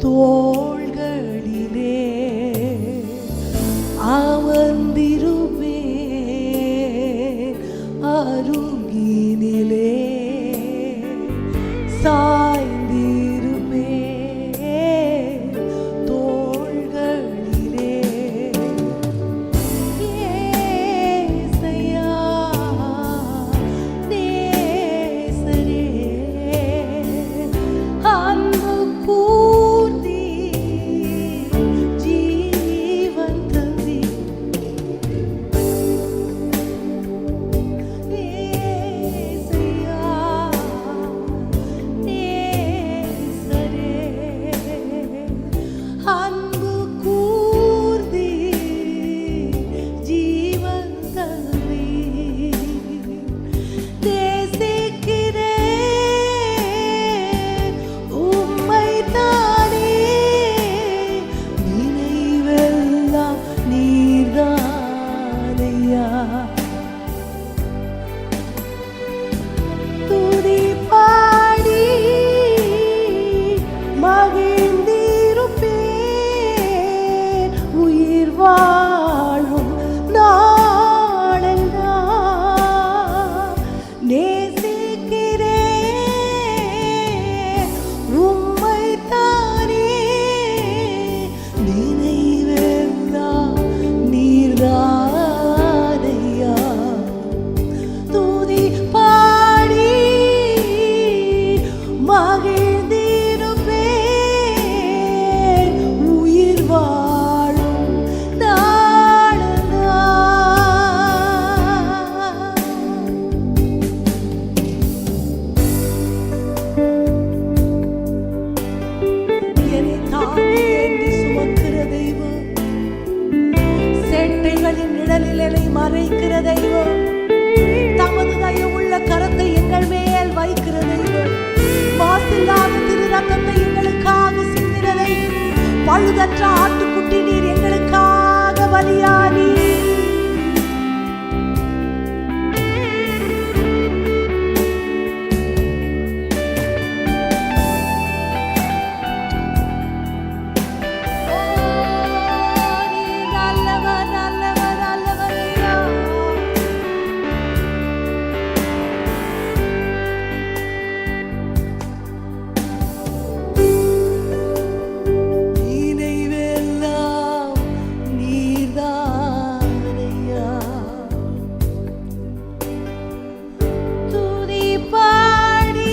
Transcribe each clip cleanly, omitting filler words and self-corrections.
தோள்களிலே அமர்ந்திருப்பே அருகினிலே சாய்ந்திருப்பே தோள்களிலே ஏசையா நேசரே அன்பு கூர்ந்தீ ஜீவன் தந்தீ ஏசையா நேசரே அன்பு கூர்ந்தீ ஜீவன் தந்தீ நேசிக்கிறேன் உம்மைத்தானே நினைவெல்லாம் நீர்தானையா துதி பாடி மகிழ்ந்திருப்பேன் உயிர் வாழும் நாளெல்லாம் நேசிக்கிறேன் உம்மைத்தானே நினைவெல்லாம் நீர்தானையா துதி பாடி மகிழ்ந்திருப்பேன் உயிர் வாழும் நாளெல்லாம். என்னை தாங்கி ஏந்தி சுமக்கிற தெய்வம், சேட்டைகளின் நிழலில் என்னை மறைக்கிற தெய்வம், தமது தயவுள்ள கரத்தை எங்கள் மேல் வைக்கிற தெய்வம், மாசில்லாத திரு ரத்தத்தை எங்களுக்காக சிந்தின தெய்வம், பழுதற்ற ஆட்டுக்குட்டி நீர் எங்களுக்காக பலியானி. ஓ, நீ நல்லவர், நல்லவர், நல்லவர் ஐயா. நினைவெல்லாம் நீர்தானையா. துதி பாடி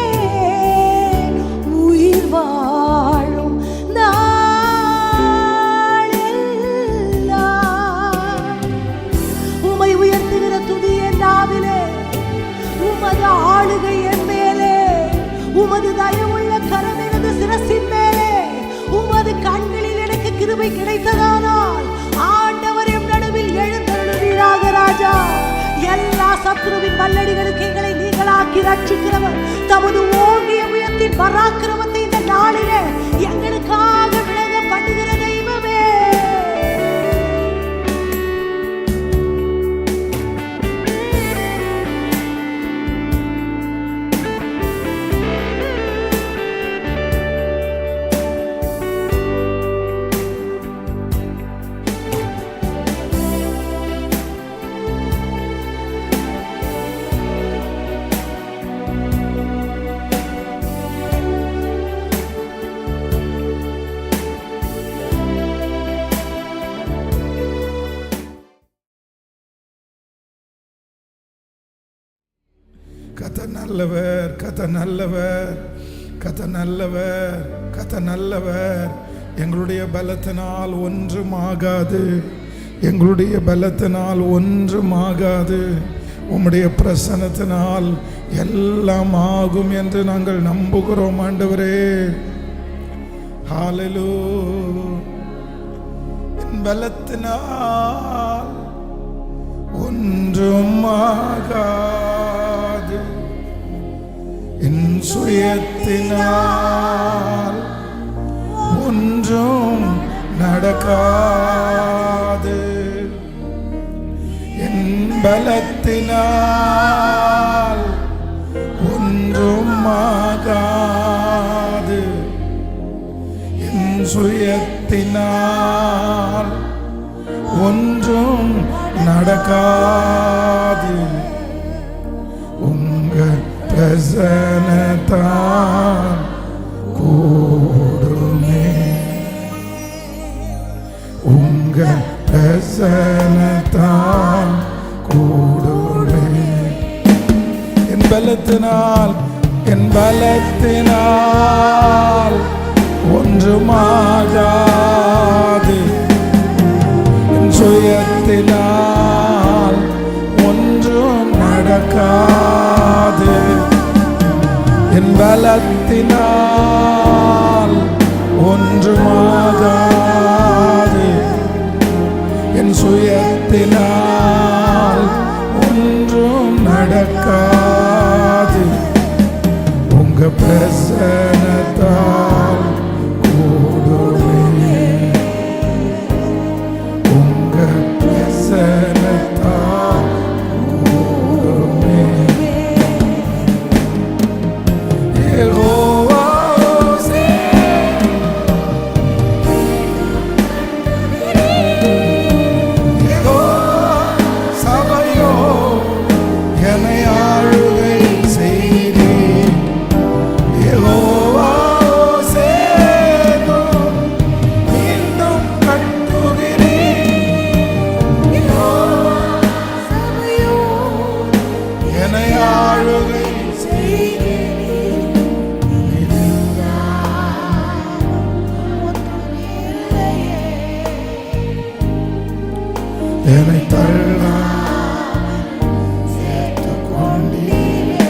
மகிழ்ந்திருப்பேன் உயிர் வாழும் நாளெல்லாம். உம்மை உயர்த்துகிற துதி என் நாவிலே, உமது ஆளுகை என் மேலே, உமது தயவுள்ள கரம் எனது சிரசின் மேலே, உமது கண்களில் எனக்கு கிருபை கிடைத்ததானால் ஆண்டவர் எம் நடுவில் எழுந்தருளுவீராக ராஜா. எல்லா சத்துருவின் வல்லடிகளுக்கு எங்களை நீங்களாக்கி ரட்சிக்கிறவர், தமது ஓங்கிய முயத்தின் பராக்கிரமத்தை இந்த நாளிலே எங்களுக்காக விளங்க பண்ணுகிற தெய்வமே. கர்த்தர் நல்லவர், கர்த்தர் நல்லவர், கர்த்தர் நல்லவர், கர்த்தர் நல்லவர். எங்களுடைய பலத்தினால் ஒன்றும் ஆகாது, எங்களுடைய பலத்தினால் ஒன்றும் ஆகாது. உம்முடைய பிரசன்னத்தினால் எல்லாம் ஆகும் என்று நாங்கள் நம்புகிறோம் ஆண்டவரே. ஹalleluya. என் பலத்தினால் ஒன்றும் ஆகாது, என் சுயத்தினால் ஒன்றும் நடக்காது, என் பலத்தினால் ஒன்றும் சுயத்தினால் ஒன்றும் நடக்காது. உங்க பிரசன்னத்தால் கூடுமே. உங்க பிரசன்னத்தால் கூடுமே. என் பலத்தினால் ஒன்றுமாகாது. என் சுயத்தினால் ஒன்றும் நடக்காது. என் பலத்தினால் ஒன்றுமாகாது. என் சுயத்தினால் ஒன்றும் நடக்காது. உங்க பிரசன்னத்தால் கூடுமே. உங்க பிரசன்னத்தால் கூடுமே. யெகோவா சபையோ என்னை ஆளுகை செய்தீர். யெகோவா மீண்டும் கட்டுகிறீர். என்னை ஆளுகை என்னை தள்ளாமல் சேர்த்துக் கொண்டீரே.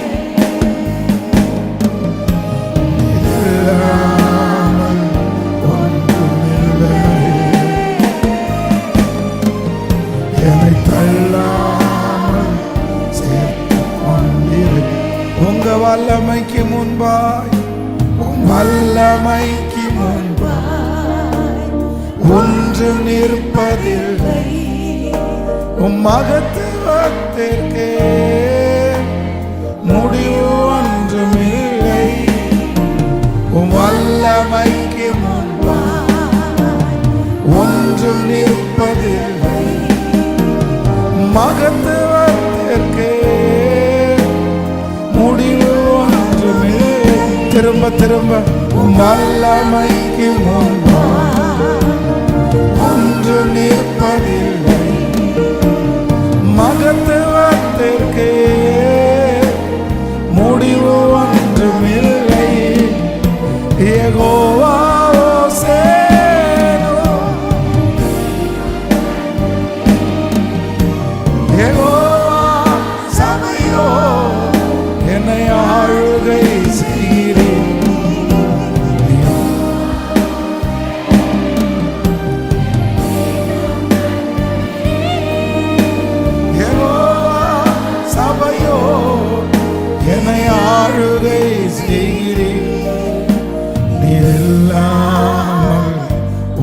இல்லாமல் ஒன்றுமில்லை. என்னை தள்ளாமல் சேர்த்துக் கொண்டீரே. உங்க வல்லமைக்கு முன்பாய், உன் வல்லமைக்கு முன்பாய் ஒன்று நிற்பதில்லை. உம் மகத்துவத்திற்கே முடிவு ஒன்றுமில்லை. உம் வல்லமைக்கு முன்பாய் ஒன்றும் நிற்பதில்லை. மகத்துவத்திற்கே முடிவு ஒன்றுமில்லை. திரும்ப திரும்ப உம் வல்லமைக்கு முன்பாய் ஒன்று நிற்பதில்லை. மகத்துவத்திற்கே முடிவு ஒன்றுமில்லை. யெகோவா சேனோ, யெகோவா சபையோ என்னை ஆளுகை செய்கிறீர். என்னை ஆளுகை செய்கிறீர். நீ இல்லாமல்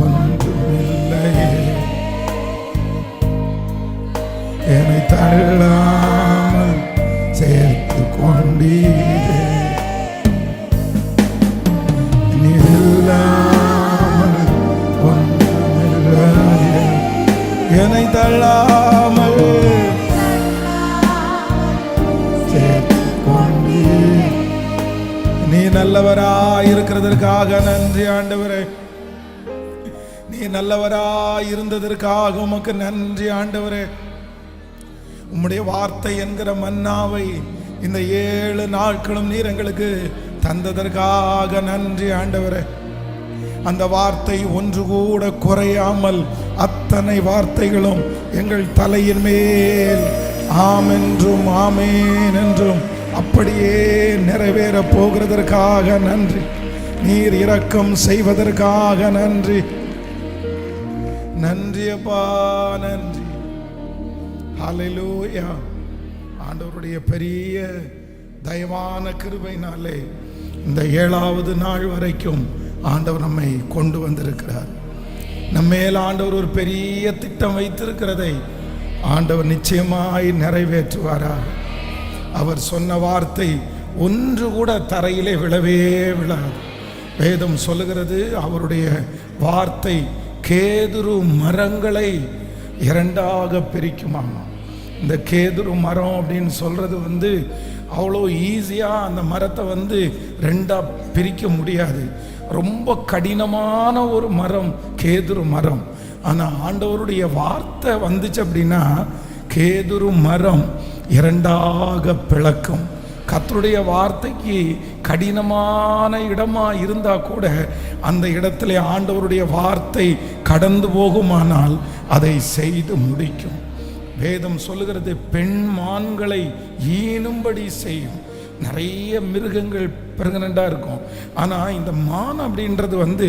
ஒன்றுமில்லையே. என்னை தள்ளாமல் சேர்த்து கொண்டீரே. நீ இல்லாமல் ஒன்றுமில்லையே. என்னை தள்ளாமல் நீ நல்லவராய் இருக்கிறதற்காக நன்றி ஆண்டவரே. நீ நல்லவராய் இருந்ததற்காக உமக்கு நன்றி ஆண்டவரே. உம்முடைய வார்த்தை என்கிற மன்னாவை இந்த 7 நாட்களும் நீர் எங்களுக்கு தந்ததற்காக நன்றி ஆண்டவரே. அந்த வார்த்தை ஒன்று கூட குறையாமல் அத்தனை வார்த்தைகளும் எங்கள் தலையின் மேல் ஆம் என்றும் ஆமேன் என்றும் அப்படியே நிறைவேற போகிறதற்காக நன்றி. நீர் இரக்கம் செய்வதற்காக நன்றி. நன்றி அப்பா, நன்றி. ஹல்லேலூயா. ஆண்டவருடைய பெரிய தயவான கிருபையினாலே இந்த 7வது நாள் வரைக்கும் ஆண்டவர் நம்மை கொண்டு வந்திருக்கிறார். நம்மேல் ஆண்டவர் ஒரு பெரிய திட்டம் வைத்திருக்கிறதை ஆண்டவர் நிச்சயமாய் நிறைவேற்றுவாராக. அவர் சொன்ன வார்த்தை ஒன்று கூட தரையிலே விழவே விழாது. வேதம் சொல்லுகிறது அவருடைய வார்த்தை கேதுரு மரங்களை இரண்டாக பிரிக்குமாமா. இந்த கேதுரு மரம் அப்படின்னு சொல்கிறது அவ்வளோ ஈஸியாக அந்த மரத்தை ரெண்டாக பிரிக்க முடியாது. ரொம்ப கடினமான ஒரு மரம் கேதுரு மரம். ஆனால் ஆண்டவருடைய வார்த்தை வந்துச்சு அப்படின்னா கேதுரு மரம் இரண்டாக பிளக்கும். கர்த்தருடைய வார்த்தைக்கு கடினமான இடமா இருந்தா கூட அந்த இடத்துல ஆண்டவருடைய வார்த்தை கடந்து போகுமானால் அதை செய்து முடிக்கும். வேதம் சொல்லுகிறது பெண் மான்களை ஈனும்படி செய்யும். நிறைய மிருகங்கள் பிரெக்னெண்டாக இருக்கும். ஆனால் இந்த மான் அப்படின்றது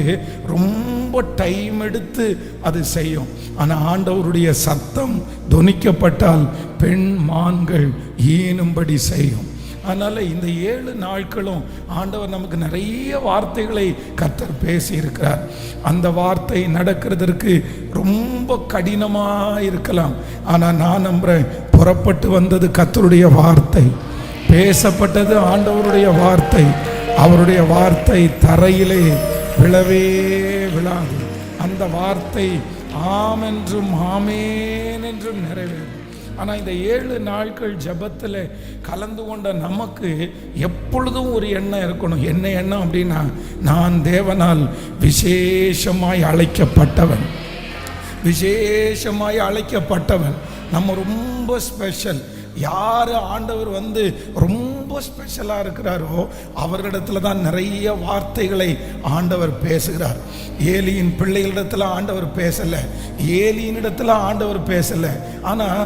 ரொம்ப டைம் எடுத்து அது செய்யும். ஆனால் ஆண்டவருடைய சத்தம் தொனிக்கப்பட்டால் பெண் மான்கள் ஈனும்படி செய்யும். அதனால் இந்த 7 நாட்களும் ஆண்டவர் நமக்கு நிறைய வார்த்தைகளை கர்த்தர் பேசியிருக்கிறார். அந்த வார்த்தை நடக்கிறதற்கு ரொம்ப கடினமாக இருக்கலாம். ஆனால் நான் நம்புகிறேன், புறப்பட்டு வந்தது கர்த்தருடைய வார்த்தை, பேசப்பட்டது ஆண்டவருடைய வார்த்தை. அவருடைய வார்த்தை தரையிலே விழவே விழாது. அந்த வார்த்தை ஆம் என்றும் ஆமேன் என்றும் நிறைவேறும். ஆனால் இந்த 7 நாட்கள் ஜபத்தில் கலந்து கொண்ட நமக்கு எப்பொழுதும் ஒரு எண்ணம் இருக்கணும். என்ன எண்ணம் அப்படின்னா, நான் தேவனால் விசேஷமாய் அழைக்கப்பட்டவன், விசேஷமாய் அழைக்கப்பட்டவன். நம்ம ரொம்ப ஸ்பெஷல். யார் ஆண்டவர் ரொம்ப ஸ்பெஷலாக இருக்கிறாரோ அவர்களிடத்துல தான் நிறைய வார்த்தைகளை ஆண்டவர் பேசுகிறார். ஏலியின் பிள்ளைகளிடத்தில் ஆண்டவர் பேசலை, ஏலியினிடத்தில் ஆண்டவர் பேசலை. ஆனால்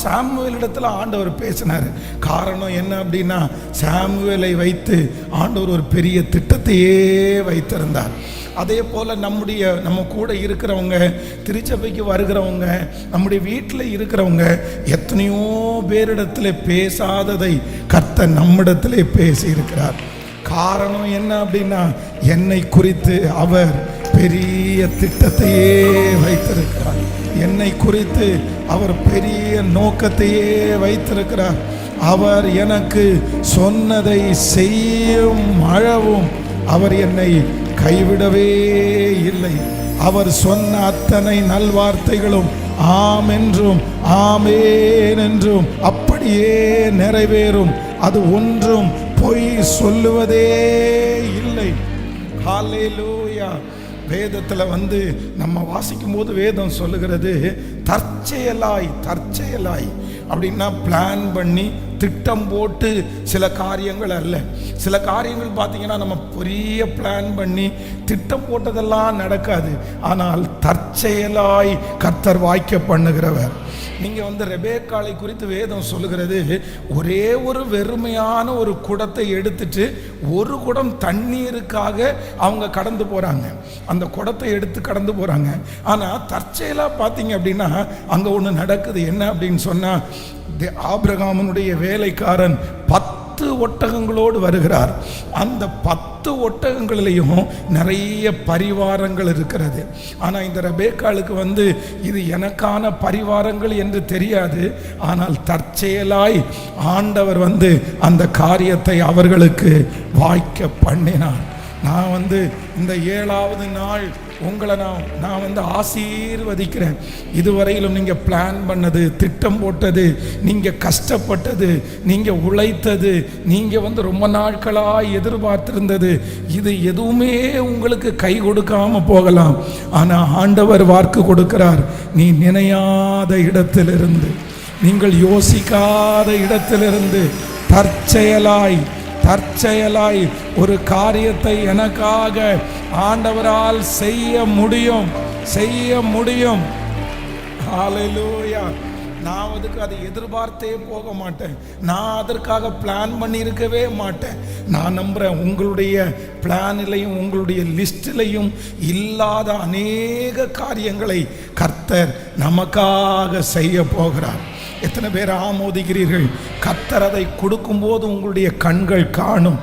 சாமுவேலிடத்தில் ஆண்டவர் பேசினார். காரணம் என்ன அப்படின்னா, சாமுவேலை வைத்து ஆண்டவர் ஒரு பெரிய திட்டத்தையே வைத்திருந்தார். அதே போல் நம்ம கூட இருக்கிறவங்க, திருச்சபைக்கு வருகிறவங்க, நம்முடைய வீட்டில் இருக்கிறவங்க எத்தனையோ பேரிடத்தில் பேசாததை கர்த்தர் நம்மிடத்திலே பேசி இருக்கிறார். காரணம் என்ன அப்படின்னா, என்னை குறித்து அவர் பெரிய திட்டத்தையே வைத்திருக்கிறார். என்னை குறித்து அவர் பெரிய நோக்கத்தையே வைத்திருக்கிறார். அவர் எனக்கு சொன்னதை செய்யும் அளவும் அவர் என்னை கைவிடவே இல்லை. அவர் சொன்ன அத்தனை நல்வார்த்தைகளும் ஆம் என்றும் ஆமேன் என்றும் அப்படியே நிறைவேறும். அது ஒன்றும் பொய் சொல்லுவதே இல்லை. ஹல்லேலூயா. வேதத்தில் நம்ம வாசிக்கும் போது வேதம் சொல்லுகிறது, தற்செயலாய் அப்படின்னா பிளான் பண்ணி திட்டம் போட்டு சில காரியங்கள் அல்ல. சில காரியங்கள் பார்த்தீங்கன்னா நம்ம பெரிய பிளான் பண்ணி திட்டம் போட்டதெல்லாம் நடக்காது. ஆனால் தற்செயலாய் கர்த்தர் வாய்க்க பண்ணுகிறவர். நீங்கள் ரெபேக்காளை குறித்து வேதம் சொல்லுகிறது, ஒரே ஒரு வெறுமையான ஒரு குடத்தை எடுத்துட்டு ஒரு குடம் தண்ணீருக்காக அவங்க கடந்து போகிறாங்க. அந்த குடத்தை எடுத்து கடந்து போகிறாங்க. ஆனால் தற்செயலாக பார்த்தீங்க அப்படின்னா அங்கே ஒன்று நடக்குது. என்ன அப்படின்னு சொன்னால், ஆபிரகாமனுடைய வேலைக்காரன் 10 ஒட்டகங்களோடு வருகிறார். அந்த 10 ஒட்டகங்களிலையும் நிறைய பரிவாரங்கள் இருக்கிறது. ஆனால் இந்த ரெபேக்காளுக்கு இது எனக்கான பரிவாரங்கள் என்று தெரியாது. ஆனால் தற்செயலாய் ஆண்டவர் அந்த காரியத்தை அவர்களுக்கு வாய்க்க பண்ணினார். நான் இந்த 7வது நாள் உங்களை நான் ஆசீர்வதிக்கிறேன். இதுவரையிலும் நீங்கள் பிளான் பண்ணது, திட்டம் போட்டது, நீங்கள் கஷ்டப்பட்டது, நீங்கள் உழைத்தது, நீங்கள் ரொம்ப நாட்களாக எதிர்பார்த்திருந்தது, இது எதுவுமே உங்களுக்கு கை கொடுக்காம போகலாம். ஆனால் ஆண்டவர் வாக்கு கொடுக்கிறார், நீ நினையாத இடத்திலிருந்து, நீங்கள் யோசிக்காத இடத்திலிருந்து தற்செயலாய் ஒரு காரியத்தை எனக்காக ஆண்டவரால் செய்ய முடியும். ஹல்லேலூயா. நான் அதை எதிர்பார்த்தே போக மாட்டேன். நான் அதற்காக பிளான் பண்ணியிருக்கவே மாட்டேன். நான் நம்புகிறேன், உங்களுடைய பிளானிலையும் உங்களுடைய லிஸ்டிலையும் இல்லாத அநேக காரியங்களை கர்த்தர் நமக்காக செய்ய போகிறார். எத்தனை பேர் ஆமோதிக்கிறீர்கள்? கர்த்தர் அதை கொடுக்கும்போது உங்களுடைய கண்கள் காணும்.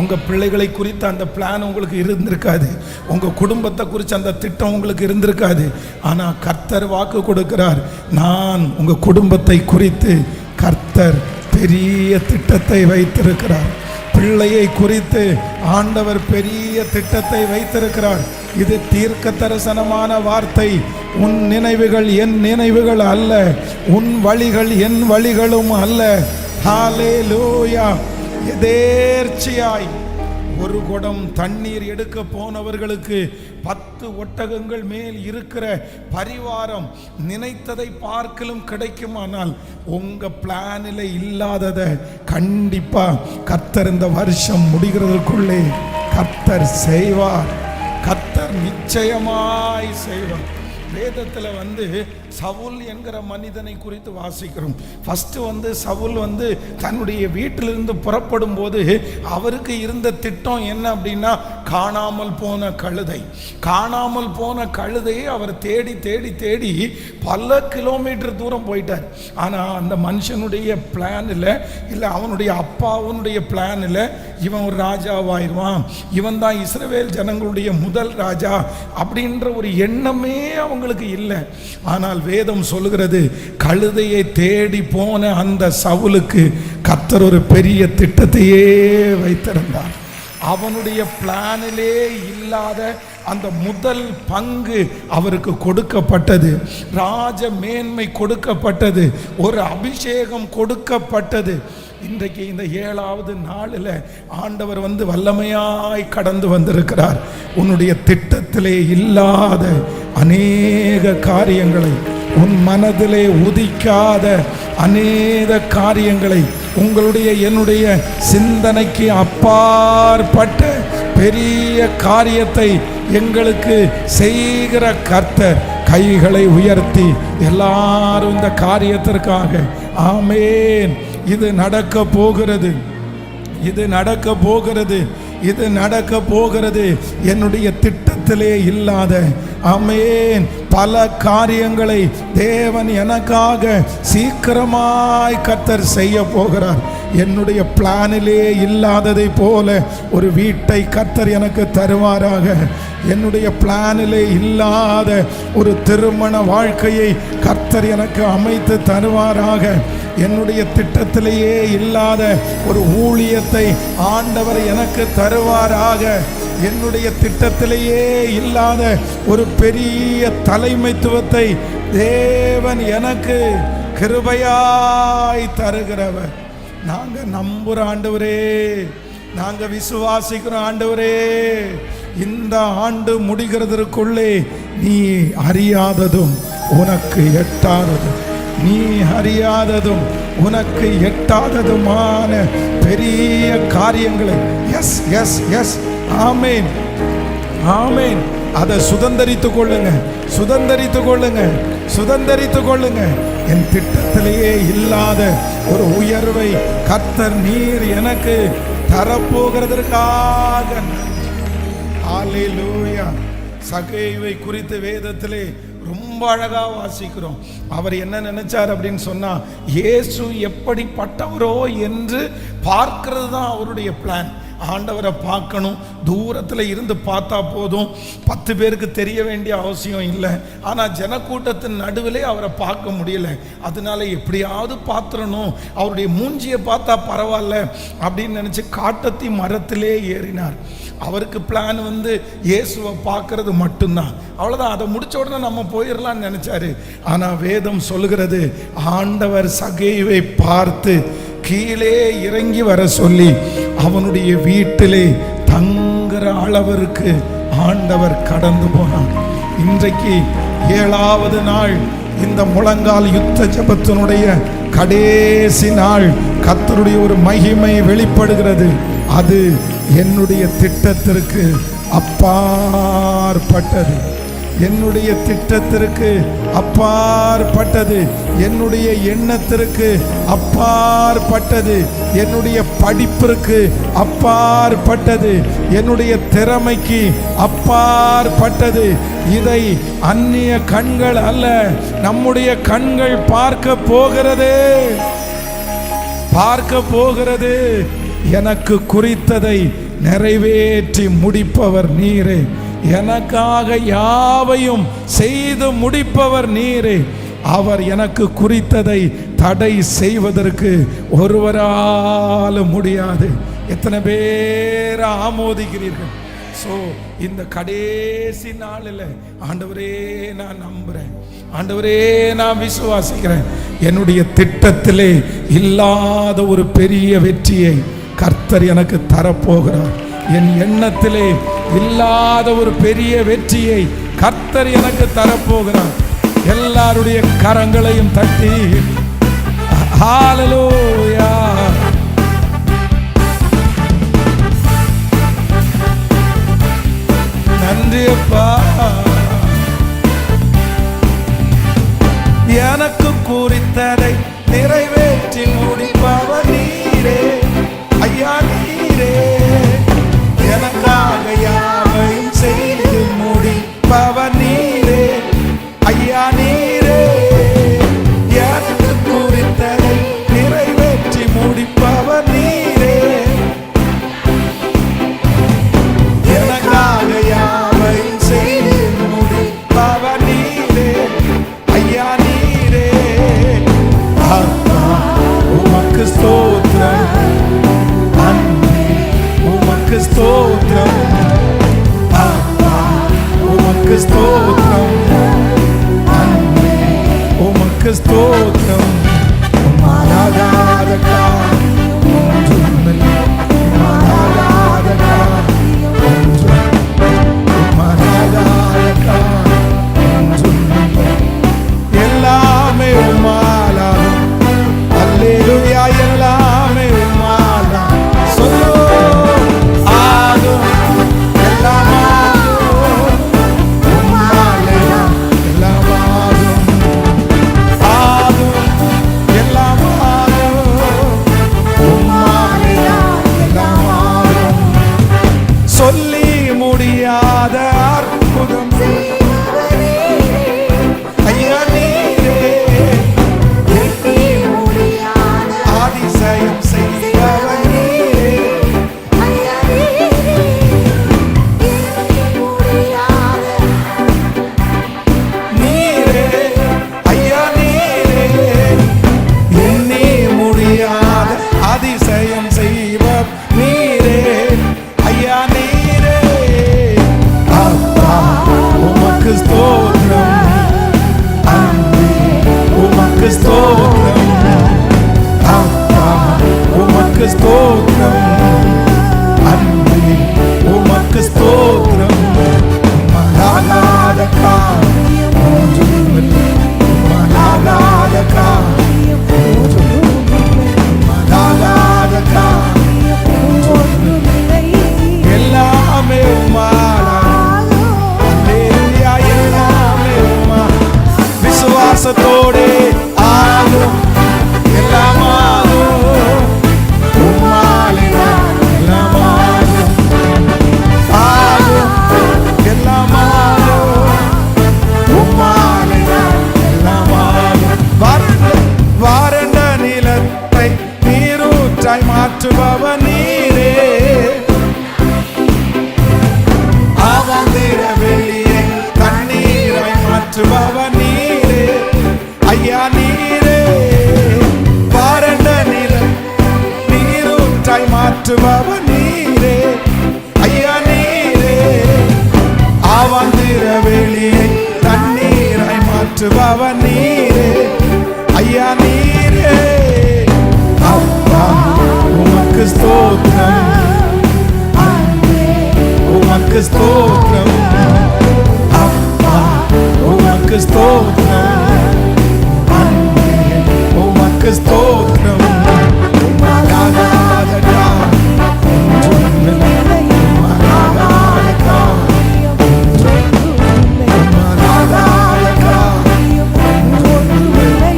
உங்கள் பிள்ளைகளை குறித்து அந்த பிளான் உங்களுக்கு இருந்திருக்காது, உங்கள் குடும்பத்தை குறித்து அந்த திட்டம் உங்களுக்கு இருந்திருக்காது. ஆனால் கர்த்தர் வாக்கு கொடுக்கிறார், நான் உங்கள் குடும்பத்தை குறித்து கர்த்தர் பெரிய திட்டத்தை வைத்திருக்கிறார். பிள்ளையை குறித்து ஆண்டவர் பெரிய திட்டத்தை வைத்திருக்கிறார். இது தீர்க்க தரிசனமான வார்த்தை. உன் நினைவுகள் என் நினைவுகள் அல்ல, உன் வழிகள் என் வழிகளும் அல்ல. ஹல்லேலூயா. எதேர்ச்சியாய் ஒரு குடம் தண்ணீர் எடுக்க போனவர்களுக்கு 10 ஒட்டகங்கள் மேல் இருக்கிற பரிவாரம் நினைத்ததை பார்க்கலும் கிடைக்குமானால் உங்க பிளானில் இல்லாததை கண்டிப்பா கர்த்தர் இந்த வருஷம் முடிகிறதுக்குள்ளே கர்த்தர் செய்வார். கர்த்தர் நிச்சயமாய் செய்வார். வேதத்தில் சவுல் என்கிற மனிதனை குறித்து வாசிக்கிறோம். ஃபஸ்ட்டு சவுல் தன்னுடைய வீட்டிலிருந்து புறப்படும் போது அவருக்கு இருந்த திட்டம் என்ன அப்படின்னா, காணாமல் போன கழுதை. காணாமல் போன கழுதையை அவர் தேடி தேடி தேடி பல கிலோமீட்டர் தூரம் போயிட்டார். ஆனால் அந்த மனுஷனுடைய பிளானில் இல்லை, அவனுடைய அப்பாவுடைய பிளானில் இவன் ஒரு ராஜாவாயிருவான், இவன் தான் இஸ்ரவேல் ஜனங்களுடைய முதல் ராஜா அப்படின்ற ஒரு எண்ணமே அவங்களுக்கு இல்லை. ஆனால் வேதம் சொல்லுகிறது, கழுதையை தேடி போன அந்த சவுலுக்கு கர்த்தர் ஒரு பெரிய திட்டத்தையே வைத்திருந்தார். அவனுடைய பிளானிலே இல்லாத அந்த முதல் பங்கு அவருக்கு கொடுக்கப்பட்டது. ராஜ மேன்மை கொடுக்கப்பட்டது. ஒரு அபிஷேகம் கொடுக்கப்பட்டது. இன்றைக்கு இந்த 7வது நாளில் ஆண்டவர் வல்லமையாய் கடந்து வந்திருக்கிறார். உன்னுடைய திட்டத்திலே இல்லாத அநேக காரியங்களை, உன் மனதிலே உதிக்காத அநேக காரியங்களை, உங்களுடைய என்னுடைய சிந்தனைக்கு அப்பாற்பட்ட பெரிய காரியத்தை எங்களுக்கு செய்கிற கர்த்தர். கைகளை உயர்த்தி எல்லாரும் இந்த காரியத்திற்காக ஆமென். இது நடக்க போகிறது, இது நடக்க போகிறது, இது நடக்க போகிறது. என்னுடைய திட்டத்திலே இல்லாத ஆமென் பல காரியங்களை தேவன் எனக்காக சீக்கிரமாய் கர்த்தர் செய்ய போகிறார். என்னுடைய பிளானிலே இல்லாததை போல ஒரு வீட்டை கர்த்தர் எனக்கு தருவாராக. என்னுடைய பிளானிலே இல்லாத ஒரு திருமண வாழ்க்கையை கர்த்தர் எனக்கு அமைத்து தருவாராக. என்னுடைய திட்டத்திலேயே இல்லாத ஒரு ஊழியத்தை ஆண்டவர் எனக்கு தருவாராக. என்னுடைய திட்டத்திலேயே இல்லாத ஒரு பெரிய தலைமைத்துவத்தை தேவன் எனக்கு கிருபையாய் தருகிறவர். நாங்க நம்புற ஆண்டவரே, நாங்க விசுவாசிக்கிற ஆண்டவரே, இந்த ஆண்டு முடிகிறதற்குள்ளே நீ அறியாததும் உனக்கு எட்டாததும், நீ அறியாததும் உனக்கு எட்டாததுமான பெரிய காரியங்களை எஸ் எஸ் எஸ் ஆமேன் ஆமேன் அதை சுதந்தரித்துக் கொள்ளுங்க, சுதந்தரித்துக் கொள்ளுங்க, சுதந்தரித்துக் கொள்ளுங்க. என் திட்டத்திலேயே இல்லாத ஒரு உயர்வை கர்த்தர் நீர் எனக்கு தரப்போகிறதற்காக. ஹல்லேலூயா. சகேயுவை குறித்து வேதத்திலே ரொம்ப அழகா வாசிக்கிறோம். அவர் என்ன நினைச்சார் அப்படின்னு சொன்னா, இயேசு எப்படிப்பட்டவரோ என்று பார்க்கிறது தான் அவருடைய பிளான். ஆண்டவரை பார்க்கணும், தூரத்தில் இருந்து பார்த்தா போதும், 10 பேருக்கு தெரிய வேண்டிய அவசியம் இல்லை. ஆனால் ஜனக்கூட்டத்தின் நடுவிலே அவரை பார்க்க முடியல. அதனால எப்படியாவது பார்த்துடணும், அவருடைய மூஞ்சியை பார்த்தா பரவாயில்ல அப்படின்னு நினச்சி காட்டத்தி மரத்திலே ஏறினார். அவருக்கு பிளான் இயேசுவை பார்க்கறது மட்டும்தான், அவ்வளோதான். அதை முடிச்ச உடனே நம்ம போயிடலாம்னு நினைச்சாரு. ஆனால் வேதம் சொல்லுகிறது, ஆண்டவர் சகேயுவை பார்த்து கீழே இறங்கி வர சொல்லி அவனுடைய வீட்டிலே தங்குற அளவிற்கு ஆண்டவர் கடந்து போனார். இன்றைக்கு 7வது நாள், இந்த முழங்கால் யுத்த ஜெபத்தினுடைய கடைசி நாள். கர்த்தருடைய ஒரு மகிமை வெளிப்படுகிறது. அது என்னுடைய திட்டத்திற்கு அப்பாற்பட்டது, என்னுடைய திட்டத்திற்கு அப்பாற்பட்டது, என்னுடைய எண்ணத்திற்கு அப்பாற்பட்டது, என்னுடைய படிப்பிற்கு அப்பாற்பட்டது, என்னுடைய திறமைக்கு அப்பாற்பட்டது. இதை அந்நிய கண்கள் அல்ல, நம்முடைய கண்கள் பார்க்க போகிறது, பார்க்க போகிறது. எனக்கு குறித்ததை நிறைவேற்றி முடிப்பவர் நீரே, எனக்காக யாவையும் செய்து முடிப்பவர் நீரே. அவர் எனக்கு குறித்ததை தடை செய்வதற்கு ஒருவரால முடியாது. எத்தனை பேர் ஆமோதிக்கிறீர்கள்? ஸோ இந்த கடைசி நாளில் ஆண்டவரே நான் நம்புகிறேன், ஆண்டவரே நான் விசுவாசிக்கிறேன், என்னுடைய திட்டத்திலே இல்லாத ஒரு பெரிய வெற்றியை கர்த்தர் எனக்கு தரப்போகிறார். என் எண்ணத்திலே இல்லாத ஒரு பெரிய வெற்றியை கர்த்தர் எனக்கு தரப்போகிறார். எல்லாருடைய கரங்களையும் தட்டி ஹல்லேலூயா. நன்றி அப்பா. எனக்கு குறித்ததை நிறைவேற்றி முடிப்பவர் நீரே ஐயா, நீரே எனக்காக யாவையும் செய்து முடிப்பவர் நீரே ஐயா, நீரே எனக்கு குறித்ததை நிறைவேற்றி முடிப்பவர் நீரே, எனக்காக யாவையும் செய்து முடிப்பவர் நீரே ஐயா, நீரே. உமக்கு ஸ்தோத்திரம், உமக்கு ஸ்தோத்திரம், உமக்கு ஸ்தோத்திரம், உமக்கு ஸ்தோத்திரம். உம்மாலாகாத காரியம் ஒன்றுமில்லை, உம்மாலாகாத காரியம் ஒன்றுமில்லை, உம்மாலாகாத காரியம் ஒன்றுமில்லை. எல்லாமே உம்மாலாகும். அல்லேலூயா. எல்லாமே உம்மாலாகும். சொல்லு ஆகும், எல்லாம் ஆகும். உம்மாலே எல்லாம் ஆகும், ஆகும், எல்லாம் ஆகும். உம்மாலே எல்லாம் ஆகும். சொல்லி முடியாத அற்புதம் ஐயா, நீரே அதிசயம் செய்தவர் நீரே நீரே ஐயா, நீரே எண்ணி முடியாத அதிசயம் செய்வர் நீரே ஐயா, நீரே. அப்பா உமக்கு ஸ்தோத்திரம், உமக்கு ஸ்தோத்திரம், அப்பா உமக்கு ஸ்தோத்திரம், அன்பே உமக்கு ஸ்தோத்திரம். உம்மாலாகாத காரியம் ஒன்றுமில்லை, உம்மாலாகாத காரியம் ஒன்றுமில்லை, உம்மாலாகாத காரியம் ஒன்றுமில்லை. எல்லாமே உம்மாலாகும். அல்லேலூயா. எல்லாமே விசுவாசத்தோடு ஆகும், எல்லாம் ஆகும். உம்மாலே எல்லாம் ஆகும், ஆகும், எல்லாம் ஆகும். உம்மாலே எல்லாம் ஆகும். வறண்ட நிலத்தை நீரூற்றாய் மாற்றுபவர் நீரே, அவாந்திர வெளியை தண்ணீராய் மாற்றுபவர் நீரே ஐயா, நீரே. வறண்ட நிலம் நீரூற்றாய் மாற்றுபவர் நீரே ஐயா, நீரே. அவாந்திர வெளியை தண்ணீராய் மாற்றுபவர் நீரே ஐயா, நீரே. அப்பா உமக்கு ஸ்தோத்திரம், உமக்கு ஸ்தோத்திரம், அப்பா உமக்கு ஸ்தோத்திரம், அன்பே உமக்கு ஸ்தோத்திரம். உம்மாலாகாத காரியம் ஒன்றுமில்லை, உம்மாலாகாத காரியம் ஒன்றுமில்லை, உம்மாலாகாத காரியம் ஒன்றுமில்லை.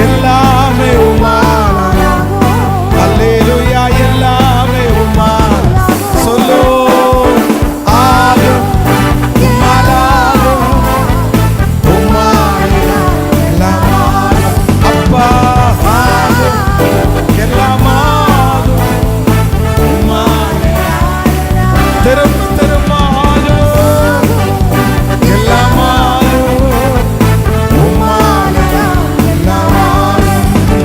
எல்லாமே உம்மாலாகும். அல்லேலூயா. எல்லாமே உம்மாலாகும். சொல்லு ஆகும், உம்மாலாகும், உம்மாலே எல்லாம் ஆகும். அப்பா ஆகும், எல்லாம் ஆகும். உம்மாலே திரும்ப திரும்ப ஆகும், எல்லாம் ஆகும். உம்மாலே எல்லாம் ஆகும்.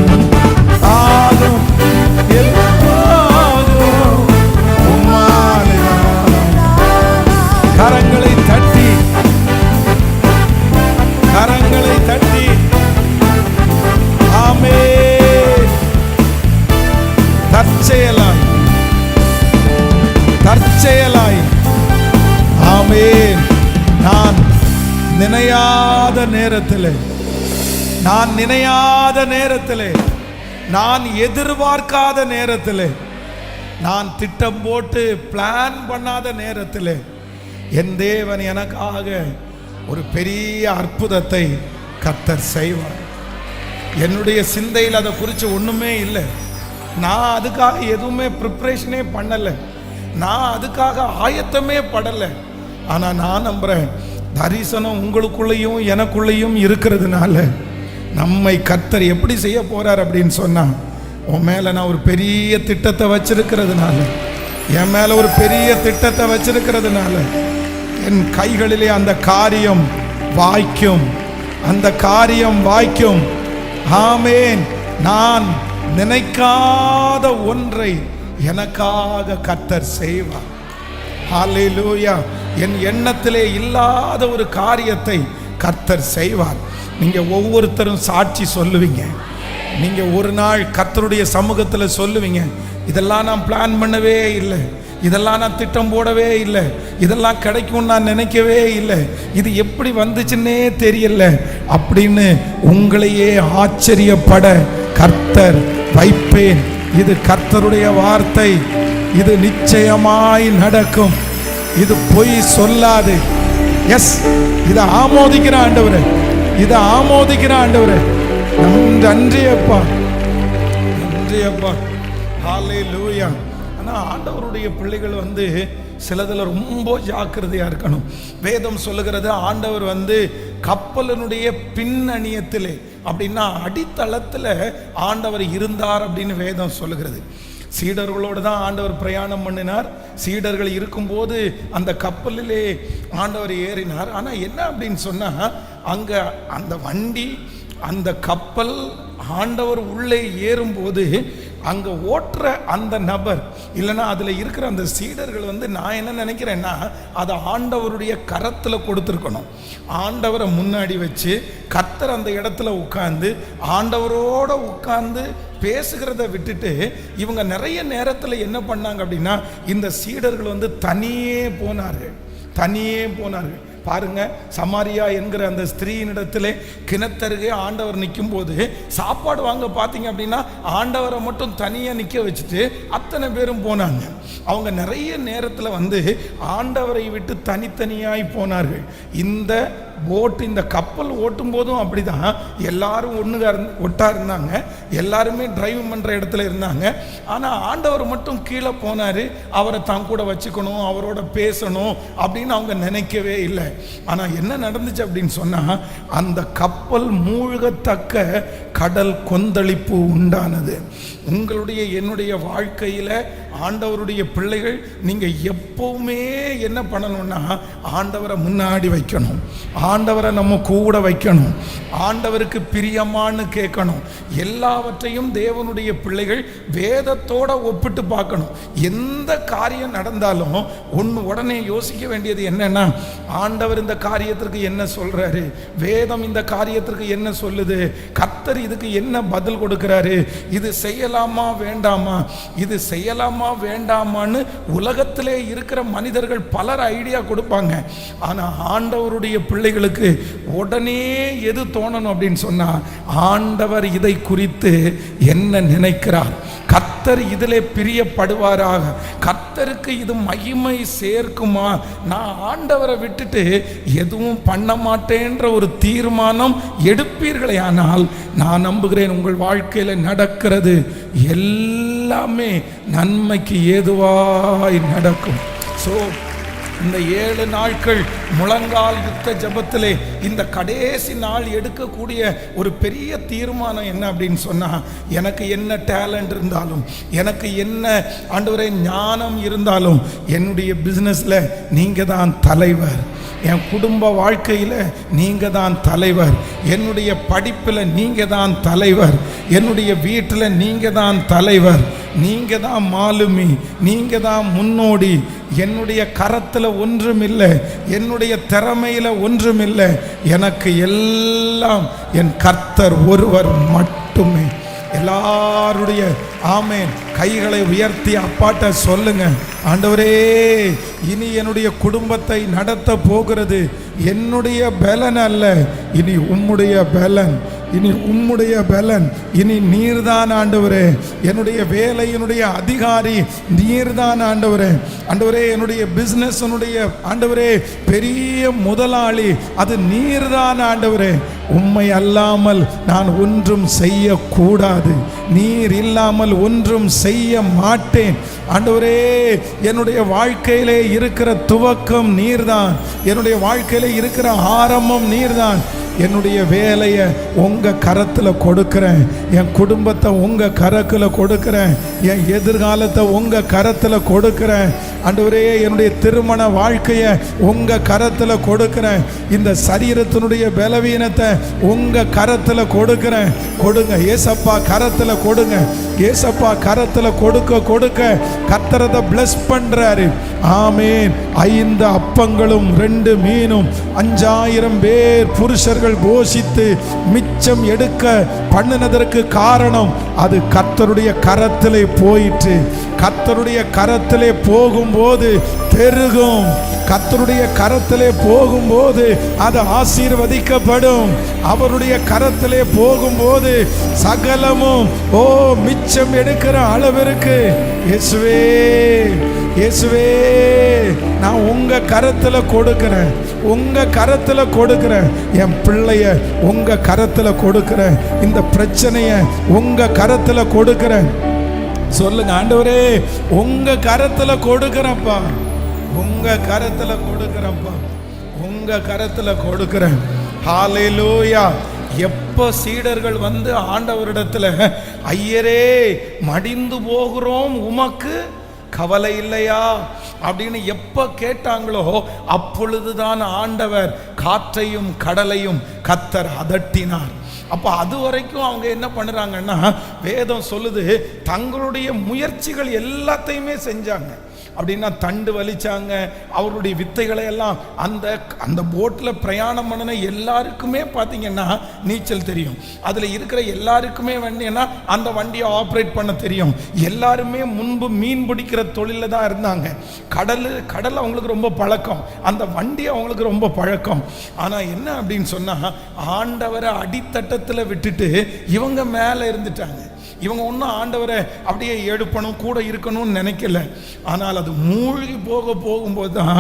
நினையாத நேரத்தில், நான் நினையாத நேரத்தில், நான் எதிர்பார்க்காத நேரத்தில், நான் திட்டம் போட்டு பிளான் பண்ணாத நேரத்தில் என் தேவன் எனக்காக ஒரு பெரிய அற்புதத்தை கர்த்தர் செய்வார். என்னுடைய சிந்தையில் அதை குறித்து ஒன்றுமே இல்லை. நான் அதுக்காக எதுவுமே ப்ரிப்ரேஷனே பண்ணலை, நான் அதுக்காக ஆயத்தமே படலை. ஆனால் நான் நம்புகிறேன், தரிசனம் உங்களுக்குள்ளேயும் எனக்குள்ளேயும் இருக்கிறதுனால நம்மை கர்த்தர் எப்படி செய்ய போகிறார் அப்படின்னு சொன்னால், உன் மேலே நான் ஒரு பெரிய திட்டத்தை வச்சிருக்கிறதுனால, என் மேலே ஒரு பெரிய திட்டத்தை வச்சிருக்கிறதுனால என் கைகளிலே அந்த காரியம் வாய்க்கும், அந்த காரியம் வாய்க்கும். ஆமேன். நான் நினைக்காத ஒன்றை எனக்காக கர்த்தர் செய்வார். ஹல்லேலூயா. என் எண்ணத்திலே இல்லாத ஒரு காரியத்தை கர்த்தர் செய்வார். நீங்க ஒவ்வொருத்தரும் சாட்சி சொல்லுவீங்க. நீங்க ஒரு நாள் கர்த்தருடைய சமூகத்தில் சொல்லுவீங்க, இதெல்லாம் நான் பிளான் பண்ணவே இல்லை, இதெல்லாம் நான் திட்டம் போடவே இல்லை, இதெல்லாம் கிடைக்கும் நான் நினைக்கவே இல்லை, இது எப்படி வந்துச்சுன்னே தெரியல அப்படின்னு உங்களையே ஆச்சரியப்பட கர்த்தர் வைப்பேன். இது கர்த்தருடைய வார்த்தை, இது நிச்சயமாய் நடக்கும், இது பொய் சொல்லாது. எஸ், இதை ஆமோதிக்கிற ஆண்டவரே, இதை ஆமோதிக்கிற ஆண்டவரே, நன்றி அப்பா, நன்றி அப்பா. ஹல்லேலூயா. ஆனால் ஆண்டவருடைய பிள்ளைகள் சிலதில் ரொம்ப ஜாக்கிரதையாக இருக்கணும். வேதம் சொல்லுகிறது, ஆண்டவர் கப்பலினுடைய பின்னணியத்திலே, அப்படின்னா அடித்தளத்தில் ஆண்டவர் இருந்தார் அப்படின்னு வேதம் சொல்லுகிறது. சீடர்களோடு தான் ஆண்டவர் பிரயாணம் பண்ணினார். சீடர்கள் இருக்கும்போது அந்த கப்பலிலே ஆண்டவர் ஏறினார். ஆனால் என்ன அப்படின்னு சொன்னால், அங்கே அந்த வண்டி, அந்த கப்பல், ஆண்டவர் உள்ளே ஏறும்போது அங்கே ஓட்டுற அந்த நபர் இல்லைன்னா அதில் இருக்கிற அந்த சீடர்கள் நான் என்ன நினைக்கிறேன்னா, அதை ஆண்டவருடைய கரத்தில் கொடுத்துருக்கணும். ஆண்டவரை முன்னாடி வச்சு கர்த்தர் அந்த இடத்துல உட்கார்ந்து ஆண்டவரோட உட்கார்ந்து பேசுகிறத விட்டுட்டு இவங்க நிறைய நேரத்தில் என்ன பண்ணாங்க அப்படின்னா, இந்த சீடர்கள் தனியே போனார்கள். பாருங்க, சமாரியா என்கிற அந்த ஸ்திரீனிடத்திலே கிணத்தருகே ஆண்டவர் நிற்கும் போது சாப்பாடு வாங்க பார்த்தீங்க அப்படின்னா ஆண்டவரை மட்டும் தனியாக நிற்க வச்சுட்டு அத்தனை பேரும் போனாங்க. அவங்க நிறைய நேரத்தில் ஆண்டவரை விட்டு தனித்தனியாய் போனார்கள். இந்த போட்டு, இந்த கப்பல் ஓட்டும் போதும் அப்படிதான். எல்லாரும் ஒட்டா இருந்தாங்க, எல்லாருமே டிரைவ் பண்ணுற இடத்துல இருந்தாங்க. ஆனால் ஆண்டவர் மட்டும் கீழே போனார். அவரை தான் கூட வச்சுக்கணும், அவரோட பேசணும் அப்படின்னு அவங்க நினைக்கவே இல்லை. ஆனால் என்ன நடந்துச்சு அப்படின்னு சொன்னால், அந்த கப்பல் மூழ்கத்தக்க கடல் கொந்தளிப்பு உண்டானது. உங்களுடைய என்னுடைய வாழ்க்கையில் ஆண்டவருடைய பிள்ளைகள் நீங்கள் எப்பவுமே என்ன பண்ணணும்னா, ஆண்டவரை முன்னாடி வைக்கணும், ஆண்டவரை நம்ம கூட வைக்கணும், ஆண்டவருக்கு பிரியமானு கேட்கணும். எல்லாவற்றையும் தேவனுடைய பிள்ளைகள் வேதத்தோட ஒப்பிட்டு பார்க்கணும். எந்த காரியம் நடந்தாலும் உடனே யோசிக்க வேண்டியது என்னன்னா, ஆண்டவர் இந்த காரியத்திற்கு என்ன சொல்றாரு, வேதம் இந்த காரியத்திற்கு என்ன சொல்லுது, கர்த்தர் இதுக்கு என்ன பதில் கொடுக்கிறாரு, இது செய்யலாமா வேண்டாமா, இது செய்யலாமா வேண்டாமான்னு உலகத்திலே இருக்கிற மனிதர்கள் பலர் ஐடியா கொடுப்பாங்க. ஆனா ஆண்டவருடைய பிள்ளைகளுக்கு உடனே எது தோணணும் அப்படின்னு சொன்னா, ஆண்டவர் இதை குறித்து என்ன நினைக்கிறார், கர்த்தர் இதிலே பிரியப்படுவாராக, கர்த்தருக்கு இது மகிமை சேர்க்குமா, நான் ஆண்டவரை விட்டுட்டு எதுவும் பண்ண மாட்டேன்ற ஒரு தீர்மானம் எடுப்பீர்களே ஆனால், நான் நம்புகிறேன் உங்கள் வாழ்க்கையில் நடக்கிறது எல்லாமே நன்மைக்கு ஏதுவாய் நடக்கும். ஸோ இந்த 7 நாட்கள் முழங்கால் யுத்த ஜபத்திலே இந்த கடைசி நாள் எடுக்கக்கூடிய ஒரு பெரிய தீர்மானம் என்ன அப்படின்னு சொன்னால், எனக்கு என்ன டேலண்ட் இருந்தாலும், எனக்கு என்ன ஆண்டவரே ஞானம் இருந்தாலும், என்னுடைய பிஸ்னஸில் நீங்கள் தான் தலைவர், என் குடும்ப வாழ்க்கையில் நீங்கள் தான் தலைவர், என்னுடைய படிப்பில் நீங்கள் தான் தலைவர், என்னுடைய வீட்டில் நீங்கள் தான் தலைவர், நீங்கள் தான் மாலுமி, நீங்கள் தான் முன்னோடி, என்னுடைய கரத்தில் ஒன்றுமில்லை, என்னுடைய திறமையில் ஒன்றுமில்லை, எனக்கு எல்லாம் என் கர்த்தர் ஒருவர் மட்டுமே. எல்லாருடைய ஆமேன் கைகளை உயர்த்தி அப்பாட்ட சொல்லுங்க, ஆண்டவரே, இனி என்னுடைய குடும்பத்தை நடத்த போகிறது என்னுடைய பலன் அல்ல, இனி உம்முடைய பலன், இனி உம்முடைய பலன், இனி நீர்தான் ஆண்டவரே. என்னுடைய வேலையினுடைய அதிகாரி நீர்தான் ஆண்டவரே. ஆண்டவரே, என்னுடைய பிசினஸ் ஆண்டவரே பெரிய முதலாளி அது நீர்தான் ஆண்டவரே. உம்மை அல்லாமல் நான் ஒன்றும் செய்யக்கூடாது, நீர் இல்லாமல் ஒன்றும் செய்ய மாட்டேன் ஆண்டவரே. என்னுடைய வாழ்க்கையிலே இருக்கிற துவக்கம் நீர்தான், என்னுடைய வாழ்க்கையிலே இருக்கிற ஆரம்பம் நீர்தான். என்னுடைய வேலையை உங்க கரத்துல கொடுக்கிறேன், என் குடும்பத்தை உங்க கரத்துல கொடுக்கிறேன், என் எதிர்காலத்தை உங்க கரத்துல கொடுக்கிறேன் ஆண்டவரே. என்னுடைய திருமண வாழ்க்கையை உங்க கரத்துல கொடுக்கிறேன், இந்த சரீரத்தினுடைய பலவீனத்தை உங்க கரத்துல கொடுக்கிறேன். கொடுங்க ஏசப்பா, கரத்துல கொடுங்க ஏசப்பா, கரத்துல கொடுக்க கர்த்தரதை பிளஸ் பண்றாரு. ஆமேன். 5 அப்பங்களும் 2 மீனும் 5000 பேர் புருஷர்கள் போஷித்து மிச்சம் எடுக்க பண்ணினதற்கு காரணம் அது கர்த்தருடைய கரத்திலே போயிற்று. கர்த்தருடைய கரத்திலே போகும்போது பெருகும், கர்த்தருடைய கரத்திலே போகும்போது அது ஆசீர்வதிக்கப்படும். அவருடைய கரத்திலே போகும்போது சகலமும் மிச்சம் எடுக்கிற அளவிற்கு இயேசுவே, இயேசுவே, நான் உங்க கரத்துல கொடுக்கிறேன், உங்க கரத்துல கொடுக்கிறேன், என் பிள்ளைய உங்க கரத்துல கொடுக்கிறேன், இந்த பிரச்சனைய உங்க கரத்துல கொடுக்கிறேன். சொல்லுங்க ஆண்டவரே, உங்க கரத்துல கொடுக்கிறப்பா, உங்க கரத்துல கொடுக்கிறப்பா, உங்க கரத்துல கொடுக்கிறேன். ஹல்லேலூயா. எப்ப சீடர்கள் வந்து ஆண்டவரிடத்துல, ஐயரே மடிந்து போகிறோம் உமக்கு கவலை இல்லையா அப்படின்னு எப்ப கேட்டாங்களோ அப்பொழுதுதான் ஆண்டவர் காற்றையும் கடலையும் கர்த்தர் அதட்டினார். அப்போ அது வரைக்கும் அவங்க என்ன பண்ணுறாங்கன்னா, வேதம் சொல்லுது தங்களுடைய முயற்சிகள் எல்லாத்தையுமே செஞ்சாங்க. அப்படின்னா தண்டு வலிச்சாங்க, அவருடைய வித்தைகளை எல்லாம் அந்த போட்டில் பிரயாணம் பண்ணின எல்லாருக்குமே பார்த்தீங்கன்னா நீச்சல் தெரியும். அதில் இருக்கிற எல்லாருக்குமே வண்டினா அந்த வண்டியை ஆப்ரேட் பண்ண தெரியும். எல்லாருமே முன்பு மீன் பிடிக்கிற தொழிலில் தான் இருந்தாங்க. கடல் அவங்களுக்கு ரொம்ப பழக்கம், அந்த வண்டி அவங்களுக்கு ரொம்ப பழக்கம். ஆனால் என்ன அப்படின்னு சொன்னால், ஆண்டவரை அடித்தட்டத்தில் விட்டுட்டு இவங்க மேலே இருந்துட்டாங்க. இவங்க ஒன்றும் ஆண்டவரை அப்படியே எடுப்பணும் கூட இருக்கணும்னு நினைக்கல. ஆனால் அது மூழ்கி போகும்போது தான்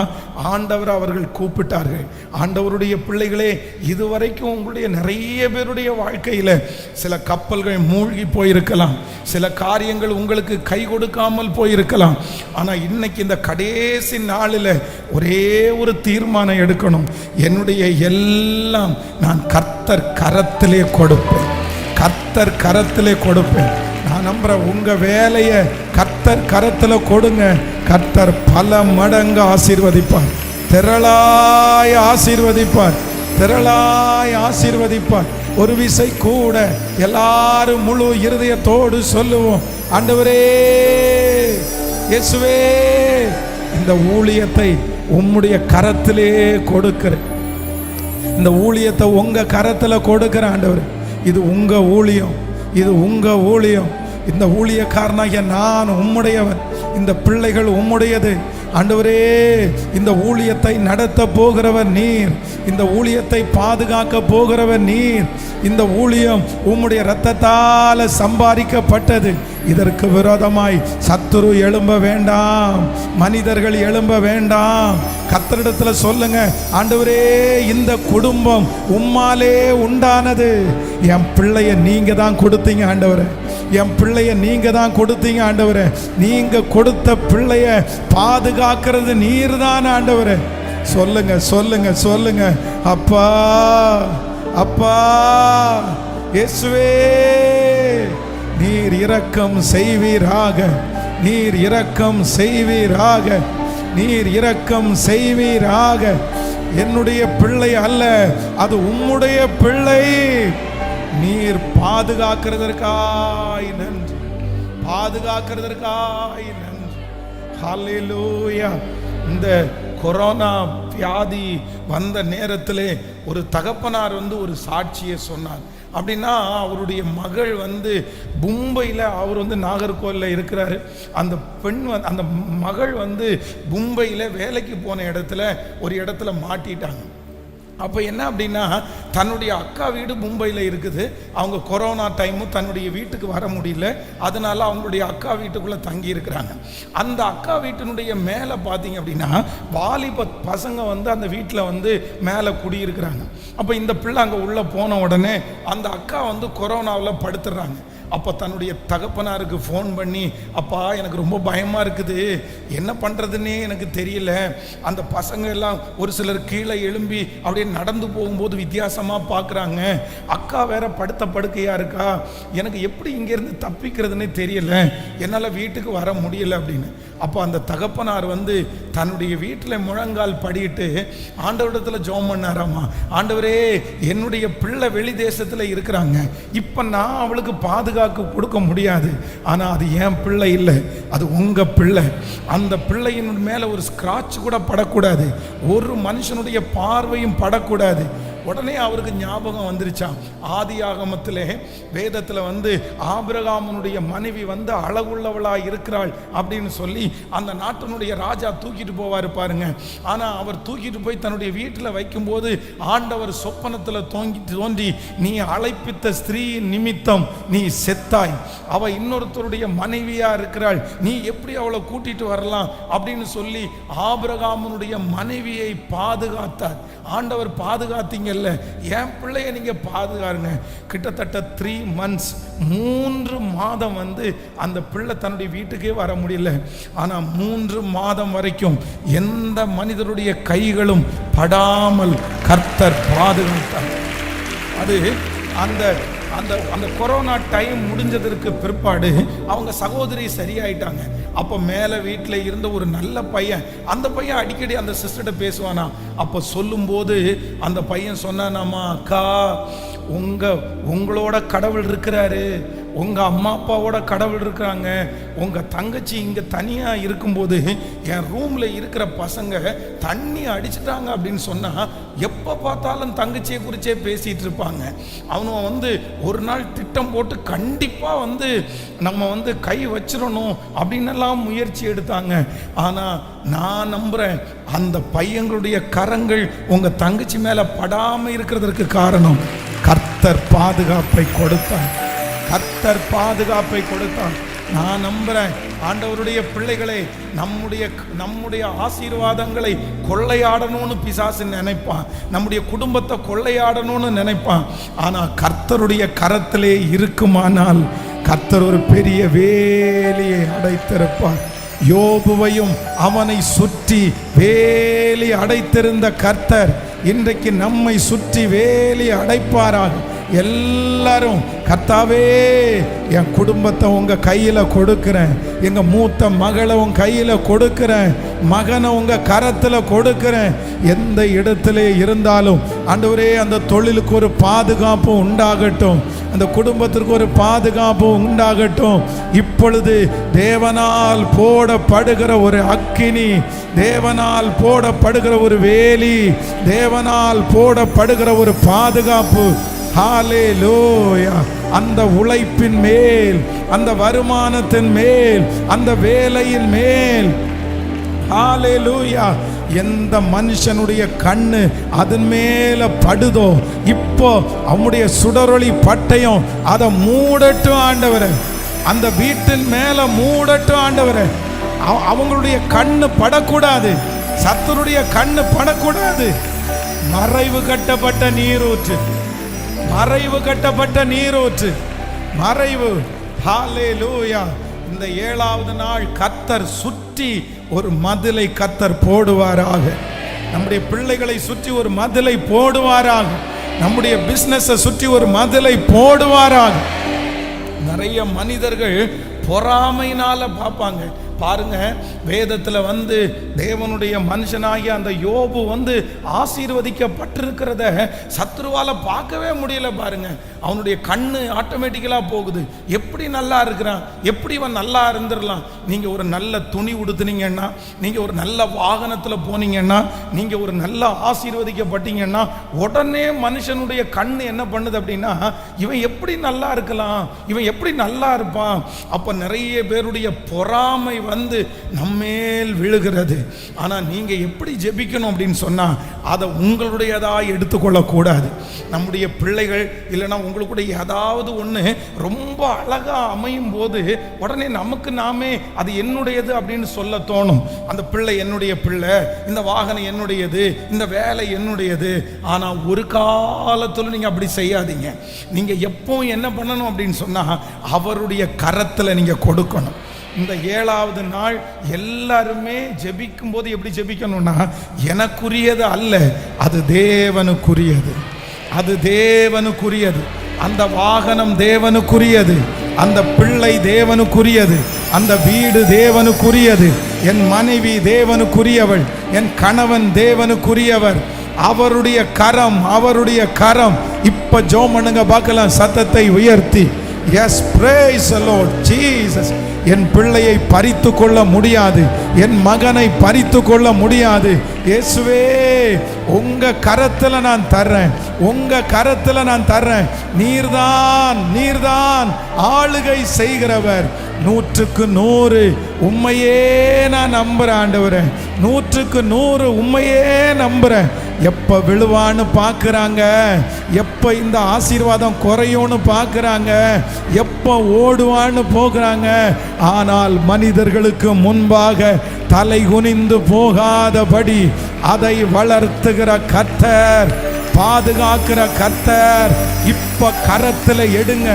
ஆண்டவரை அவர்கள் கூப்பிட்டார்கள். ஆண்டவருடைய பிள்ளைகளே, இதுவரைக்கும் உங்களுடைய நிறைய பேருடைய வாழ்க்கையில் சில கப்பல்கள் மூழ்கி போயிருக்கலாம், சில காரியங்கள் உங்களுக்கு கை கொடுக்காமல் போயிருக்கலாம். ஆனால் இன்னைக்கு இந்த கடைசி நாளில் ஒரே ஒரு தீர்மானம் எடுக்கணும், என்னுடைய எல்லாம் நான் கர்த்தர் கரத்திலே கொடுப்பேன், கர்த்தர் கரத்திலே கொடுப்பேன். நான் நம்புறேன், உங்க வேலையை கர்த்தர் கரத்துல கொடுங்க, கர்த்தர் பல மடங்கு ஆசீர்வதிப்பார், திரளாய் ஆசீர்வதிப்பார், திரளாய் ஆசீர்வதிப்பார். ஒரு விசை கூட எல்லாரும் முழு இருதயத்தோடு சொல்லுவோம், ஆண்டவரே, இயேசுவே, இந்த ஊழியத்தை உம்முடைய கரத்திலே கொடுக்கிறேன், இந்த ஊழியத்தை உங்க கரத்துல கொடுக்கிற ஆண்டவரே, இது உங்க ஊழியம், இது உங்க ஊழியம். இந்த ஊழியக்காரனாகிய நான் உம்முடையவன், இந்த பிள்ளைகள் உம்முடையது ஆண்டவரே. இந்த ஊழியத்தை நடத்த போகிறவர் நீர், இந்த ஊழியத்தை பாதுகாக்க போகிறவர் நீர். இந்த ஊழியம் உம்முடைய இரத்தத்தால் சம்பாதிக்கப்பட்டது. இதற்கு விரோதமாய் சத்துரு எழும்ப வேண்டாம், மனிதர்கள் எழும்ப வேண்டாம். கர்த்தரிடத்தில் சொல்லுங்க, ஆண்டவரே, இந்த குடும்பம் உம்மாலே உண்டானது. என் பிள்ளைய நீங்க தான் கொடுத்தீங்க ஆண்டவரே, என் பிள்ளைய நீங்க தான் கொடுத்தீங்க ஆண்டவரே. நீங்க கொடுத்த பிள்ளைய பாதுகாக்கிறது நீர் தான் ஆண்டவரே. சொல்லுங்க சொல்லுங்க சொல்லுங்க, அப்பா அப்பா இயேசுவே, நீர் இரக்கம் செய்வீராக, நீர் இரக்கம் செய்வீராக, நீர் இரக்கம் செய்வீராக. என்னுடைய பிள்ளை அல்ல, அது உம்முடைய பிள்ளை. நீர் பாதுகாக்கிறதற்காய் நன்றி, பாதுகாக்கிறதற்காய் நன்றி. ஹல்லேலூயா. இந்த கொரோனா வியாதி வந்த நேரத்திலே ஒரு தகப்பனார் வந்து ஒரு சாட்சியை சொன்னார். அப்படின்னா அவருடைய மகள் வந்து மும்பையில், அவர் வந்து நாகர்கோவிலில் இருக்கிறாரு. அந்த பெண் அந்த மகள் வந்து மும்பையில் வேலைக்கு போன இடத்துல ஒரு இடத்துல மாட்டிட்டாங்க. அப்போ என்ன அப்படின்னா, தன்னுடைய அக்கா வீடு மும்பையில் இருக்குது. அவங்க கொரோனா டைமும் தன்னுடைய வீட்டுக்கு வர முடியல. அதனால அவங்களுடைய அக்கா வீட்டுக்குள்ளே தங்கி இருக்கிறாங்க. அந்த அக்கா வீட்டினுடைய மேலே பார்த்தீங்க அப்படின்னா வாலிப பசங்க வந்து அந்த வீட்டில் வந்து மேலே குடியிருக்கிறாங்க. அப்போ இந்த பிள்ளை அங்கே உள்ளே போன உடனே அந்த அக்கா வந்து கொரோனாவில் படுத்துடுறாங்க. அப்போ தன்னுடைய தகப்பனாருக்கு ஃபோன் பண்ணி, அப்பா எனக்கு ரொம்ப பயமாக இருக்குது, என்ன பண்ணுறதுன்னே எனக்கு தெரியல, அந்த பசங்க எல்லாம் ஒரு சிலர் கீழே எழும்பி அப்படியே நடந்து போகும்போது வித்தியாசமாக பார்க்குறாங்க, அக்கா வேற படுத்த படுக்கையாக இருக்கா, எனக்கு எப்படி இங்கேருந்து தப்பிக்கிறதுனே தெரியல, என்னால் வீட்டுக்கு வர முடியல அப்படின்னு. அப்போ அந்த தகப்பனார் வந்து தன்னுடைய வீட்டில் முழங்கால் படிட்டு ஆண்டவரிடத்தில் ஜெபம் பண்ணாராமா, ஆண்டவரே என்னுடைய பிள்ளை வெளி தேசத்தில் இருக்கிறாங்க, இப்போ நான் அவளுக்கு பாதுகாக்க கொடுக்க முடியாது, ஆனால் அது என் பிள்ளை இல்லை, அது உங்கள் பிள்ளை, அந்த பிள்ளையின் மேலே ஒரு ஸ்கிராட்ச் கூட படக்கூடாது, ஒரு மனுஷனுடைய பார்வையும் படக்கூடாது. உடனே அவருக்கு ஞாபகம் வந்துருச்சான், ஆதியாகமத்திலே வேதத்தில் வந்து ஆபிரகாமனுடைய மனைவி வந்து அழகுள்ளவளாக இருக்கிறாள் அப்படின்னு சொல்லி அந்த நாட்டினுடைய ராஜா தூக்கிட்டு போவார் பாருங்க. ஆனால் அவர் தூக்கிட்டு போய் தன்னுடைய வீட்டில் வைக்கும்போது ஆண்டவர் சொப்பனத்தில் தோன்றி, நீ அழைப்பித்த ஸ்திரீயின் நிமித்தம் நீ செத்தாய், அவள் இன்னொருத்தருடைய மனைவியா இருக்கிறாள், நீ எப்படி அவளை கூட்டிட்டு வரலாம் அப்படின்னு சொல்லி ஆபிரகாமனுடைய மனைவியை பாதுகாத்தார். ஆண்டவர் பாதுகாத்தீங்கல்ல, என் பிள்ளைய நீங்க பாதுகாருங்க. கிட்டத்தட்ட 3 months 3 மாதம் வந்து அந்த பிள்ளை தன்னுடைய வீட்டுக்கே வர முடியல. ஆனால் 3 மாதம் வரைக்கும் எந்த மனிதருடைய கைகளும் படாமல் கர்த்தர் பாதுகாத்தார். அது அந்த அந்த அந்த கொரோனா டைம் முடிஞ்சதற்கு பிற்பாடு அவங்க சகோதரி சரியாயிட்டாங்க. அப்போ மேலே வீட்டில் இருந்த ஒரு நல்ல பையன், அந்த பையன் அடிக்கடி அந்த சிஸ்டர்கிட்ட பேசுவானா. அப்போ சொல்லும்போது அந்த பையன் சொன்னானாமா, அக்கா உங்களோட கடவுள் இருக்கிறாரு, உங்கள் அம்மா அப்பாவோட கடவுள் இருக்கிறாங்க, உங்கள் தங்கச்சி இங்கே தனியாக இருக்கும்போது என் ரூமில் இருக்கிற பசங்க தண்ணி அடிச்சிட்டாங்க அப்படின்னு சொன்னால் எப்போ பார்த்தாலும் தங்கச்சியை குறிச்சே பேசிகிட்டு இருப்பாங்க. அவனும் வந்து ஒரு நாள் திட்டம் போட்டு கண்டிப்பாக வந்து நம்ம வந்து கை வச்சிடணும் அப்படின்னெல்லாம் முயற்சி எடுத்தாங்க. ஆனால் நான் நம்புகிறேன், அந்த பையங்களுடைய கரங்கள் உங்கள் தங்கச்சி மேலே படாமல் இருக்கிறதுக்கு காரணம் கர்த்தர் பாதுகாப்பை கொடுத்தார். கர்த்தர் பாதுகாப்பை கொடுத்தான். நான் நம்புறேன், ஆண்டவருடைய பிள்ளைகளை நம்முடைய ஆசீர்வாதங்களை கொள்ளையாடணும்னு பிசாசு நினைப்பான், நம்முடைய குடும்பத்தை கொள்ளையாடணும்னு நினைப்பான். ஆனால் கர்த்தருடைய கரத்திலே இருக்குமானால் கர்த்தர் ஒரு பெரிய வேலியை அடைத்திருப்பார். யோபுவையும் அவனை சுற்றி வேலி அடைத்திருந்த கர்த்தர் இன்றைக்கு நம்மை சுற்றி வேலி அடைப்பாராக. எல்லாரும் கர்த்தாவே என் குடும்பத்தை உங்கள் கையில் கொடுக்குறேன், எங்கள் மூத்த மகளை உங்கள் கையில் கொடுக்குறேன், மகனை உங்கள் கரத்தில் கொடுக்குறேன், எந்த இடத்துல இருந்தாலும் ஆண்டவரே அந்த தொழிலுக்கு ஒரு பாதுகாப்பு உண்டாகட்டும், அந்த குடும்பத்திற்கு ஒரு பாதுகாப்பு உண்டாகட்டும். இப்பொழுது தேவனால் போடப்படுகிற ஒரு அக்கினி, தேவனால் போடப்படுகிற ஒரு வேலி, தேவனால் போடப்படுகிற ஒரு பாதுகாப்பு, ஹல்லேலூயா, அந்த உழைப்பின் மேல், அந்த வருமானத்தின் மேல், அந்த வேலையின் மேல், ஹல்லேலூயா, எந்த மனுஷனுடைய கண்ணு அதன் மேல படுதோ இப்போ அவனுடைய சுடரொளி பட்டயம் அதை மூடட்டும் ஆண்டவரே, அந்த வீட்டின் மேல மூடட்டும் ஆண்டவரே. அவங்களுடைய கண்ணு படக்கூடாது, சத்துருடைய கண்ணு படக்கூடாது. மறைவு கட்டப்பட்ட நீரூற்று, மறைவு கட்டப்பட்ட நீரூற்று, மறைவு. ஹல்லேலூயா. இந்த 7வது நாள் கர்த்தர் சுற்றி ஒரு மதிலை கர்த்தர் போடுவாராக. நம்முடைய பிள்ளைகளை சுற்றி ஒரு மதிலை போடுவாராக. நம்முடைய பிசினஸை சுற்றி ஒரு மதிலை போடுவாராக. நிறைய மனிதர்கள் பொறாமையினால பார்ப்பாங்க, பாருங்க, வேதத்தில் வந்து தேவனுடைய மனுஷனாகிய அந்த யோபு வந்து ஆசீர்வதிக்கப்பட்டிருக்கிறத சத்ருவால பார்க்கவே முடியல. பாருங்க, அவனுடைய கண்ணு ஆட்டோமேட்டிக்கலா போகுது. எப்படி நல்லா இருக்கிறான், எப்படி இவன் நல்லா இருந்துடலாம். நீங்க ஒரு நல்ல துணி உடுத்துனீங்கன்னா, நீங்க ஒரு நல்ல வாகனத்தில் போனீங்கன்னா, நீங்க ஒரு நல்ல ஆசீர்வதிக்கப்பட்டீங்கன்னா, உடனே மனுஷனுடைய கண்ணு என்ன பண்ணுது அப்படின்னா, இவன் எப்படி நல்லா இருக்கலாம், இவன் எப்படி நல்லா இருப்பான். அப்ப நிறைய பேருடைய பொறாமை வந்து நம்மேல் விழுகிறது. ஆனா நீங்க எப்படி ஜெபிக்கணும் அப்படின்னு சொன்னா, அதை உங்களுடையதா எடுத்துக்கொள்ள கூடாது. நம்முடைய பிள்ளைகள் இல்லைன்னா உங்களுடைய ஏதாவது ஒன்று ரொம்ப அழகா அமையும் போது உடனே நமக்கு நாமே அது என்னுடையது அப்படின்னு சொல்ல தோணும். அந்த பிள்ளை என்னுடைய பிள்ளை, இந்த வாகனம் என்னுடையது, இந்த வேலை என்னுடையது. ஆனா ஒரு காலத்துல நீங்க அப்படி செய்யாதீங்க. நீங்க எப்பவும் என்ன பண்ணணும் அப்படின்னு சொன்னா, அவருடைய கரத்துல நீங்க கொடுக்கணும். இந்த 7வது நாள் எல்லாருமே ஜெபிக்கும் போது எப்படி ஜெபிக்கணும்னா, எனக்குரியது அல்ல, அது தேவனுக்குரியது, அது தேவனுக்குரியது. அந்த வாகனம் தேவனுக்குரியது, அந்த பிள்ளை தேவனுக்குரியது, அந்த வீடு தேவனுக்குரியது, என் மனைவி தேவனுக்குரியவள், என் கணவன் தேவனுக்குரியவர். அவருடைய கரம், அவருடைய கரம். இப்ப ஜெபம் பண்ணுங்க பார்க்கலாம், சத்தத்தை உயர்த்தி. Yes, praise the Lord Jesus. என் பிள்ளையை பறித்து கொள்ள முடியாது, என் மகனை பறித்து கொள்ள முடியாது. இயேசுவே, உங்க கரத்துல நான் தர்றேன், உங்க கரத்துல நான் தர்றேன். நீர்தான், நீர்தான் ஆளுகை செய்கிறவர். 100க்கு 100 உண்மையே நான் நம்புறேன் ஆண்டவரே, 100க்கு 100 உண்மையே நம்புறேன். எப்ப விழுவான்னு பார்க்குறாங்க, எப்ப இந்த ஆசீர்வாதம் குறையும்னு பார்க்குறாங்க, எப்ப ஓடுவான்னு போகிறாங்க. ஆனால் மனிதர்களுக்கு முன்பாக தலை குனிந்து போகாதபடி அதை வளர்த்துகிற கர்த்தர், பாதுகாக்கிற கர்த்தர். இப்ப கரத்துல எடுங்க,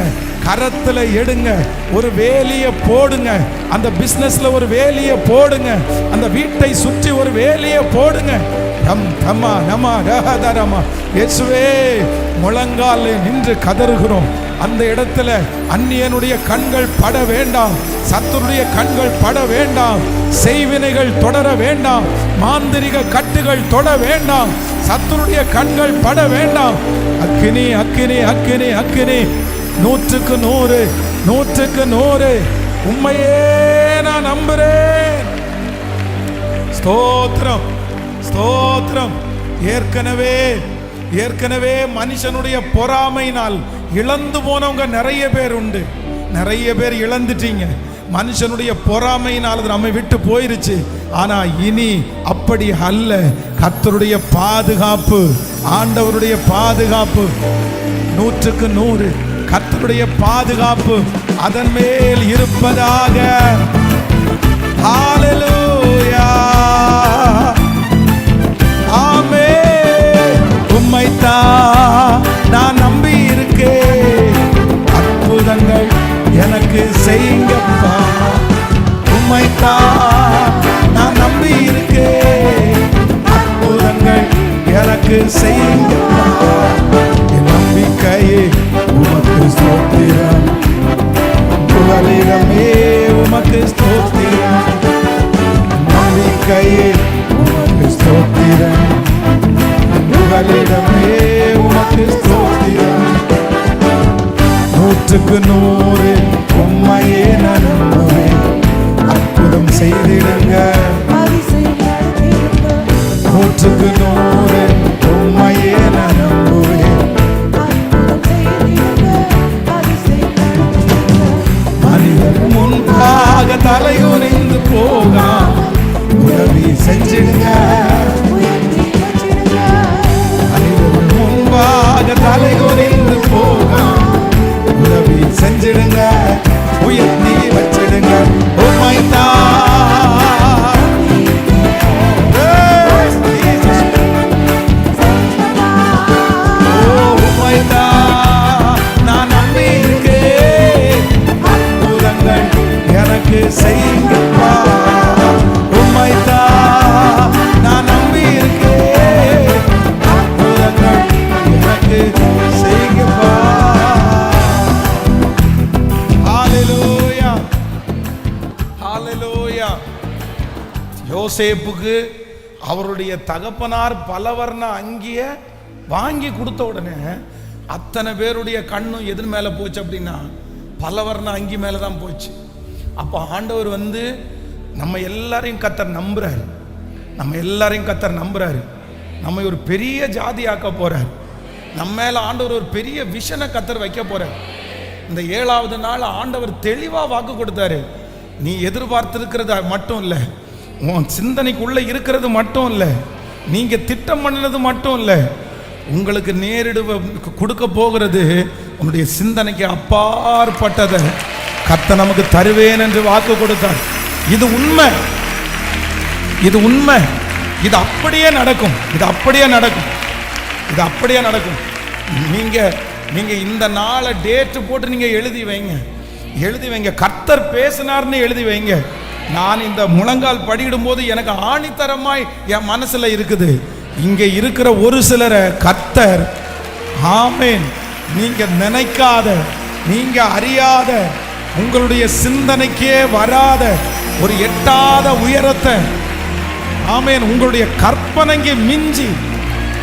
கரத்துல எடுங்க, ஒரு வேலியை போடுங்க. அந்த பிசினஸ்ல ஒரு வேலியை போடுங்க, அந்த வீட்டை சுற்றி ஒரு வேலியை போடுங்க. இயேசுவே, முழங்கால் நின்று கதறுகிறோம். அந்த இடத்துல அந்நியனுடைய கண்கள் பட வேண்டாம், சத்துருடைய கண்கள் பட வேண்டாம், செய்வினைகள் தொடர வேண்டாம், மாந்திரிக கட்டுகள் தொட வேண்டாம், சத்துருடைய கண்கள் பட வேண்டாம். அக்கினி, அக்கினி, அக்கினி, அக்கினி. 100க்கு 100, 100க்கு 100 உண்மையே நான் நம்புறேன். ஸ்தோத்திரம், ஸ்தோத்திரம். ஏற்கனவே மனுஷனுடைய பொறாமையினால் இழந்து போனவங்க நிறைய பேர் உண்டு. நிறைய பேர் இழந்துட்டீங்க. மனுஷனுடைய பொறாமையினால் அது நம்மை விட்டு போயிருச்சு. ஆனா இனி அப்படி அல்ல. கர்த்தருடைய பாதுகாப்பு, ஆண்டவருடைய பாதுகாப்பு 100க்கு 100 கர்த்தருடைய பாதுகாப்பு அதன் மேல் இருப்பதாக. ஹalleluya, ஆமென். உம்மைத்தான் நான் நம்பி இருக்கேன், அற்புதங்கள் எனக்கு செய்யுங்கப்பா. உம்மைத்தான் நான் நம்பி இருக்கேன், அற்புதங்கள் எனக்கு செய்யுங்கப்பா. என் நம்பிக்கையே உமக்கு ஸ்தோத்திரம், புகலிடமே உமக்கு ஸ்தோத்திரம். நம்பிக்கையே உமக்கு ஸ்தோத்திரம், புகலிடமே உமக்கு ஸ்தோத்திரம். 100க்கு 100 உம்மையே நான் நம்புவேன், அற்புதம் செய்திடுங்க. 100க்கு 100 உம்மையே நான் நம்புவேன். மனிதர் முன்பாக தலைகுனிந்து போகாம உதவி செஞ்சிடுங்க. மனிதர் முன்பாக தலைகுனிந்து போகாம உதவி செஞ்சிடுங்க, உயர்த்தி வச்சிடுங்க. உம்மைத்தான் யோசேப்புக்கு அவருடைய தகப்பனார் பலவர்ண அங்கிய வாங்கி கொடுத்த உடனே அத்தனை பேருடைய கண்ணும் எது மேல போச்சு அப்படின்னா பலவர்ண அங்கி மேலதான் போச்சு. அப்போ ஆண்டவர் வந்து நம்ம எல்லாரையும் கர்த்தர் நம்புறாரு, நம்ம எல்லாரையும் கர்த்தர் நம்புறாரு. நம்ம ஒரு பெரிய ஜாதி ஆக்க போறார், நம்ம மேல ஆண்டவர் ஒரு பெரிய விஷனை கர்த்தர் வைக்க போறார். இந்த 7வது நாள் ஆண்டவர் தெளிவா வாக்கு கொடுத்தாரு. நீ எதிர்பார்த்திருக்கிறது மட்டும் இல்லை, உன் சிந்தனைக்குள்ள இருக்கிறது மட்டும் இல்லை, நீங்க திட்டம் பண்ணினது மட்டும் இல்லை, உங்களுக்கு நேரிடுவ கொடுக்க போகிறது உன்னுடைய சிந்தனைக்கு அப்பாற்பட்டதை கர்த்தர் நமக்கு தருவேன் என்று வாக்கு கொடுத்தார். இது உண்மை, இது உண்மை, இது அப்படியே நடக்கும், இது அப்படியே நடக்கும், இது அப்படியே நடக்கும். நீங்க இந்த நாளை டேட்டு போட்டு நீங்க எழுதி வைங்க, எழுதி வைங்க. கர்த்தர் பேசினார்னு எழுதி வைங்க. நான் இந்த முழங்கால் படியிடும் போது எனக்கு ஆணித்தரமாய் என் மனசுல இருக்குது, இங்க இருக்கிற ஒரு சிலரை கர்த்தர், ஆமென், நீங்க நினைக்காத, நீங்க அறியாத, உங்களுடைய சிந்தனைக்கே வராத ஒரு எட்டாத உயரத்தை, ஆமென், உங்களுடைய கற்பனைக்கு மிஞ்சி,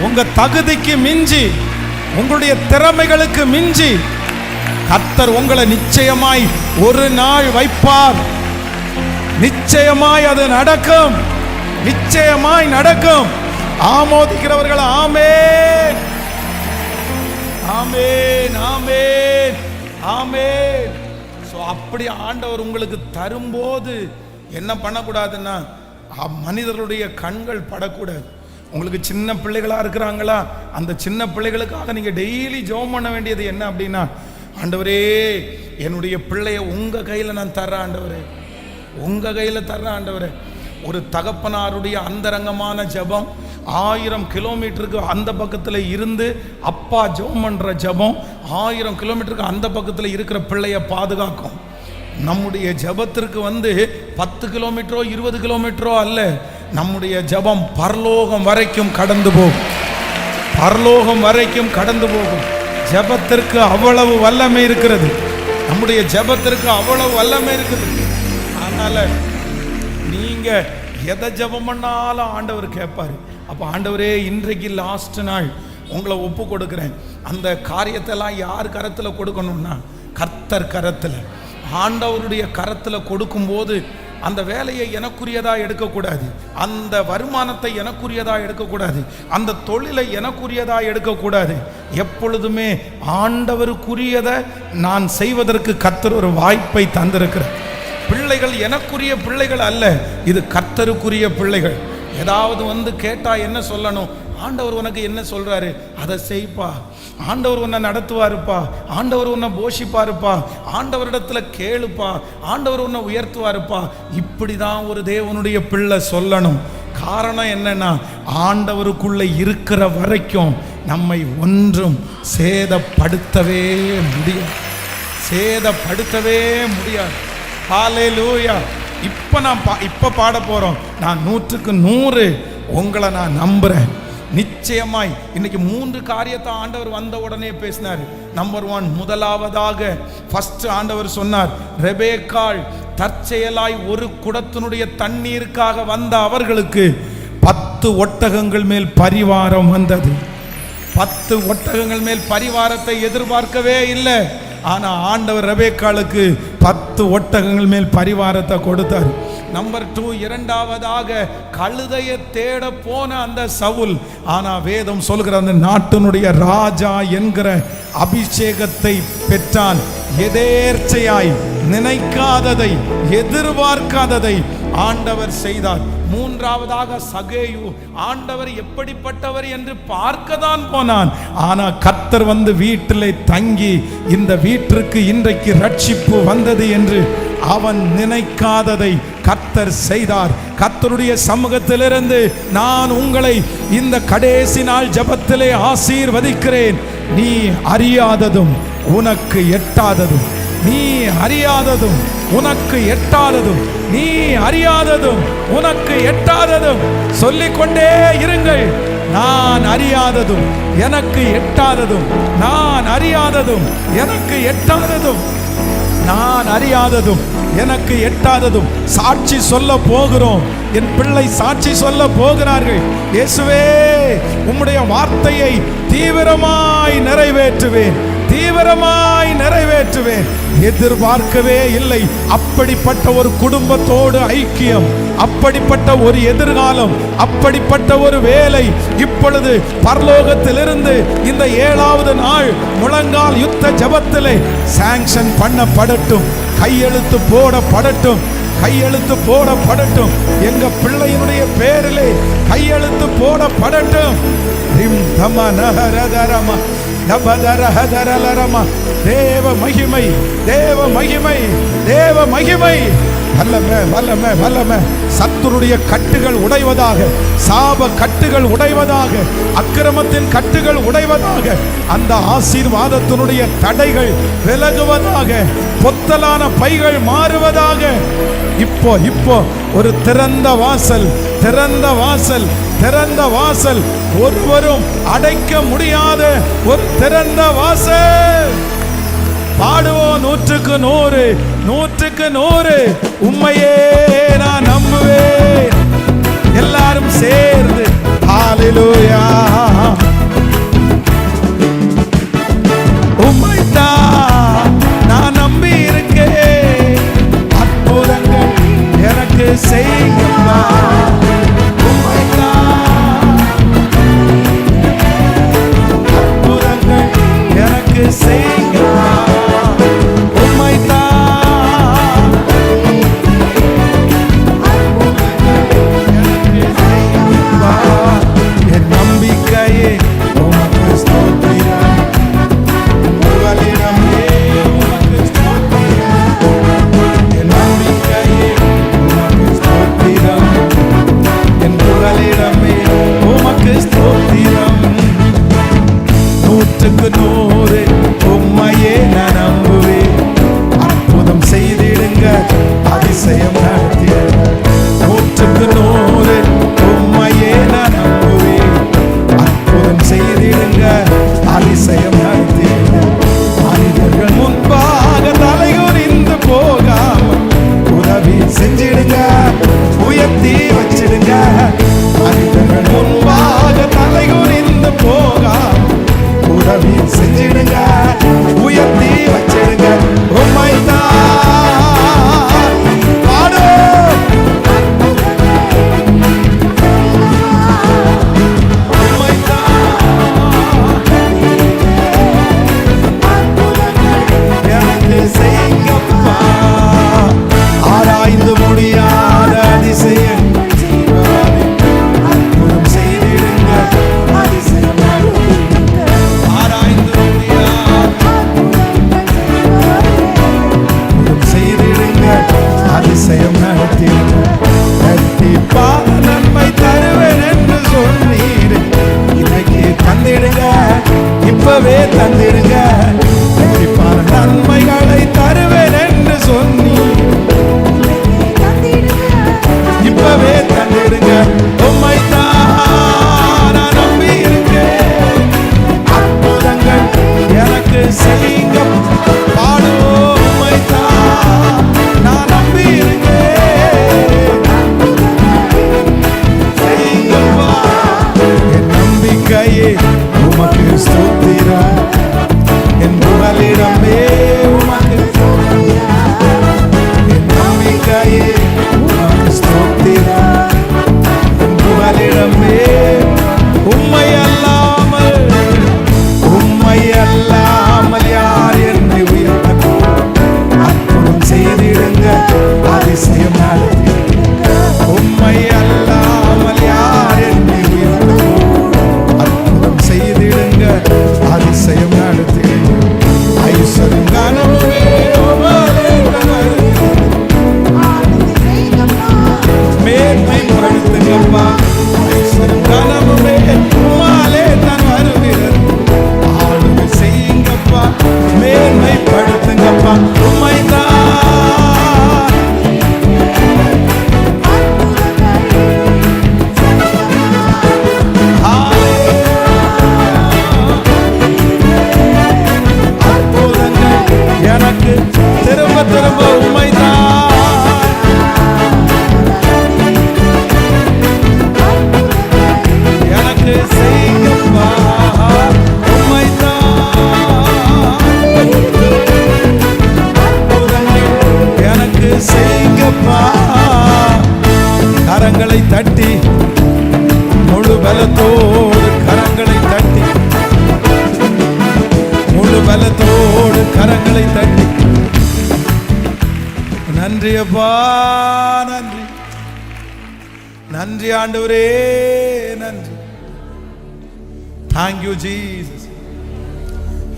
உங்க தகுதிக்கு மிஞ்சி, உங்களுடைய திறமைகளுக்கு மிஞ்சி கர்த்தர் உங்களை நிச்சயமாய் ஒரு நாள் வைப்பார். நிச்சயமாய் அது நடக்கும், நிச்சயமாய் நடக்கும். ஆமோதிக்கிறவர்கள் ஆமென், ஆமென், ஆமென், ஆமென். சோ அப்படி ஆண்டவர் உங்களுக்கு தரும்போது என்ன பண்ணக்கூடாதுன்னா மனிதர்களுடைய கண்கள் படக்கூடாது. உங்களுக்கு சின்ன பிள்ளைகளா இருக்கிறாங்களா, அந்த சின்ன பிள்ளைகளுக்காக நீங்க டெய்லி ஜெபம் பண்ண வேண்டியது என்ன அப்படின்னா, ஆண்டவரே என்னுடைய பிள்ளைய உங்க கையில நான் தர்றேன் ஆண்டவரே, உங்க கையில தர்றேன் ஆண்டவரே. ஒரு தகப்பனாருடைய அந்தரங்கமான ஜெபம் 1000 கிலோமீட்டருக்கு அந்த பக்கத்தில் இருந்து அப்பா ஜெபம் பண்ற ஜெபம் 1000 கிலோமீட்டருக்கு அந்த பக்கத்தில் இருக்கிற பிள்ளைய பாதுகாக்கும். நம்முடைய ஜெபத்திற்கு 10 கிலோமீட்டரோ 20 கிலோமீட்டரோ அல்ல, நம்முடைய ஜெபம் பரலோகம் வரைக்கும் கடந்து போகும், பரலோகம் வரைக்கும் கடந்து போகும். ஜெபத்திற்கு அவ்வளவு வல்லமை இருக்கிறது, நம்முடைய ஜெபத்திற்கு அவ்வளவு வல்லமை இருக்குது. அதனால நீங்க எதை ஜெபம் பண்ணாலும் ஆண்டவர் கேட்பாரு. அப்போ ஆண்டவரே இன்றைக்கு லாஸ்ட் நாள் உங்களை ஒப்பு கொடுக்குறேன். அந்த காரியத்தெல்லாம் யார் கரத்தில் கொடுக்கணும்னா கர்த்தர் கரத்தில், ஆண்டவருடைய கரத்தில் கொடுக்கும்போது அந்த வேலையை எனக்குரியதா எடுக்கக்கூடாது, அந்த வருமானத்தை எனக்குரியதா எடுக்கக்கூடாது, அந்த தொழிலை எனக்குரியதா எடுக்கக்கூடாது. எப்பொழுதுமே ஆண்டவருக்குரியதை நான் செய்வதற்கு கர்த்தர் ஒரு வாய்ப்பை தந்திருக்கிறார். பிள்ளைகள் எனக்குரிய பிள்ளைகள் அல்ல, இது கர்த்தருக்குரிய பிள்ளைகள். ஏதாவது கேட்டா என்ன சொல்லணும், ஆண்டவர் உனக்கு என்ன சொல்றாரு அதை செய்ப்பா, ஆண்டவர் உன்னை நடத்துவாருப்பா, ஆண்டவர் உன்னை போஷிப்பாருப்பா, ஆண்டவரிடத்துல கேளுப்பா, ஆண்டவர் உன்னை உயர்த்துவாருப்பா. இப்படிதான் ஒரு தேவனுடைய பிள்ளை சொல்லணும். காரணம் என்னன்னா, ஆண்டவருக்குள்ள இருக்கிற வரைக்கும் நம்மை ஒன்றும் சேதப்படுத்தவே முடியாது, சேதப்படுத்தவே முடியாது. ஹல்லேலூயா. இப்ப பாட போறோம். நான் 100க்கு 100 உங்களை நான் நம்புறேன். நிச்சயமாய் இன்னைக்கு 3 காரியத்தை ஆண்டவர் வந்த உடனே பேசினார். நம்பர் 1, முதலாவதாக ஃபர்ஸ்ட் ஆண்டவர் சொன்னார், ரெபேக்காள் தற்செயலாய் ஒரு குடத்தினுடைய தண்ணீருக்காக வந்த அவர்களுக்கு 10 ஒட்டகங்கள் மேல் பரிவாரம் வந்தது. 10 ஒட்டகங்கள் மேல் பரிவாரத்தை எதிர்பார்க்கவே இல்லை. ஆனா ஆண்டவர் ரெபேக்காளுக்கு 10 ஒட்டகங்கள் மேல் பரிவாரத்தை கொடுத்தார். நம்பர் 2, இரண்டாவதாக கழுதையை தேட போன அந்த சவுல், ஆனா வேதம் சொல்கிற அந்த நாட்டினுடைய ராஜா என்கிற அபிஷேகத்தை பெற்றான். எதேர்ச்சையாய் நினைக்காததை, எதிர்பார்க்காததை ஆண்டவர் செய்தார். மூன்றாவதாக சகேயு, ஆண்டவர் எப்படிப்பட்டவர் என்று பார்க்கத்தான் போனான். ஆனா கர்த்தர் வீட்டிலே தங்கி இந்த வீட்டிற்கு இன்றைக்கு ரட்சிப்பு வந்தது என்று அவன் நினைக்காததை கர்த்தர் செய்தார். கர்த்தருடைய சமூகத்திலிருந்து நான் உங்களை இந்த கடைசி நாள் ஜெபத்திலே ஆசீர்வதிக்கிறேன். நீ அறியாததும் உனக்கு எட்டாததும், நீ அறியாததும் உனக்கு எட்டாததும், நீ அறியாததும் உனக்கு எட்டாததும் சொல்லிக்கொண்டே இருங்கள். நான் அறியாததும் எனக்கு எட்டாததும், நான் அறியாததும் எனக்கு எட்டாததும், நான் அறியாததும் எனக்கு எட்டாததும் சாட்சி சொல்ல போகிறோம். என் பிள்ளை சாட்சி சொல்ல போகிறார்கள். இயேசுவே, உம்முடைய வார்த்தையை தீவிரமாய் நிறைவேற்றுவேன், தீவிரமாய் நிறைவேற்றுவேன். எதிர்பார்க்கவே இல்லை அப்படிப்பட்ட ஒரு குடும்பத்தோடு ஐக்கியம், அப்படிப்பட்ட ஒரு எதிர்காலம், அப்படிப்பட்ட ஒரு வேலை இப்பொழுது பரலோகத்திலிருந்து இந்த 7வது நாள் முழங்கால் யுத்த ஜெபத்திலே சாங்ஷன் பண்ணப்படட்டும், கையெழுத்து போடப்படட்டும், கையெழுத்து போடப்படட்டும். எங்க பிள்ளையினுடைய பேரிலே கையெழுத்து போடப்படட்டும். தேவ மகிமை, தேவ மகிமை, தேவ மகிமை. வல்லமை, வல்லமை, வல்லமை. சத்துருடைய கட்டுகள் உடைவதாக, சாப கட்டுகள் உடைவதாக, அக்கிரமத்தின் கட்டுகள் உடைவதாக, அந்த ஆசீர்வாதத்தினுடைய தடைகள் விலகுவதாக, பொத்தலான பைகள் மாறுவதாக. இப்போ இப்போ ஒரு திறந்த வாசல், திறந்த வாசல், திறந்த வாசல், ஒருவரும் அடைக்க முடியாத ஒரு திறந்த வாசல். பாடுவோம் 100க்கு 100, 100க்கு 100. உம்மையே நான் நம்புவேன். எல்லாரும் சேர்ந்து ஹalleluya. உம்மைத்தான் நான் நம்பி இருக்கேன். அற்புதங்கள் எனக்கு செய்யுமா. அற்புதங்கள் எனக்கு செய்யுமா. இப்பவே தந்திருங்க. நன்மைகளை தருவேன் என்று சொன்னி இப்பவே தந்திருங்க. உம்மைத்தான் நான் நம்பி இருக்கேன். அற்புதங்கள் எனக்கு செய்யுங்க. பாடுவோம். உம்மைத்தான் நான் நம்பி இருக்கேன். செய்யுங்கப்பா. என் நம்பிக்கையே உமக்கு ஸ்தோத்திரம். தட்டி, முழு பலத்தோடு கரங்களை தட்டி, முழு பலத்தோடு கரங்களை தட்டி, நன்றி அப்பா, நன்றி, நன்றி ஆண்டவரே, நன்றி. Thank you Jesus.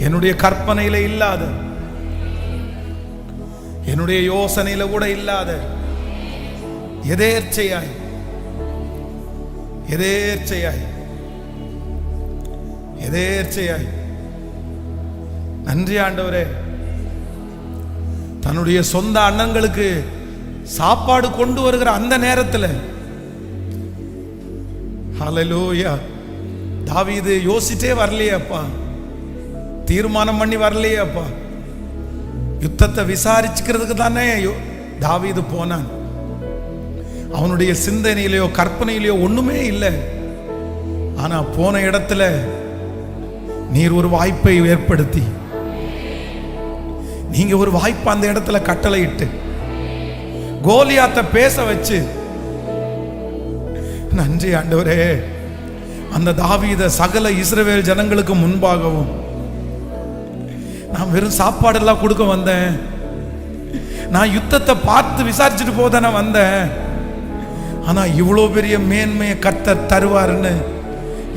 என்னுடைய கற்பனையில இல்லாத, என்னுடைய யோசனையில கூட இல்லாத எதேர்ச்சையாய் எதேர்ச்சையாய் எதேர்ச்சையாய் நன்றி ஆண்டவரே. தன்னுடைய சொந்த அண்ணங்களுக்கு சாப்பாடு கொண்டு வருகிற அந்த நேரத்தில் ஹல்லேலூயா, தாவீது யோசிச்சே வரலையே அப்பா, தீர்மானம் பண்ணி வரலையே அப்பா, யுத்தத்தை விசாரிச்சுக்கிறதுக்கு தானே தாவீது போனான். அவனுடைய சிந்தனையிலையோ கற்பனையிலையோ ஒண்ணுமே இல்லை. ஆனா போன இடத்துல நீர் ஒரு வாய்ப்பை ஏற்படுத்தி, நீங்க ஒரு வாய்ப்பு அந்த இடத்துல கட்டளையிட்டு கோலியாத்தை பேச வச்சு, நன்றி ஆண்டவரே. அந்த தாவீத சகல இஸ்ரவேல் ஜனங்களுக்கு முன்பாகவும், நான் வெறும் சாப்பாடெல்லாம் கொடுக்க வந்தேன், நான் யுத்தத்தை பார்த்து விசாரிச்சுட்டு போதானே வந்தேன், ஆனா இவ்வளோ பெரிய மேன்மையை கர்த்தர் தருவாருன்னு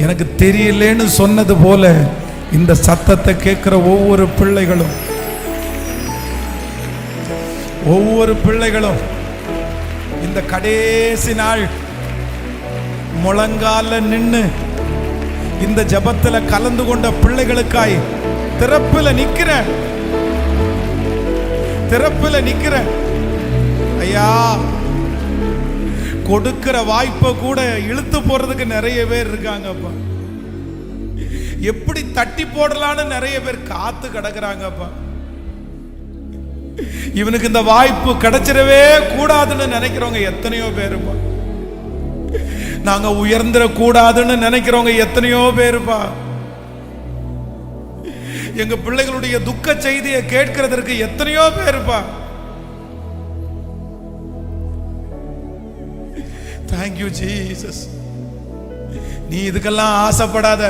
எனக்கு தெரியலேன்னு சொன்னது போல இந்த சத்தத்தை கேட்கிற ஒவ்வொரு பிள்ளைகளும் இந்த கடைசி நாள் முழங்கால நின்னு இந்த ஜபத்துல கலந்து கொண்ட பிள்ளைகளுக்காய் திறப்புல நிக்கிறேன் ஐயா. கொடுக்கிற வாய்ப்பை கூட இழுத்து போறதுக்கு நிறைய பேர் இருக்காங்கப்பா. எப்படி தட்டி போடலான்னு நிறைய பேர் காத்து கிடக்குறாங்கப்பா. இவனுக்கு இந்த வாய்ப்பு கிடைச்சிடவே கூடாதுன்னு நினைக்கிறவங்க எத்தனையோ பேருப்பா. நாங்க உயர்ந்துட கூடாதுன்னு நினைக்கிறவங்க எத்தனையோ பேருப்பா. எங்க பிள்ளைகளுடைய துக்க செய்தியை கேட்கிறதற்கு எத்தனையோ பேருப்பா. Thank you Jesus. நீ இதுக்கெல்லாம் ஆசைப்படாத,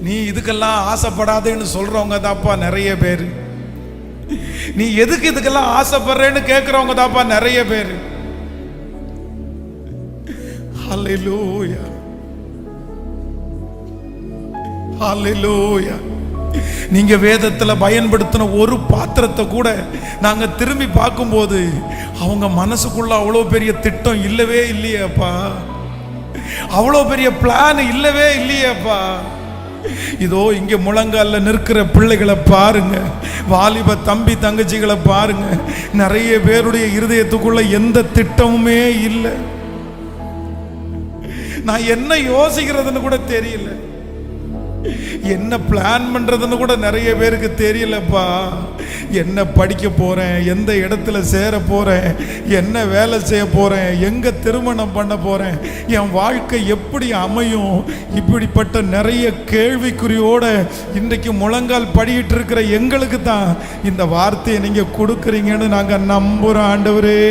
நீ இதுக்கெல்லாம் ஆசைப்படாதேன்னு சொல்றவங்க தாப்பா நிறைய பேரு. நீ எதுக்கு இதுக்கெல்லாம் ஆசைப்படுறேன்னு கேட்கிறவங்க தாப்பா நிறைய பேரு. ஹல்லேலூயா, ஹல்லேலூயா. நீங்க வேதத்துல பயன்படுத்தின ஒரு பாத்திரத்தை கூட நாங்க திரும்பி பார்க்கும்போது அவங்க மனசுக்குள்ள அவ்வளோ பெரிய திட்டம் இல்லவே இல்லையேப்பா, அவ்வளோ பெரிய பிளான் இல்லவே இல்லையேப்பா. இதோ இங்க முழங்கால நிற்கிற பிள்ளைகளை பாருங்க, வாலிப தம்பி தங்கச்சிகளை பாருங்க. நிறைய பேருடைய இருதயத்துக்குள்ள எந்த திட்டமுமே இல்லை. நான் என்ன யோசிக்கிறதுன்னு கூட தெரியல, என்ன பிளான் பண்றதுன்னு கூட நிறைய பேருக்கு தெரியலப்பா. என்ன படிக்க போறேன், எந்த இடத்துல சேர போறேன், என்ன வேலை செய்ய போறேன், எங்க திருமணம் பண்ண போறேன், என் வாழ்க்கை எப்படி அமையும், இப்படிப்பட்ட நிறைய கேள்விக்குறியோட இன்றைக்கு முழங்கால் படிக்கிட்டு இருக்கிற எங்களுக்கு தான் இந்த வார்த்தையை நீங்க கொடுக்குறீங்கன்னு நாங்க நம்புறோம் ஆண்டவரே,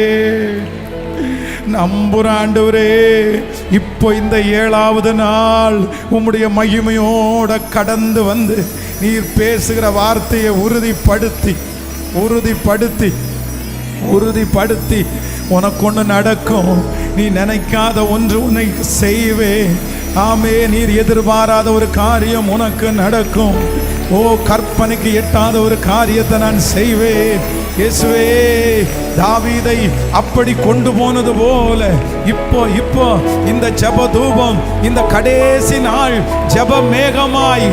நம்புறோம் ஆண்டவரே. இப்போ இந்த 7வது நாள் உம்முடைய மகிமையோட கடந்து வந்து நீர் பேசுகிற வார்த்தையை உறுதிப்படுத்தி உனக்கு ஒன்று நடக்கும். நீ நினைக்காத ஒன்று உன்னை செய்வே. ஆமே, நீர் எதிர்பாராத ஒரு காரியம் உனக்கு நடக்கும். ஓ, கற்பனைக்கு எட்டாத ஒரு காரியத்தை நான் செய்வேன். இயேசுவே, தாவீதை அப்படி கொண்டு போனது போல இப்போ இந்த ஜெப தூபம், இந்த கடைசி நாள் ஜெப மேகமாய்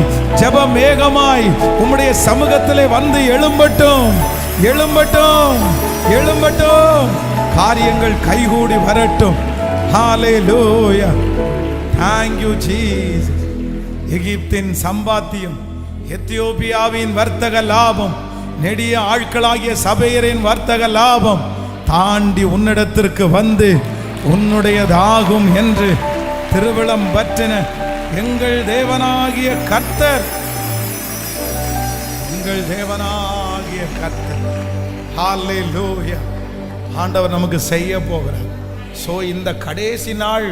உம்முடைய சமூகத்திலே வந்து எழும்பட்டும், காரியங்கள் கைகூடி வரட்டும். ஹல்லேலூயா, thank you Jesus. எகிப்தின் சம்பாத்தியம், எத்தியோப்பியாவின் வர்த்தக லாபம், நெடிய ஆட்களாகிய சபையரின் வர்த்தக லாபம் தாண்டி உன்னிடத்திற்கு வந்து உன்னுடையதாகும் என்று திருவிழம் பற்றின எங்கள் தேவனாகிய கர்த்தர், ஹல்லேலூயா. ஆண்டவர் நமக்கு செய்ய போகிறார். ஸோ இந்த கடைசி நாள்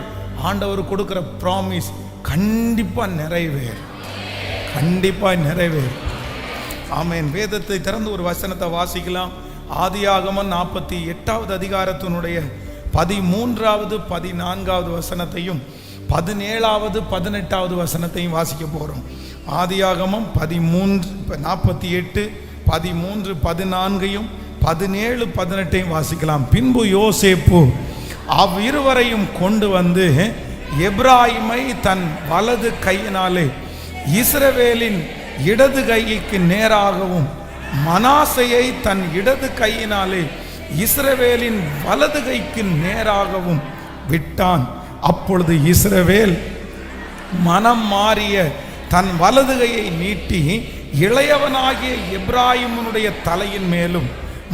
ஆண்டவர் கொடுக்கிற ப்ராமிஸ் கண்டிப்பா நிறைவேறும், கண்டிப்பா நிறைவேறும். ஆமென். வேதத்தை திறந்து ஒரு வசனத்தை வாசிக்கலாம். ஆதியாகமம் 48வது அதிகாரத்தினுடைய 13வது 14வது வசனத்தையும் 17வது 18வது வசனத்தையும் வாசிக்க போறோம். ஆதியாகமம் 48 13 14 17 18 வாசிக்கலாம். பின்பு யோசேப்பு அவ்விருவரையும் கொண்டு வந்து எப்ராயிமை தன் வலது கையினாலே இஸ்ரவேலின் இடது கைக்கு நேராகவும் மனாசையை தன் இடது கையினாலே இஸ்ரவேலின் வலது கைக்கு நேராகவும் விட்டான். அப்பொழுது இஸ்ரவேல் மனம் மாறிய தன் வலது கையை நீட்டி இளையவனாகிய எப்ராயிமுடைய தலையின் மேலும்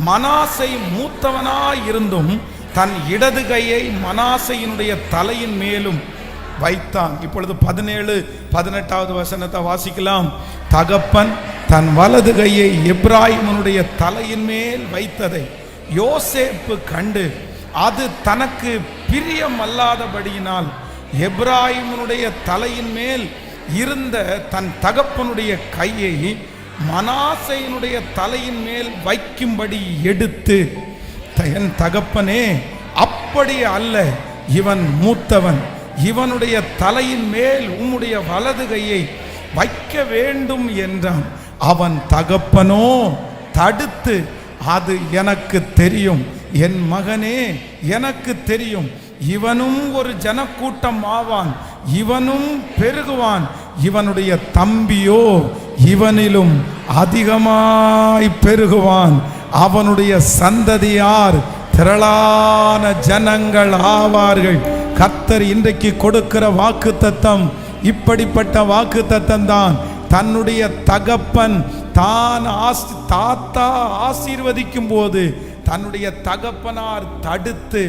மனாசை மூத்தவனாயிருந்தும் தன் இடது கையை மனாசையினுடைய தலையின் மேலும் வைத்தான். இப்பொழுது 17 18வது வசனத்தை வாசிக்கலாம். தகப்பன் தன் வலது கையை எப்ராயிமுடைய தலையின் மேல் வைத்ததை யோசேப்பு கண்டு அது தனக்கு பிரியமல்லாதபடியினால் எப்ராயிமுடைய தலையின் மேல் இருந்த தன் தகப்பனுடைய கையை மனாசையினுடைய தலையின் மேல் வைக்கும்படி எடுத்து, என் தகப்பனே, அப்படி அல்ல, இவன் மூத்தவன், இவனுடைய தலையின் மேல் உம்முடைய வலது கையை வைக்க வேண்டும் என்றான். அவன் தகப்பனோ தடுத்து, அது எனக்கு தெரியும் என் மகனே, எனக்கு தெரியும், இவனும் ஒரு ஜனக்கூட்டம் ஆவான், இவனும் பெருகுவான், இவனுடைய தம்பியோ இவனிலும் அதிகமாய் பெருகுவான், அவனுடைய சந்ததியார் திரளான ஜனங்கள் ஆவார்கள். கர்த்தர் இன்றைக்கு கொடுக்கிற வாக்குத்தத்தம் இப்படிப்பட்ட வாக்குத்தத்தம் தான். தன்னுடைய தகப்பன் தாத்தா ஆசீர்வதிக்கும் போது தன்னுடைய தகப்பனார் தடுத்து,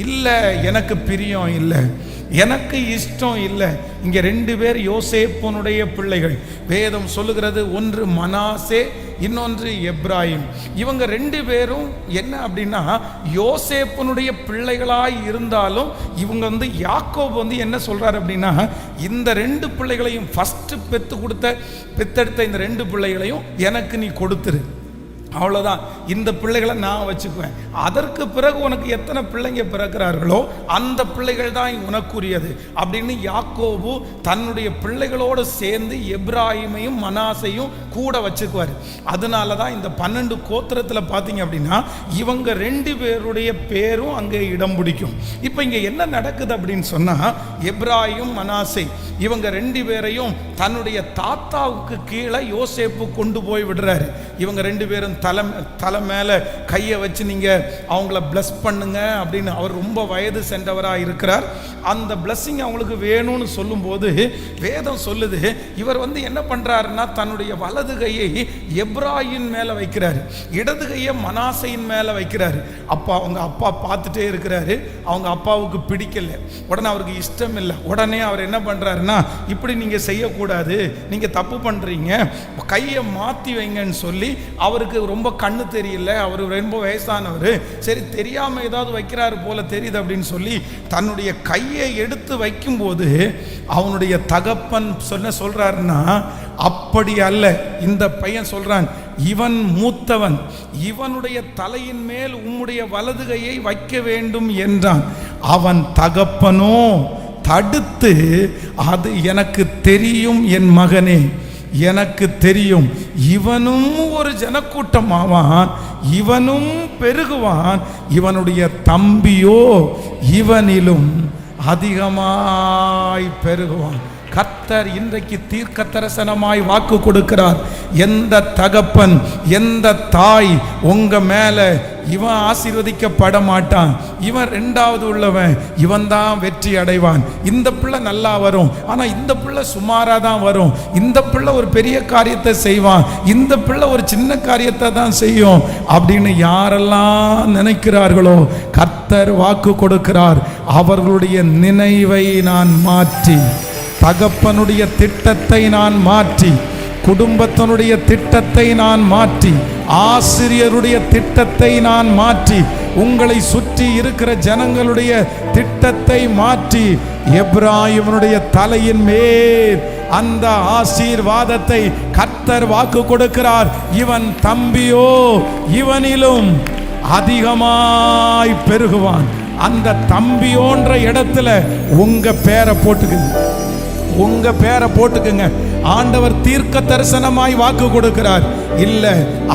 இல்லை எனக்கு பிரியம் இல்லை, எனக்கு இஷ்டம் இல்லை. இங்க 2 பேர் யோசேப்புனுடைய பிள்ளைகள். வேதம் சொல்லுகிறது, ஒன்று மனாசே, இன்னொன்று எப்ராயிம். இவங்க 2 பேரும் என்ன அப்படின்னா யோசேப்புனுடைய பிள்ளைகளாய் இருந்தாலும் இவங்க யாக்கோபு என்ன சொல்றாரு அப்படின்னா, இந்த 2 பிள்ளைகளையும் ஃபர்ஸ்ட் பெத்தெடுத்த இந்த 2 பிள்ளைகளையும் எனக்கு நீ கொடுத்துரு, அவ்வளோதான், இந்த பிள்ளைகளை நான் வச்சுக்குவேன். அதற்கு பிறகு உனக்கு எத்தனை பிள்ளைங்க பிறக்கிறார்களோ அந்த பிள்ளைகள் தான் உனக்குரியது அப்படின்னு யாக்கோபு தன்னுடைய பிள்ளைகளோடு சேர்ந்து எப்ராயிமையும் மனாசையும் கூட வச்சுக்குவார். அதனால தான் இந்த 12 கோத்திரத்தில் பார்த்தீங்க அப்படின்னா இவங்க 2 பேருடைய பேரும் அங்கே இடம் பிடிக்கும். இப்போ இங்கே என்ன நடக்குது அப்படின்னு சொன்னால், எப்ராயிம் மனாசை இவங்க 2 பேரையும் தன்னுடைய தாத்தாவுக்கு கீழே யோசேப்பு கொண்டு போய் விடுறாரு. இவங்க 2 பேரும் தலை மேலே கையை வச்சு நீங்கள் அவங்கள பிளஸ் பண்ணுங்க அப்படின்னு, அவர் ரொம்ப வயது சென்றவராக இருக்கிறார். அந்த பிளஸ்ஸிங் அவங்களுக்கு வேணும்னு சொல்லும்போது வேதம் சொல்லுது, இவர் என்ன பண்ணுறாருன்னா தன்னுடைய வலது கையை எப்ராயின் மேலே வைக்கிறாரு, இடது கையை மனாசையின் மேலே வைக்கிறாரு. அவங்க அப்பா பார்த்துட்டே இருக்கிறாரு. அவங்க அப்பாவுக்கு பிடிக்கல, உடனே அவருக்கு இஷ்டம் இல்லை. உடனே அவர் என்ன பண்ணுறாருன்னா, இப்படி நீங்கள் செய்யக்கூடாது, நீங்கள் தப்பு பண்ணுறீங்க, கையை மாற்றி வைங்கன்னு சொல்லி, அவருக்கு ரொம்ப கண்ணு தெரியல, அவர் ரொம்ப வயசானவர், சரி தெரியாமல் ஏதாவது வைக்கிறாரு போல தெரியுது அப்படின்னு சொல்லி தன்னுடைய கையை எடுத்து வைக்கும்போது அவனுடைய தகப்பன் சொல்றாருன்னா, அப்படி அல்ல, இந்த பையன் சொல்றான், இவன் மூத்தவன், இவனுடைய தலையின் மேல் உம்முடைய வலது கையை வைக்க வேண்டும் என்றான். அவன் தகப்பனோ தடுத்து, அது எனக்கு தெரியும் என் மகனே, எனக்கு தெரியும், இவனும் ஒரு ஜனக்கூட்டம் ஆவான், இவனும் பெருகுவான், இவனுடைய தம்பியோ இவனிலும் அதிகமாய் பெருகுவான். கர்த்தர் இன்றைக்கு தீர்க்க தரிசனமாய் வாக்கு கொடுக்கிறார். எந்த தகப்பன் எந்த தாய் உங்க மேல இவன் ஆசீர்வதிக்கப்பட மாட்டான், இவன் 2வது உள்ளவன், இவன் தான் வெற்றி அடைவான், இந்த பிள்ளை நல்லா வரும், ஆனா இந்த பிள்ளை சுமாரா தான் வரும், இந்த பிள்ளை ஒரு பெரிய காரியத்தை செய்வான், இந்த பிள்ளை ஒரு சின்ன காரியத்தை தான் செய்யும் அப்படின்னு யாரெல்லாம் நினைக்கிறார்களோ கர்த்தர் வாக்கு கொடுக்கிறார். அவர்களுடைய நினைவை நான் மாற்றி, தகப்பனுடைய திட்டத்தை நான் மாற்றி, குடும்பத்தினுடைய திட்டத்தை நான் மாற்றி, ஆசிரியருடைய திட்டத்தை நான் மாற்றி, உங்களை சுற்றி இருக்கிற ஜனங்களுடைய திட்டத்தை மாற்றி, எப்ராயிமுடைய தலையின் மேல் அந்த ஆசீர்வாதத்தை கர்த்தர் வாக்கு கொடுக்கிறார். இவன் தம்பியோ இவனிலும் அதிகமாய் பெருகுவான். அந்த தம்பியோன்ற இடத்துல உங்க பேரை போட்டுக்குங்க, உங்க பேரை போட்டுக்குங்க. ஆண்டவர் தீர்க்க தரிசனமாய் வாக்கு கொடுக்கிறார். இல்ல,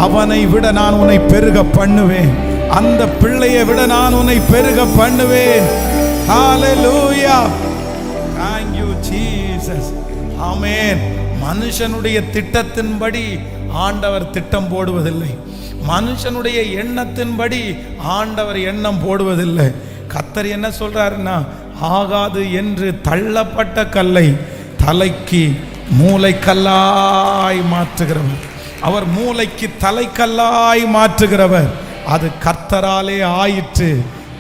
அவனை விட நான் உன்னை பெருக பண்ணுவேன், அந்த பிள்ளையை விட நான் உன்னை பெருக பண்ணுவேன். ஹalleluya, thank you Jesus, ஆமென். மனுஷனுடைய திட்டத்தின்படி ஆண்டவர் திட்டம் போடுவதில்லை, மனுஷனுடைய எண்ணத்தின்படி ஆண்டவர் எண்ணம் போடுவதில்லை. கர்த்தர் என்ன சொல்றாருன்னா, ஆகாது என்று தள்ளப்பட்ட கல்லை தலைக்கு மூளைக்கல்லாய் மாற்றுகிறவர், அவர் மூளைக்கு தலைக்கல்லாய் மாற்றுகிறவர். அது கர்த்தராலே ஆயிற்று.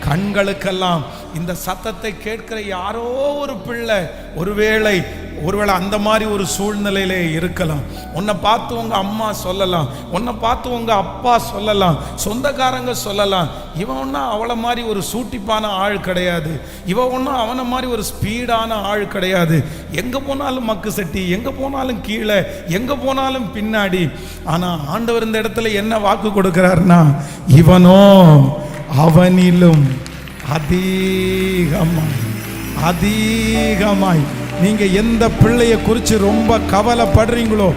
கண்களுக்கெல்லாம் இந்த சத்தத்தை கேட்கிற யாரோ ஒரு பிள்ளை ஒருவேளை அந்த மாதிரி ஒரு சூழ்நிலையிலே இருக்கலாம். உன்னை பார்த்து உங்க அம்மா சொல்லலாம், உன்னை பார்த்து உங்க அப்பா சொல்லலாம், சொந்தக்காரங்க சொல்லலாம், இவன் ஒன்றும் அவளை மாதிரி ஒரு சூட்டிப்பான ஆள் கிடையாது, இவன் ஒன்றும் அவனை மாதிரி ஒரு ஸ்பீடான ஆள் கிடையாது, எங்கே போனாலும் மக்கு சட்டி, எங்கே போனாலும் கீழே, எங்கே போனாலும் பின்னாடி. ஆனால் ஆண்டவர் இந்த இடத்துல என்ன வாக்கு கொடுக்கிறார்னா, இவனோ அவனிலும் அதிகமாய் அதிகமாய். நீங்க எந்த பிள்ளையை குறித்து ரொம்ப கவலைப்படுறீங்களோ,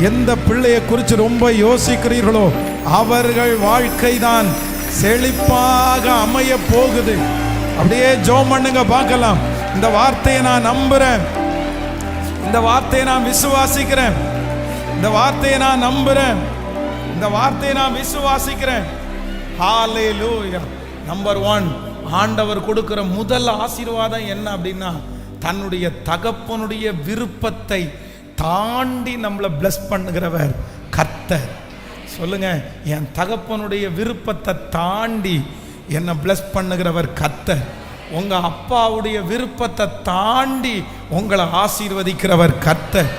எந்த பிள்ளையை குறித்து ரொம்ப யோசிக்கிறீர்களோ, அவர்கள் வாழ்க்கை தான் செழிப்பாக அமைய போகுது. அப்படியே ஜெபம் பண்ணுங்க பார்க்கலாம். இந்த வார்த்தையை நான் நம்புறேன், இந்த வார்த்தையை நான் விசுவாசிக்கிறேன், இந்த வார்த்தையை நான் நம்புறேன், இந்த வார்த்தையை நான் விசுவாசிக்கிறேன். ஹalleluya. நம்பர் 1, ஆண்டவர் கொடுக்கிற முதல் ஆசீர்வாதம் என்ன அப்படின்னா, தன்னுடைய தகப்பனுடைய விருப்பத்தை தாண்டி நம்மளை பிளஸ் பண்ணுகிறவர் கர்த்தர். சொல்லுங்க, என் தகப்பனுடைய விருப்பத்தை தாண்டி என்னை பிளஸ் பண்ணுகிறவர் கர்த்தர். உங்க அப்பாவுடைய விருப்பத்தை தாண்டி உங்களை ஆசீர்வதிக்கிறவர் கர்த்தர்.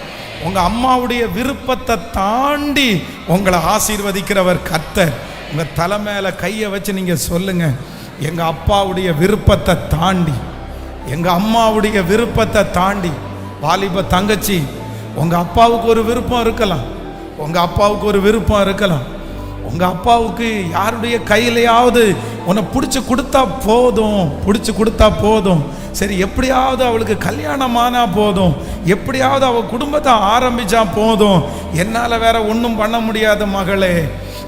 உங்க அம்மாவுடைய விருப்பத்தை தாண்டி உங்களை ஆசீர்வதிக்கிறவர் கர்த்தர். உங்க தலை மேல கையை வச்சு நீங்க சொல்லுங்க, எங்க அப்பாவுடைய விருப்பத்தை தாண்டி, எங்க அம்மாவுடைய விருப்பத்தை தாண்டி. வாலிப தங்கச்சி, உங்க அப்பாவுக்கு ஒரு விருப்பம் இருக்கலாம், உங்க அப்பாவுக்கு ஒரு விருப்பம் இருக்கலாம், உங்க அப்பாவுக்கு யாருடைய கையிலையாவது உன்னை பிடிச்சி கொடுத்தா போதும், பிடிச்சி கொடுத்தா போதும், சரி எப்படியாவது அவளுக்கு கல்யாணமானா போதும், எப்படியாவது அவள் குடும்பத்தை ஆரம்பிச்சா போதும், என்னால் வேற ஒன்றும் பண்ண முடியாது மகளே,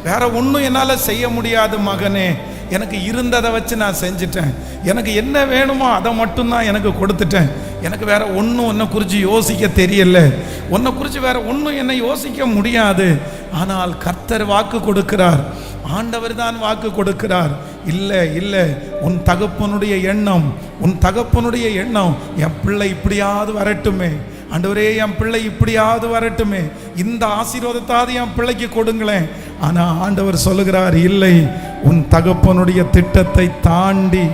வேற ஒன்றும் என்னால் செய்ய முடியாது மகனே, எனக்கு இருந்ததை வச்சு நான் செஞ்சிட்டேன், எனக்கு என்ன வேணுமோ அதை மட்டும்தான் எனக்கு கொடுத்துட்டேன், எனக்கு வேற ஒன்றும் உன்னை குறித்து யோசிக்க தெரியல, உன்னை குறித்து வேற ஒன்றும் என்னை யோசிக்க முடியாது. ஆனால் கர்த்தர் வாக்கு கொடுக்கிறார், ஆண்டவர் தான் வாக்கு கொடுக்கிறார். இல்லை இல்லை, உன் தகப்பனுடைய எண்ணம், உன் தகப்பனுடைய எண்ணம், என் பிள்ளை இப்படியாவது வரட்டுமே ஆண்டவரே, என் பிள்ளை இப்படியாவது வரட்டுமே, இந்த ஆசீர்வாதத்தாவது என் பிள்ளைக்கு கொடுங்களேன். ஆனால் ஆண்டவர் சொல்லுகிறார், இல்லை, உன் தகப்பனுடைய திட்டத்தை தாண்டி,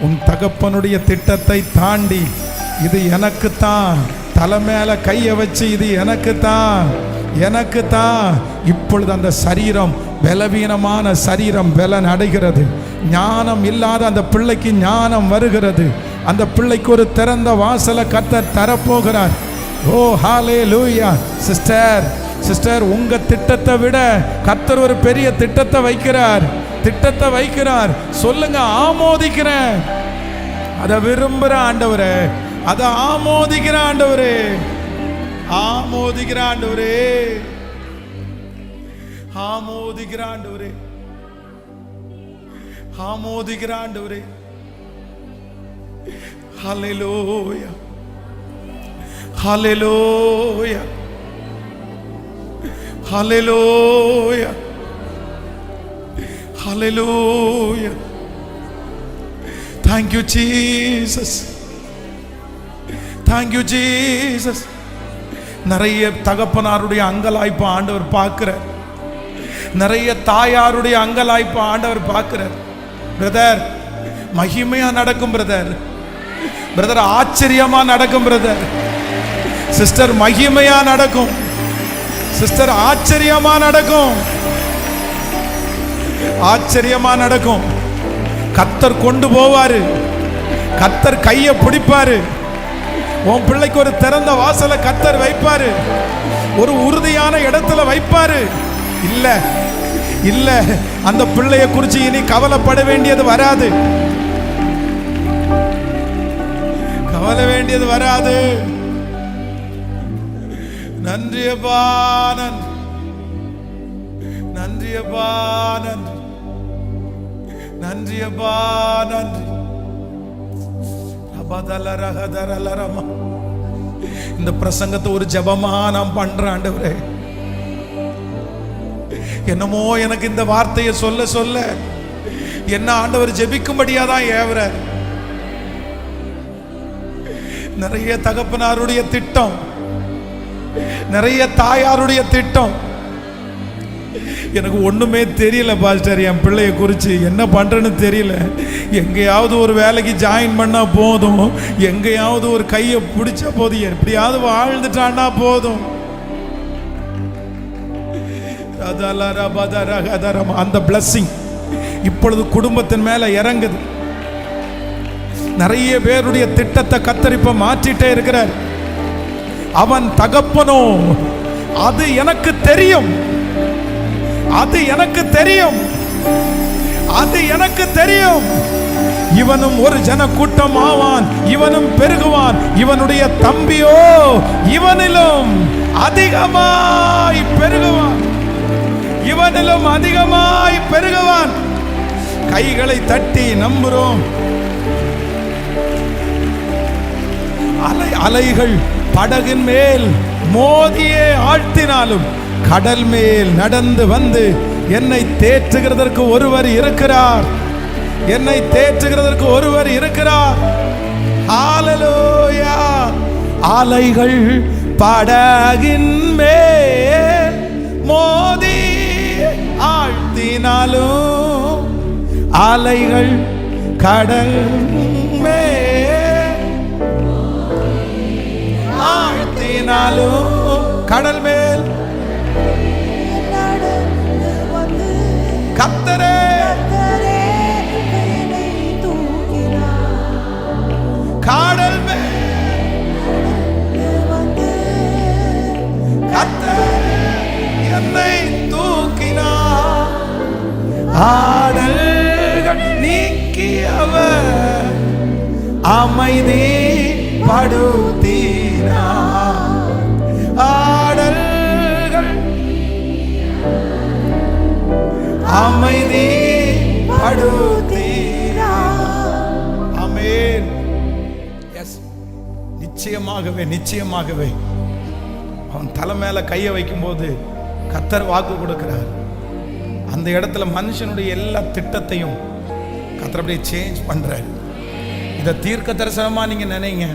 உன் தகப்பனுடைய திட்டத்தை தாண்டி, இது எனக்குத்தான், தலை மேல கையை வச்சு இது எனக்குத்தான், எனக்குத்தான். இப்பொழுது அந்த சரீரம், பலவீனமான சரீரம் பலன் அடைகிறது, ஞானம் இல்லாத அந்த பிள்ளைக்கு ஞானம் வருகிறது, அந்த பிள்ளைக்கு ஒரு திறந்த வாசலை கர்த்தர் தரப்போகிறார். ஓ ஹalleluya. சிஸ்டர், சிஸ்டர், உங்க திட்டத்தை விட கர்த்தர் ஒரு பெரிய திட்டத்தை வைக்கிறார், திட்டத்தை வைக்கிறார். சொல்லுங்க, ஆமோதிக்கிறேன், அதை விரும்புகிற ஆண்டவரே, அதை ஆமோதிக்கிற ஆண்டவரே, ஆமோதிக்கிற ஆண்டவரே, ஆமோதிக்கிற ஆண்டவரே, ஆமோதிக்கிற ஆண்டவரே. ஹalleluya, ஹalleluya, ஹalleluya, ஹalleluya. Thank you Jesus, thank you Jesus. நிறைய தகப்பனாருடைய அங்கலாய்ப்பு ஆண்டவர் பார்க்கிறார், நிறைய தாயாருடைய அங்கலாய்ப்பு ஆண்டவர் பார்க்கிறார். பிரதர், மகிமையா நடக்கும் பிரதர், பிரதர் ஆச்சரியமா நடக்கும் பிரதர், சிஸ்டர் மகிமையா நடக்கும், சிஸ்டர் ஆச்சரியமா நடக்கும். ஆச்சரியமா நடக்கும். கர்த்தர் கொண்டு போவாரு. கர்த்தர் கையை பிடிப்பாரு. உன் பிள்ளைக்கு ஒரு திறந்த வாசலை கர்த்தர் வைப்பாரு. ஒரு உறுதியான இடத்துல வைப்பாரு. இல்ல இல்ல, அந்த பிள்ளைய குறிச்சு இனி கவலைப்பட வேண்டியது வராது. கவலை வேண்டியது வராது. நன்றி அப்பா, நன்றி. நன்றி அப்பா, நன்றி. நன்றி அப்பா, நன்றி. இந்த பிரசங்கத்தை ஒரு ஜெபமா நான் பண்றேன். ஆண்டவரே, என்னமோ எனக்கு இந்த வார்த்தையை சொல்ல சொல்ல என்ன ஆண்டவர் ஜெபிக்கும்படியாதான் ஏவற. நிறைய தகப்பனாருடைய திட்டம், நிறைய தாயாருடைய திட்டம். எனக்கு ஒண்ணுமே தெரியல பாஸ்டர், என் பிள்ளைய குறிச்சு என்ன பண்றேன்னு தெரியல. எங்கேயாவது ஒரு வேலைக்கு ஜாயின் பண்ணா போதும், எங்கேயாவது ஒரு கையை பிடிச்ச போதும், எப்படியாவது வாழ்ந்துட்டான்னா போதும். அந்த பிளஸிங் இப்பொழுது குடும்பத்தின் மேல இறங்குது. நிறைய பேருடைய திட்டத்தை கர்த்தர் இப்ப மாற்றிட்டே இருக்கிறார். அவன் தகப்பனோ, அது எனக்கு தெரியும், அது எனக்கு தெரியும், அது எனக்கு தெரியும். இவனும் ஒரு ஜன கூட்டம் ஆவான், இவனும் பெருகுவான். இவனுடைய தம்பியோ இவனிலும் அதிகமாய் பெருகுவான், இவனிலும் அதிகமாய் பெருகுவான். கைகளை தட்டி நம்புறோம். அலைகள் படகின் மேல் மோதியே ஆழ்த்தினாலும் கடல் மேல் நடந்து வந்து என்னை தேற்றுகிறதற்கு ஒருவர் இருக்கிறார், என்னை தேற்றுகிறதற்கு ஒருவர் இருக்கிறார். ஹல்லேலூயா. அலைகள் படகின் மேல் மோதி ஆழ்த்தினாலும், அலைகள் கடல் மேல் ஆழ்த்தினாலும், கடல் மேல் கர்த்தரே கடல் மேல் கர்த்தர் என்னை தூக்கினார். ஆடல்கள் நீக்கியவர் அமைதி படுத்தினார். ஆடல்கள் அமைதி படுத்தினார். ஆமென். எஸ், நிச்சயமாகவே நிச்சயமாகவே அவன் தலை மேல கையை வைக்கும் போது கர்த்தர் வாக்கு கொடுக்கிறார். அந்த இடத்துல மனுஷனுடைய எல்லா திட்டத்தையும் கர்த்தர் அப்படியே சேஞ்ச் பண்றாரு. இதை தீர்க்க தரிசனமா நீங்க நினைங்க.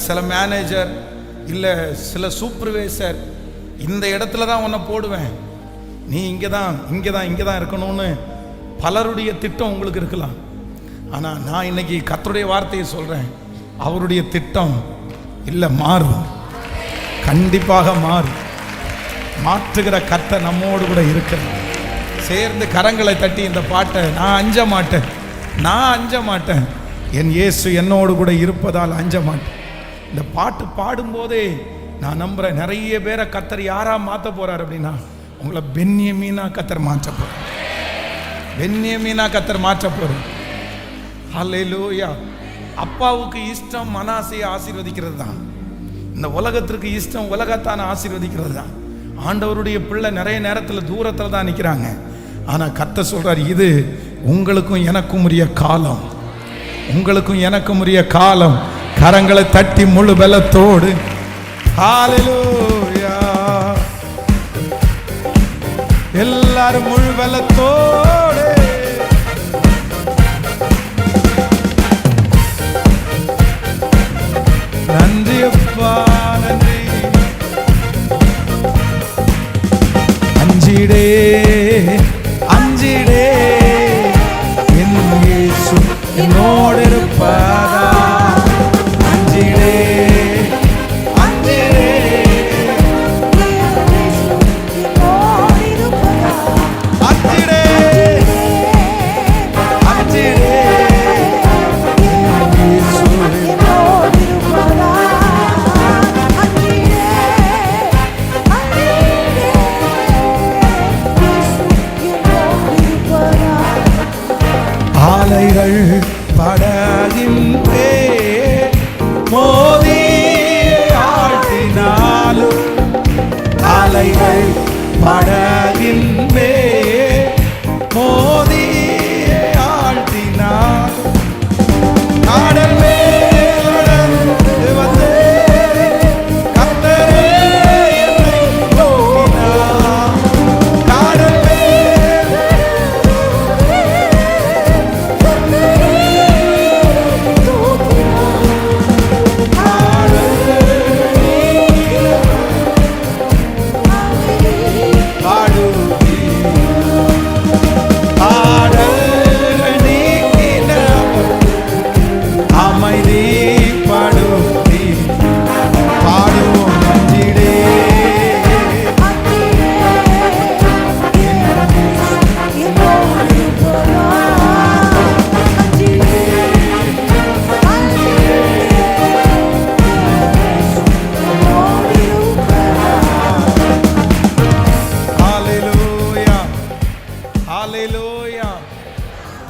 சில மேனேஜர் இல்ல சில சூப்பர்வைசர், இந்த இடத்துல தான் உன்னை போடுவேன், நீ இங்கதான் இருக்கணும்னு பலருடைய திட்டம் உங்களுக்கு இருக்கலாம். ஆனா நான் இன்னைக்கு கர்த்தருடைய வார்த்தையை சொல்றேன், அவருடைய திட்டம் இல்ல, மாறும், கண்டிப்பாக மாறும். மாற்றுகிற கர்த்தர் நம்மோடு கூட இருக்கிறார். சேர்ந்து கரங்களை தட்டி இந்த பாட்டை, நான் அஞ்ச மாட்டேன், நான் அஞ்ச மாட்டேன், என் இயேசு என்னோடு கூட இருப்பதால் அஞ்ச மாட்டேன். இந்த பாட்டு பாடும்போதே நான் நம்புறேன், நிறைய பேரை கர்த்தர் யாரா மாற்ற போறார் அப்படின்னா, உங்களை பென்யமீனா கர்த்தர் மாற்ற போறார், பென்யமீனா கர்த்தர் மாற்ற போறார். ஹல்லேலூயா. அப்பாவுக்கு இஷ்டம் மனாசையை ஆசீர்வதிக்கிறது தான், இந்த உலகத்திற்கு இஷ்டம் உலகத்தான ஆசீர்வதிக்கிறது தான். ஆண்டவருடைய பிள்ளை நிறைய நேரத்தில் தூரத்தில் தான் நிற்கிறாங்க. ஆனால் கர்த்தர் சொல்றார், இது உங்களுக்கும் எனக்கும் உரிய காலம், உங்களுக்கும் எனக்கும் உரிய காலம். கரங்களை தட்டி முழு பலத்தோடு ஹல்லேலூயா, எல்லாரும் முழு பலத்தோடு நன்றி அப்பா, நன்றி. அஞ்சிடே அஞ்சிடே, என் இயேசு என்னோடு இருப்பதா. அஞ்சிடே அஞ்சிடே, அஞ்சிடே உங்கள் படகின் மேல் மோதி ஆழ்த்தினார். கடல் மேல் நடந்து வந்து கர்த்தரே என்னை நோக்கினார். கடல் மேல்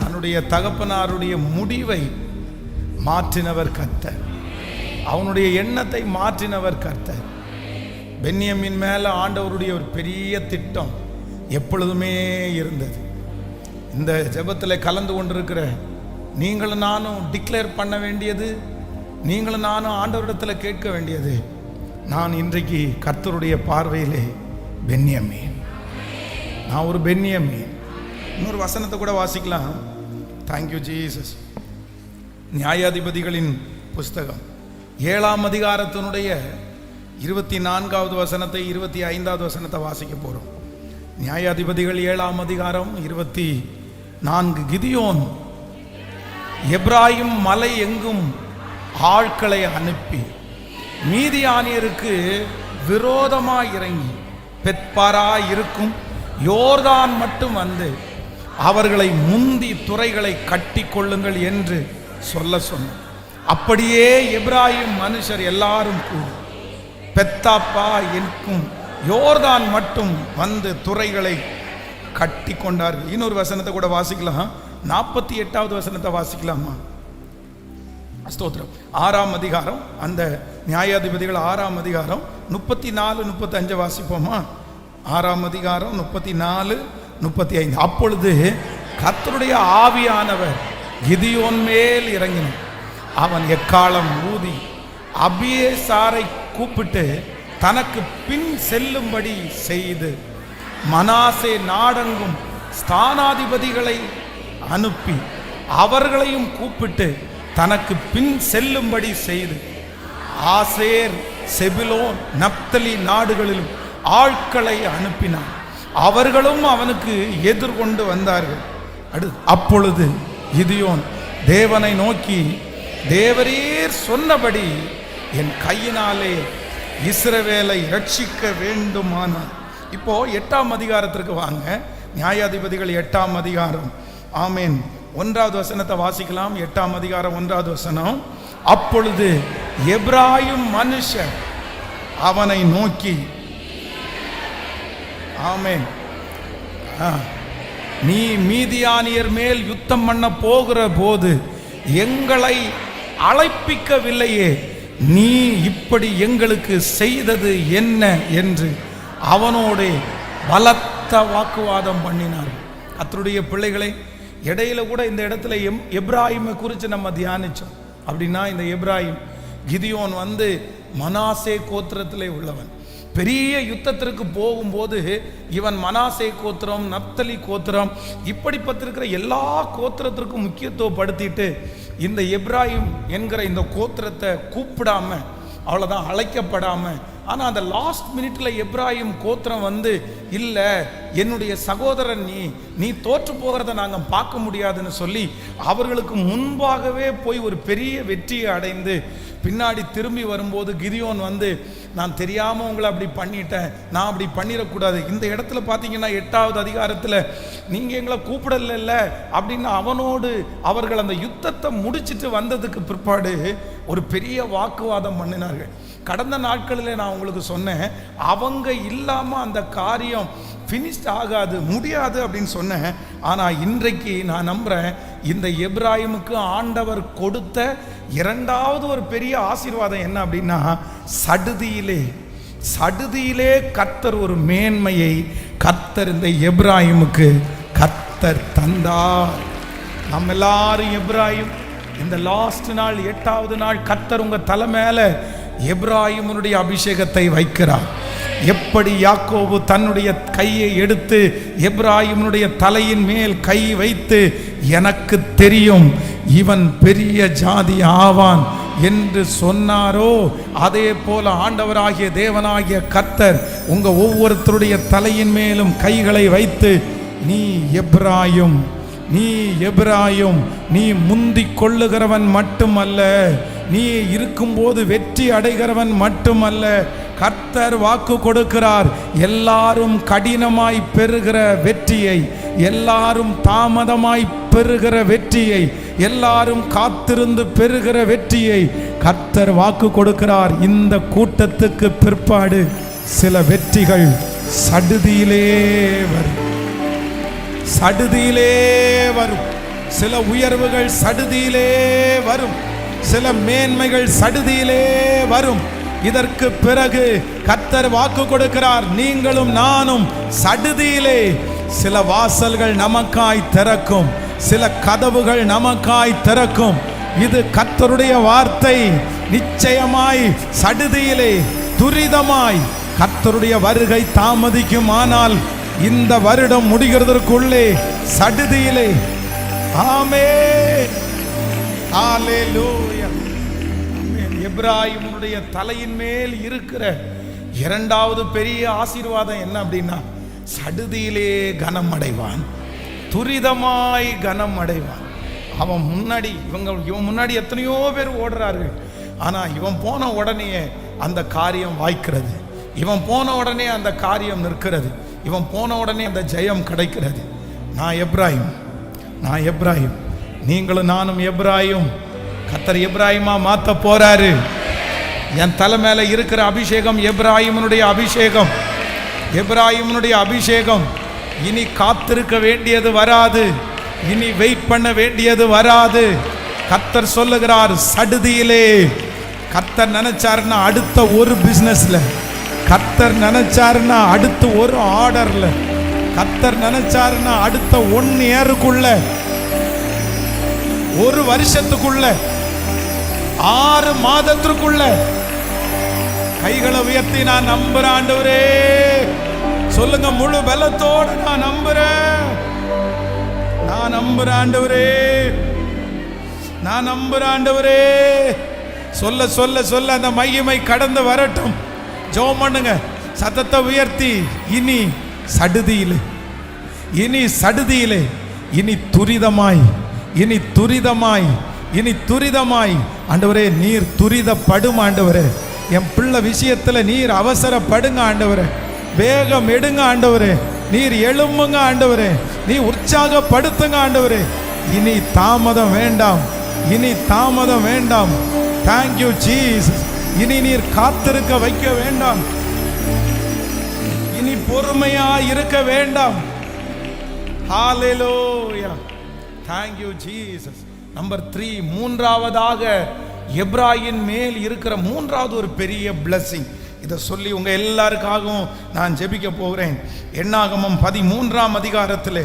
தன்னுடைய தகப்பனாருடைய முடிவை மாற்றினவர் கர்த்தர். அவனுடைய எண்ணத்தை மாற்றினவர் கர்த்தர். பென்யமீன் மேல ஆண்டவருடைய ஒரு பெரிய திட்டம் எப்பொழுதுமே இருந்தது. இந்த ஜெபத்தில் கலந்து கொண்டிருக்கிற நீங்களும் நானும் டிக்ளேர் பண்ண வேண்டியது, நீங்களும் நானும் ஆண்டவரிடத்தில் கேட்க வேண்டியது, நான் இன்றைக்கு கர்த்தருடைய பார்வையிலே பென்யமீன், நான் ஒரு பென்யமீன். இன்னொரு வசனத்தை கூட வாசிக்கலாம். Thank you Jesus. நியாயாதிபதிகளின் புஸ்தகம் 7ஆம் அதிகாரத்தினுடைய 24வது வசனத்தை 25வது வசனத்தை வாசிக்க போறோம். நியாயாதிபதிகள் 7ஆம் அதிகாரம் 24. கிதியோன் எப்ராயிம் மலை எங்கும் ஆட்களை அனுப்பி மீதியானியருக்கு விரோதமாய் இறங்கி பெத்பாரா இருக்கும் யோர்தான் மட்டும் வந்து அவர்களை முந்தி துறைகளை கட்டி கொள்ளுங்கள் என்று சொல்ல சொன்னார். அப்படியே எப்ராயிம் மனுஷர் எல்லாரும் கூடி பெத்தாப்பா இருக்கும் யோர்தான் மட்டும் வந்து துறைகளை கட்டி கொண்டார்கள். இன்னொரு வசனத்தை கூட வாசிக்கலாம். 48வது வசனத்தை வாசிக்கலாமா? ஸ்தோத்திரம். 6ஆம் அதிகாரம், அந்த நியாயாதிபதிகள் 6ஆம் அதிகாரம் 34, 35 வாசிப்போமா? 6ஆம் அதிகாரம் 34, 35. அப்பொழுது கர்த்தருடைய ஆவியானவர் கிதியோன் மேல் இறங்கினார். அவன் எக்காலம் ஊதி அபியேசாரை கூப்பிட்டு தனக்கு பின் செல்லும்படி செய்து மனாசே நாடெங்கும் ஸ்தானாதிபதிகளை அனுப்பி அவர்களையும் கூப்பிட்டு தனக்கு பின் செல்லும்படி செய்து ஆசேர், செபுலோன், நப்தலி நாடுகளிலும் ஆட்களை அனுப்பினார். அவர்களும் அவனுக்கு எதிர்கொண்டு வந்தார்கள். அப்பொழுது கிதியோன் தேவனை நோக்கி, தேவரீர் சொன்னபடி என் கையினாலே இஸ்ரவேலை ரட்சிக்க வேண்டுமானார். இப்போ 8ஆம் அதிகாரத்திற்கு வாங்க. நியாயாதிபதிகள் 8ஆம் அதிகாரம். ஆமேன். 1வது வசனத்தை வாசிக்கலாம். 8ஆம் அதிகாரம் 1வது வசனம். அப்பொழுது எப்ராயிம் மனுஷர் அவனை நோக்கி, ஆமேன், நீ மீதியானியர் மேல் யுத்தம் பண்ண போகிற போது எங்களை அழைப்பிக்கவில்லையே, நீ இப்படி எங்களுக்கு செய்தது என்ன என்று அவனோடு பலத்த வாக்குவாதம் பண்ணினார். கர்த்தருடைய பிள்ளைகளை, இடையில கூட இந்த இடத்துல எப்ராயிமை குறித்து நம்ம தியானிச்சோம். அப்படின்னா இந்த எப்ராயிம், கிதியோன் வந்து மனாசே கோத்திரத்திலே உள்ளவன். பெரிய யுத்தத்திற்கு போகும்போது இவன் மனாசே கோத்திரம், நப்தலி கோத்திரம், இப்படிப்பட்டிருக்கிற எல்லா கோத்திரத்திற்கும் முக்கியத்துவப்படுத்திட்டு இந்த எப்ராயிம் என்கிற இந்த கோத்திரத்தை கூப்பிடாம, அவ்வளோதான், அழைக்கப்படாம. ஆனால் அந்த லாஸ்ட் மினிட்ல எப்ராயிம் கோத்திரம் வந்து, இல்லை என்னுடைய சகோதரன், நீ தோற்று போகிறத நாங்கள் பார்க்க முடியாதுன்னு சொல்லி அவர்களுக்கு முன்பாகவே போய் ஒரு பெரிய வெற்றியை அடைந்து பின்னாடி திரும்பி வரும்போது கிதியோன் வந்து, நான் தெரியாமல் உங்களை அப்படி பண்ணிட்டேன், நான் அப்படி பண்ணிடக்கூடாது. இந்த இடத்துல பார்த்தீங்கன்னா 8வது அதிகாரத்தில் நீங்கள் எங்களை கூப்பிடல அப்படின்னு அவனோடு அவர்கள் அந்த யுத்தத்தை முடிச்சுட்டு வந்ததுக்கு பிற்பாடு ஒரு பெரிய வாக்குவாதம் பண்ணினார்கள். கடந்த நாட்களில் நான் உங்களுக்கு சொன்னேன், அவங்க இல்லாமல் அந்த காரியம் ஃபினிஷ்ட் ஆகாது, முடியாது அப்படின்னு சொன்னேன். ஆனால் இன்றைக்கு நான் நம்புகிறேன், இந்த எப்ராயிமுக்கு ஆண்டவர் கொடுத்த 2வது ஒரு பெரிய ஆசீர்வாதம் என்ன அப்படின்னா, சடுதியிலே சடுதியிலே கர்த்தர் ஒரு மேன்மையை கர்த்தர் இந்த எப்ராயிமுக்கு கர்த்தர் தந்தார். நம்ம எல்லாரும் எப்ராயிம். இந்த லாஸ்ட் நாள் 8வது நாள் கர்த்தர் உங்க தலை மேல எப்ராயிமுடைய அபிஷேகத்தை வைக்கிறார். எப்படி யாக்கோபு தன்னுடைய கையை எடுத்து எப்ராயிமுடைய தலையின் மேல் கை வைத்து எனக்கு தெரியும் இவன் பெரிய ஜாதி ஆவான் என்று சொன்னாரோ, அதே போல ஆண்டவராகிய தேவனாகிய கர்த்தர் உங்க ஒவ்வொருத்தருடைய தலையின் மேலும் கைகளை வைத்து நீ எப்ராயிம், நீ எப்ராயிம், நீ முந்திக் கொள்ளுகிறவன் மட்டுமல்ல, நீ இருக்கும்போது வெற்றி அடைகிறவன் மட்டுமல்ல, கர்த்தர் வாக்கு கொடுக்கிறார். எல்லாரும் கடினமாய் பெறுகிற வெற்றியை, எல்லாரும் தாமதமாய் பெறுகிற வெற்றியை, எல்லாரும் காத்திருந்து பெறுகிற வெற்றியை கர்த்தர் வாக்கு கொடுக்கிறார். இந்த கூட்டத்துக்கு பிற்பாடு சில வெற்றிகள் சடுதியிலே வரும், சடுதியிலே வரும். சில உயர்வுகள் சடுதியிலே வரும், சில மேன்மைகள் சடுதியிலே வரும். இதற்கு பிறகு கர்த்தர் வாக்கு கொடுக்கிறார், நீங்களும் நானும் சடுதியிலே சில வாசல்கள் நமக்காய் திறக்கும், சில கதவுகள் நமக்காய் திறக்கும். இது கர்த்தருடைய வார்த்தை. நிச்சயமாய் சடுதியிலே துரிதமாய் கர்த்தருடைய வருகை தாமதிக்கும். ஆனால் இந்த வருடம் முடிகிறதற்குள்ளே சடுதியிலே. ஆமென், ஹல்லேலூயா. எப்ராயிமுடைய தலையின் மேல் இருக்கிற இரண்டாவது பெரிய ஆசீர்வாதம் என்ன அப்படின்னா, சடுதியிலே கனம் அடைவான், துரிதமாய் கனம் அடைவான். அவன் முன்னாடி இவன் முன்னாடி எத்தனையோ பேர் ஓடுறார்கள், ஆனா இவன் போன உடனே அந்த காரியம் வாய்க்கிறது, இவன் போன உடனே அந்த காரியம் நிற்கிறது, இவன் போன உடனே அந்த ஜெயம் கிடைக்கிறது. நான் எப்ராயிம், நான் எப்ராயிம், நீங்களும் நானும் எப்ராயிம். கர்த்தர் எப்ராயிமா மாத்த போறாரு. என் தலை மேல இருக்கிற அபிஷேகம் எப்ராயிமுடைய அபிஷேகம், எப்ராயிமுடைய அபிஷேகம். இனி காத்திருக்க வேண்டியது வராது, இனி வெயிட் பண்ண வேண்டியது வராது. கர்த்தர் சொல்லுகிறார், சடுதியிலே. கர்த்தர் நினைச்சாருன்னா அடுத்த ஒரு பிசினஸ்ல, கர்த்தர் நினைச்சாருன்னா அடுத்த ஒரு ஆர்டர்ல, கர்த்தர் நினைச்சாருன்னா அடுத்த 1 இயருக்குள்ள, ஒரு வருஷத்துக்குள்ள, 6 மாதத்திற்குள்ள. கைகளை உயர்த்தி நான் நம்புறேன் ஆண்டவரே. சொல்லுங்க, முழு பலத்தோடு நான் நம்புறேன், நான் நம்புறேன் ஆண்டவரே, நான் நம்புறேன் ஆண்டவரே. சொல்ல சொல்ல சொல்ல அந்த மகிமை கடந்து வரட்டும். ஜெபம் பண்ணுங்க, சத்தத்தை உயர்த்தி. இனி சடுதியிலே, இனி சடுதியிலே, இனி துரிதமாய், இனி துரிதமாய், இனி துரிதமாய். ஆண்டவரே, நீர் துரிதப்படும் ஆண்டவரே. என் பிள்ளை விஷயத்துல நீர் அவசரப்படுங்க ஆண்டவரே, வேகம் எடுங்க ஆண்டவரே, நீர் எழும்புங்க ஆண்டவரே, நீ உற்சாகப்படுத்துங்க ஆண்டவரே. இனி தாமதம் வேண்டாம், இனி தாமதம் வேண்டாம். Thank you Jesus. இனி நீர் காத்திருக்க வைக்க வேண்டாம், இனி பொறுமையா இருக்க வேண்டாம். ஹல்லேலூயா, தேங்க்யூ ஜீசஸ். நம்பர் 3, மூன்றாவதாக எப்ராயின் மேல் இருக்கிற மூன்றாவது ஒரு பெரிய பிளஸிங். இதை சொல்லி உங்க எல்லாருக்காகவும் நான் ஜெபிக்க போகிறேன். எண்ணாகமம் 13ஆம் அதிகாரத்தில்,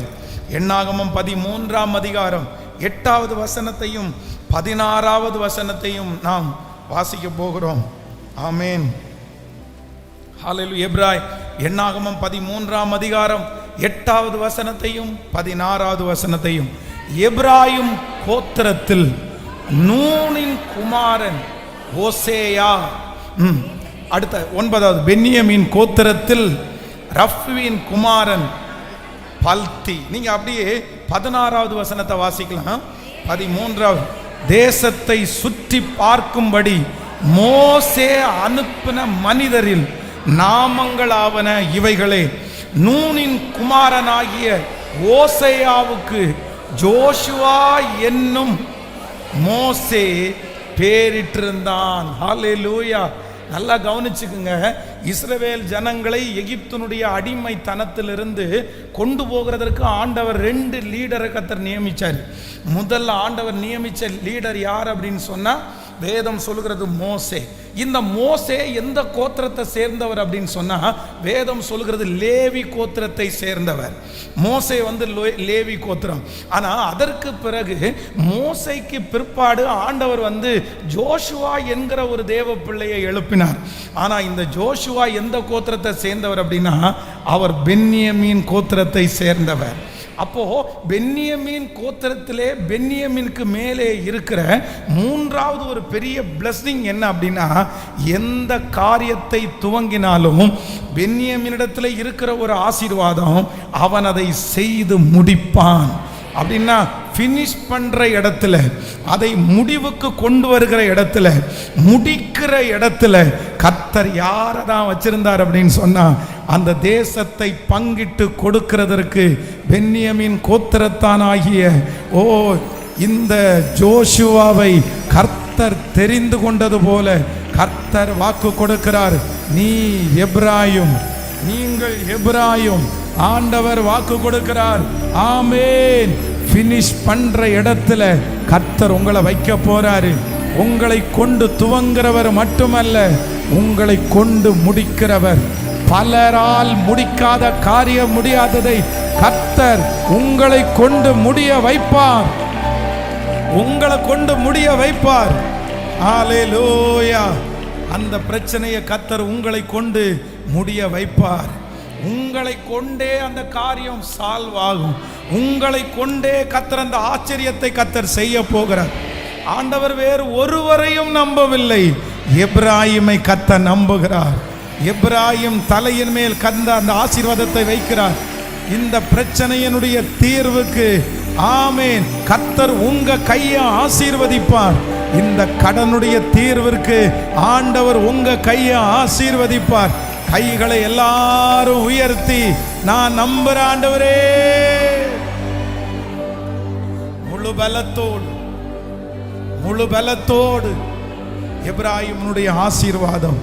எண்ணாகமம் 13ஆம் அதிகாரம் 8வது வசனத்தையும் 16வது வசனத்தையும் நாம் வாசிக்க போகிறோம். ஆமென், ஹல்லேலூயா. எண்ணாகமம் 13ஆம் அதிகாரம் 8வது வசனத்தையும் 16வது வசனத்தையும். எப்ராயிம் கோத்திரத்தில் நூனின் குமாரன் ஓசேயா. அடுத்த 9வது பென்யமீன் கோத்திரத்தில் ரஃபின் குமாரன் பல்தி. நீங்க அப்படியே 16வது வசனத்தை வாசிக்கலாம். 13வது, தேசத்தை சுற்றி பார்க்கும்படி மோசே அனுப்பின மனிதரில் நாமங்களாவன இவைகளே. நூனின் குமாரனாகிய ஓசேயாவுக்கு ஜோஷுவா என்னும் மோசே பேரிட்டிருந்தான். ஹல்லேலூயா. நல்லா கவனிச்சுக்குங்க. இஸ்ரவேல் ஜனங்களை எகிப்தினுடைய அடிமைத்தனத்திலிருந்து கொண்டு போகிறதற்கு ஆண்டவர் 2 லீடரை கர்த்தர் நியமிச்சார். முதல்ல ஆண்டவர் நியமிச்ச லீடர் யார் அப்படின்னு சொன்னா, வேதம் சொல்லுகிறது மோசே. இந்த மோசே எந்த கோத்திரத்தை சேர்ந்தவர் அப்படின்னு சொன்னா வேதம் சொல்கிறது லேவி கோத்திரத்தை சேர்ந்தவர். மோசே லேவி கோத்திரம். ஆனா அதற்கு பிறகு மோசைக்கு பிற்பாடு ஆண்டவர் ஜோஷுவா என்கிற ஒரு தேவ பிள்ளையை எழுப்பினார். ஆனா இந்த ஜோஷுவா எந்த கோத்திரத்தை சேர்ந்தவர் அப்படின்னா அவர் பென்யமீன் கோத்திரத்தை சேர்ந்தவர். அப்போ பென்யமீன் கோத்திரத்திலே பென்யமீனுக்கு மேலே இருக்கிற மூன்றாவது ஒரு பெரிய பிளஸிங் என்ன அப்படின்னா, எந்த காரியத்தை துவங்கினாலும் பென்யமீனிடத்தில் இருக்கிற ஒரு ஆசீர்வாதம், அவன் அதை செய்து முடிப்பான். அப்படின்னா ஃபினிஷ் பண்ணுற இடத்துல, அதை முடிவுக்கு கொண்டு வருகிற இடத்துல, முடிக்கிற இடத்துல கர்த்தர் யாரை தான் வச்சிருந்தார் அப்படின்னு சொன்னா, அந்த தேசத்தை பங்கிட்டு கொடுக்கிறதற்கு பென்யமீன் கோத்திரத்தான் ஆகிய இந்த ஜோஷுவாவை கர்த்தர் தெரிந்து கொண்டது போல கர்த்தர் வாக்கு கொடுக்கிறார். நீ எப்ராயும், நீங்கள் எப்ராயும். ஆண்டவர் வாக்கு கொடுக்கிறார். ஆமென். ஃபினிஷ் பண்ற இடத்துல கர்த்தர் உங்களை வைக்க போறாரு. உங்களை கொண்டு துவங்குறவர் மட்டுமல்ல, உங்களை கொண்டு முடிக்கிறவர். பலரால் முடிக்காத காரியம் முடியாததை கர்த்தர் உங்களை கொண்டு முடிய வைப்பார். உங்களை கொண்டு முடிய வைப்பார். ஹல்லேலூயா. அந்த பிரச்சனையை கர்த்தர் உங்களை கொண்டு முடிய வைப்பார். உங்களை கொண்டே அந்த காரியம் சால்வ் ஆகும். உங்களை கொண்டே கர்த்தர் அந்த ஆச்சரியத்தை கர்த்தர் செய்ய போகிறார். ஆண்டவர் வேறு ஒருவரையும் நம்பவில்லை, எப்ராயிமை கர்த்தர் நம்புகிறார். எப்ராயிம் தலையின் மேல் அந்த ஆசீர்வாதத்தை வைக்கிறார். இந்த பிரச்சனையினுடைய தீர்வுக்கு ஆமென் கர்த்தர் உங்க கையை ஆசீர்வதிப்பார். இந்த கடனுடைய தீர்விற்கு ஆண்டவர் உங்க கையை ஆசீர்வதிப்பார். கைகளை எல்லாரும் உயர்த்தி நான் நம்புற ஆண்டவரே, முழு பலத்தோடு எப்ராயிமுடைய ஆசீர்வாதம்.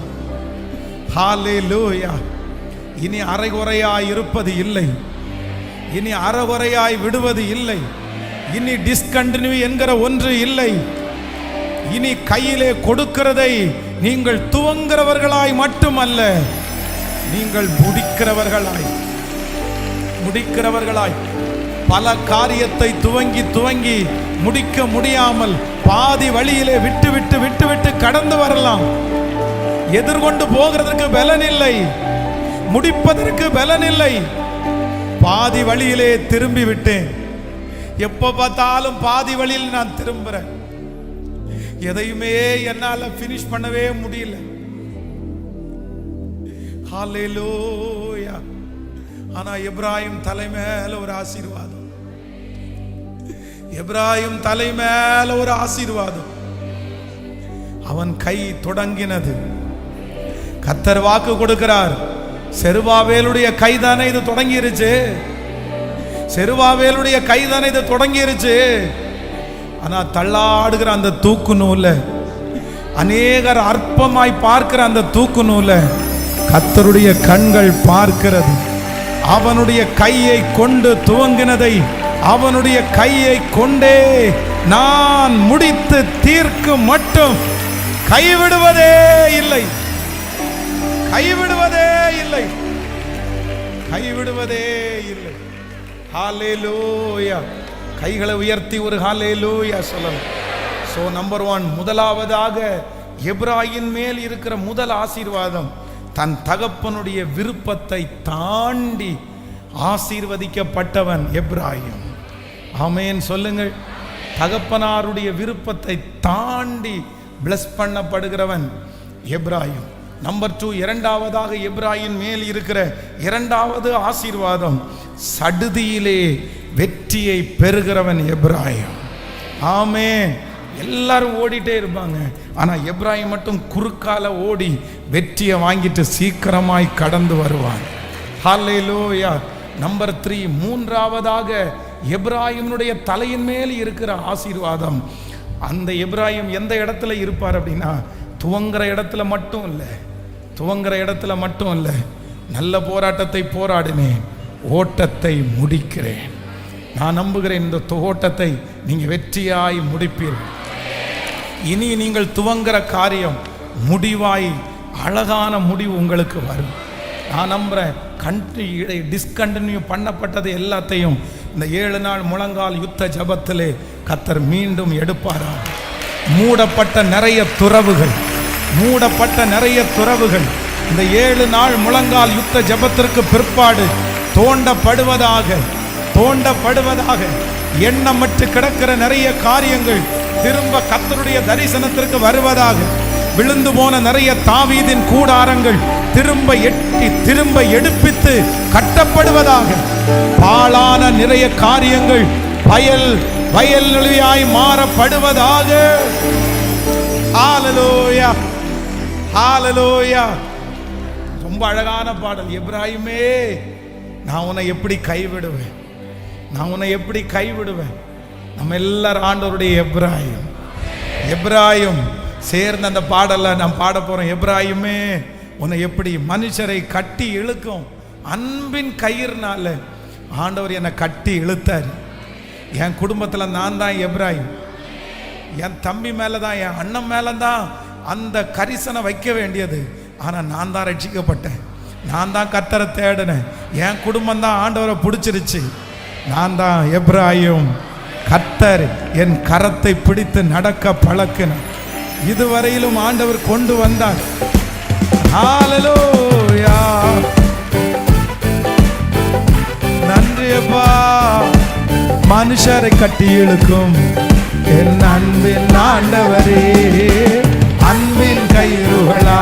ஹல்லேலூயா. இனி அரைகுறையாய் இருப்பது இல்லை, இனி அரைகுறையாய் விடுவது இல்லை, இனி டிஸ்கண்டினியூ என்கிற ஒன்று இல்லை. இனி கையிலே கொடுக்கிறதை நீங்கள் துவங்குறவர்களாய் மட்டுமல்ல, நீங்கள் முடிக்கிறவர்களாய் பல காரியத்தை துவங்கி முடிக்க முடியாமல் பாதி வழியிலே விட்டு கடந்து வரலாம். எதிர்கொண்டு போகிறதற்கு பலன் இல்லை, முடிப்பதற்கு பலன் இல்லை. பாதி வழியிலே திரும்பி விட்டேன். எப்ப பார்த்தாலும் பாதி வழியில் நான் திரும்புறேன். எதையுமே என்னால பினிஷ் பண்ணவே முடியல. ஹல்லேலூயா. ஆனா எப்ராயிம் தலை மேல ஒரு ஆசீர்வாதம், எப்ராயிம் தலை மேல ஒரு ஆசீர்வாதம். அவன் கை தொடங்கினது. கர்த்தர் வாக்கு கொடுக்கிறார். செருபாபேலுடைய கைதானே இது தொடங்கிருச்சு, செருபாபேலுடைய கைதானே இது தொடங்கிருச்சு. ஆனா தள்ளாடுகிற அந்த தூக்கு நூல, அநேகர் அற்பமாய் பார்க்கிற அந்த தூக்கு நூல கர்த்தருடைய கண்கள் பார்க்கிறது. அவனுடைய கையை கொண்டு துவங்கினதை அவனுடைய கையை கொண்டே நான் முடித்து தீர்க்கும் மட்டும் கைவிடுவதே இல்லை, கைவிடுவதே இல்லை, கைவிடுவதே இல்லை. ஹல்லேலூயா. கைகளை உயர்த்தி ஒரு ஹல்லேலூயா சொல்லலாம். சோ நம்பர் 1, முதலாவதாக எப்ராயிம் மேல் இருக்கிற முதல் ஆசீர்வாதம், தன் தகப்பனுடைய விருப்பத்தை தாண்டி ஆசீர்வதிக்கப்பட்டவன் எப்ராயிம். ஆமென் சொல்லுங்கள். தகப்பனாருடைய விருப்பத்தை தாண்டி பிளஸ் பண்ணப்படுகிறவன் எப்ராயிம். நம்பர் 2, இரண்டாவதாக எப்ராயிம் மேல் இருக்கிற இரண்டாவது ஆசீர்வாதம், சடுதியிலே வெற்றியை பெறுகிறவன் எப்ராயிம். ஆமென். எல்லாரும் ஓடிட்டே இருப்பாங்க, ஆனா எப்ராயிம் மட்டும் குறுக்கால ஓடி வெற்றியை வாங்கிட்டு சீக்கிரமாய் கடந்து வருவான். ஹல்லேலூயா. நம்பர் 3, மூன்றாவதாக எப்ராயிமுடைய தலையின் மேல் இருக்கிற ஆசீர்வாதம். அந்த எப்ராயிம் எந்த இடத்துல இருப்பார் அப்படின்னா, துவங்குற இடத்துல மட்டும் இல்லை, துவங்குற இடத்துல மட்டும் இல்லை, நல்ல போராட்டத்தை போராடினேன், ஓட்டத்தை முடிக்கிறேன். நான் நம்புகிறேன் இந்த ஓட்டத்தை நீங்க வெற்றியாய் முடிப்பீர்கள். இனி நீங்கள் துவங்குற காரியம் முடிவாய் அழகான முடிவு உங்களுக்கு வரும். நான் நம்புகிறேன். டிஸ்கண்டினியூ பண்ணப்பட்டது எல்லாத்தையும் இந்த 7 நாள் முழங்கால் யுத்த ஜபத்திலே கர்த்தர் மீண்டும் எடுப்பாரா. மூடப்பட்ட நிறைய துறவுகள் இந்த 7 நாள் முழங்கால் யுத்த ஜபத்திற்கு பிற்பாடு தோண்டப்படுவதாக எண்ணமற்று கிடக்கிற நிறைய காரியங்கள் திரும்ப கர்த்தருடைய தரிசனத்திற்கு வருவதாக. விழுந்து போன நிறைய தாவீதின் கூடாரங்கள் திரும்ப எடுப்பித்து கட்டப்படுவதாக. பாழான நிறைய காரியங்கள் வயல்வெளியாய் மாறப்படுவதாக. ஹல்லேலூயா, ஹல்லேலூயா. ரொம்ப அழகான பாடல். எப்ராயிமே, நான் உன்னை எப்படி கைவிடுவேன். நம்ம எல்லாரும் ஆண்டவருடைய எப்ராயிம் சேர்ந்த அந்த பாடலை நாம் பாட போறோம். எப்ராயிமே, உன்னை எப்படி மனுஷரை கட்டி இழுக்கும் அன்பின் கயிறுனால ஆண்டவர் என்னை கட்டி இழுத்தார். என் குடும்பத்தில் நான் தான் எப்ராயிம். என் தம்பி மேலே தான், என் அண்ணன் மேலே தான் அந்த கரிசனை வைக்க வேண்டியது. ஆனால் நான் தான் ரட்சிக்கப்பட்டேன். நான் தான் கர்த்தரை தேடினேன். என் குடும்பம் தான் ஆண்டவரை பிடிச்சிருச்சு. நான் தான் எப்ராயிம். கர்த்தர் என் கரத்தை பிடித்து நடக்க பழக்கினார். இதுவரையிலும் ஆண்டவர் கொண்டு வந்தார். ஹல்லேலூயா, நன்றி அப்பா. மனுஷரை கட்டி இழுக்கும் என் அன்பின் ஆண்டவரே, அன்பின் கயிறுகளா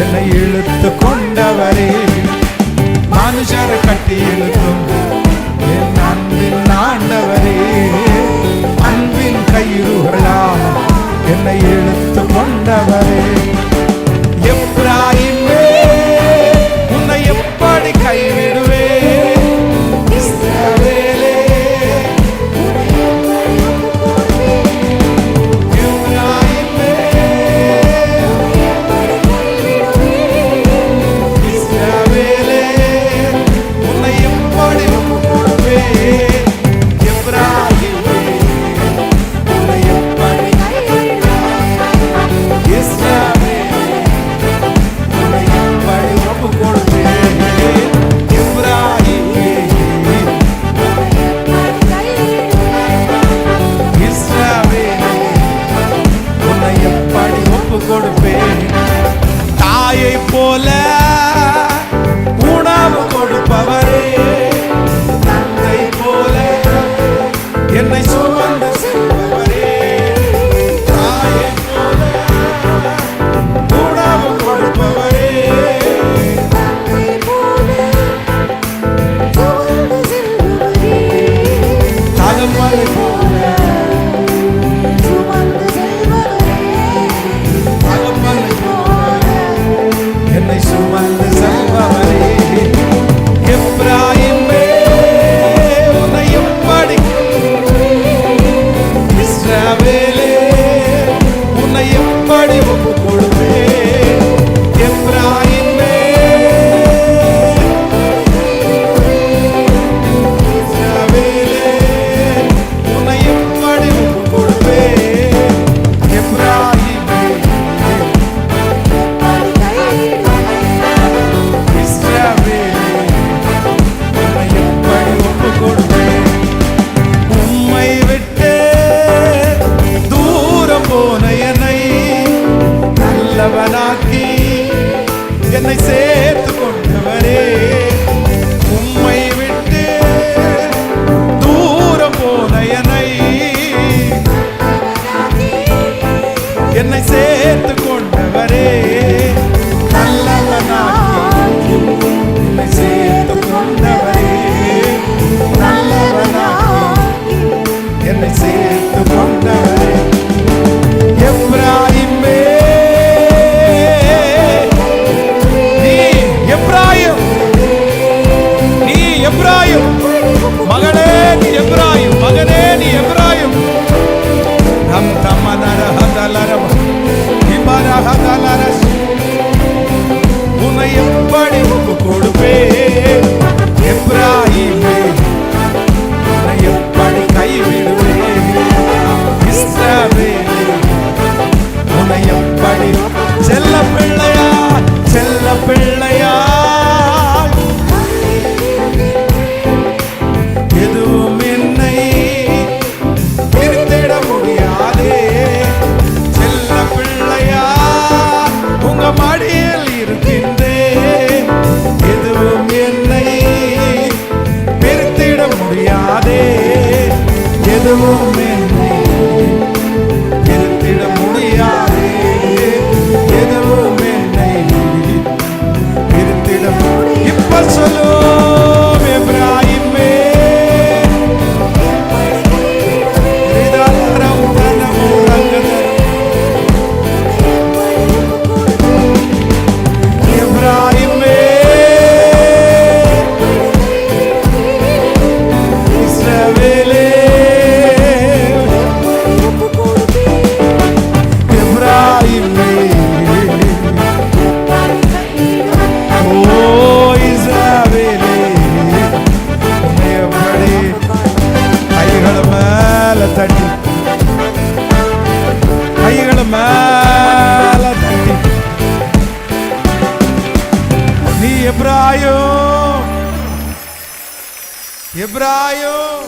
என்னை இழுத்து கொண்டவரே. மனுஷரை கட்டி இழுக்கும் என் அன்பின் ஆண்டவரே, அன்பின் கயிறுகளா என்னை இழுத்து கொண்டவரே. எப்ராயிமே, உன்னை எப்படி கைவிடுவே. இஸ்ரவேலே, எப்ராயிமே, இஸ்ரவேலே, உன்னை எப்படி கொடுவே. எப்ராயிமே, உன்னை எப்படி தாயை போல உணவு கொடுப்பவரே, தந்தை போல என்னை சுமந்து செல்பவரே. தாயை போல உணவு கொடுப்பவரே, தலைமலை போல என்னை சுமந்து செல்பவரே. எப்ராயிமே, உன்னை எப்படி. இஸ்ரவேலே, உன்னை எப்படி ஒப்பு கொடுவே. எப்ராயிமே, இஸ்ரவேலே, உன்னை எப்படி ஒப்பு கொடுவே. எப்ராயிமே, உம்மை விட்டு தூரம் போன என்னை நல்லவனாக்கி என்னை சேர்த்து கொண்டவரே. உம்மை விட்டு தூரம் போன என்னை சேர்த்து கொண்டவரே. நல்லவனாக்கி என்னை சேர்த்து கொண்டவரே. நல்லவனாக்கி என்னை சேர்த்து கொண்டவரே. எப்ராயிமே, நீ எப்ராயிம் எப்ராயிம்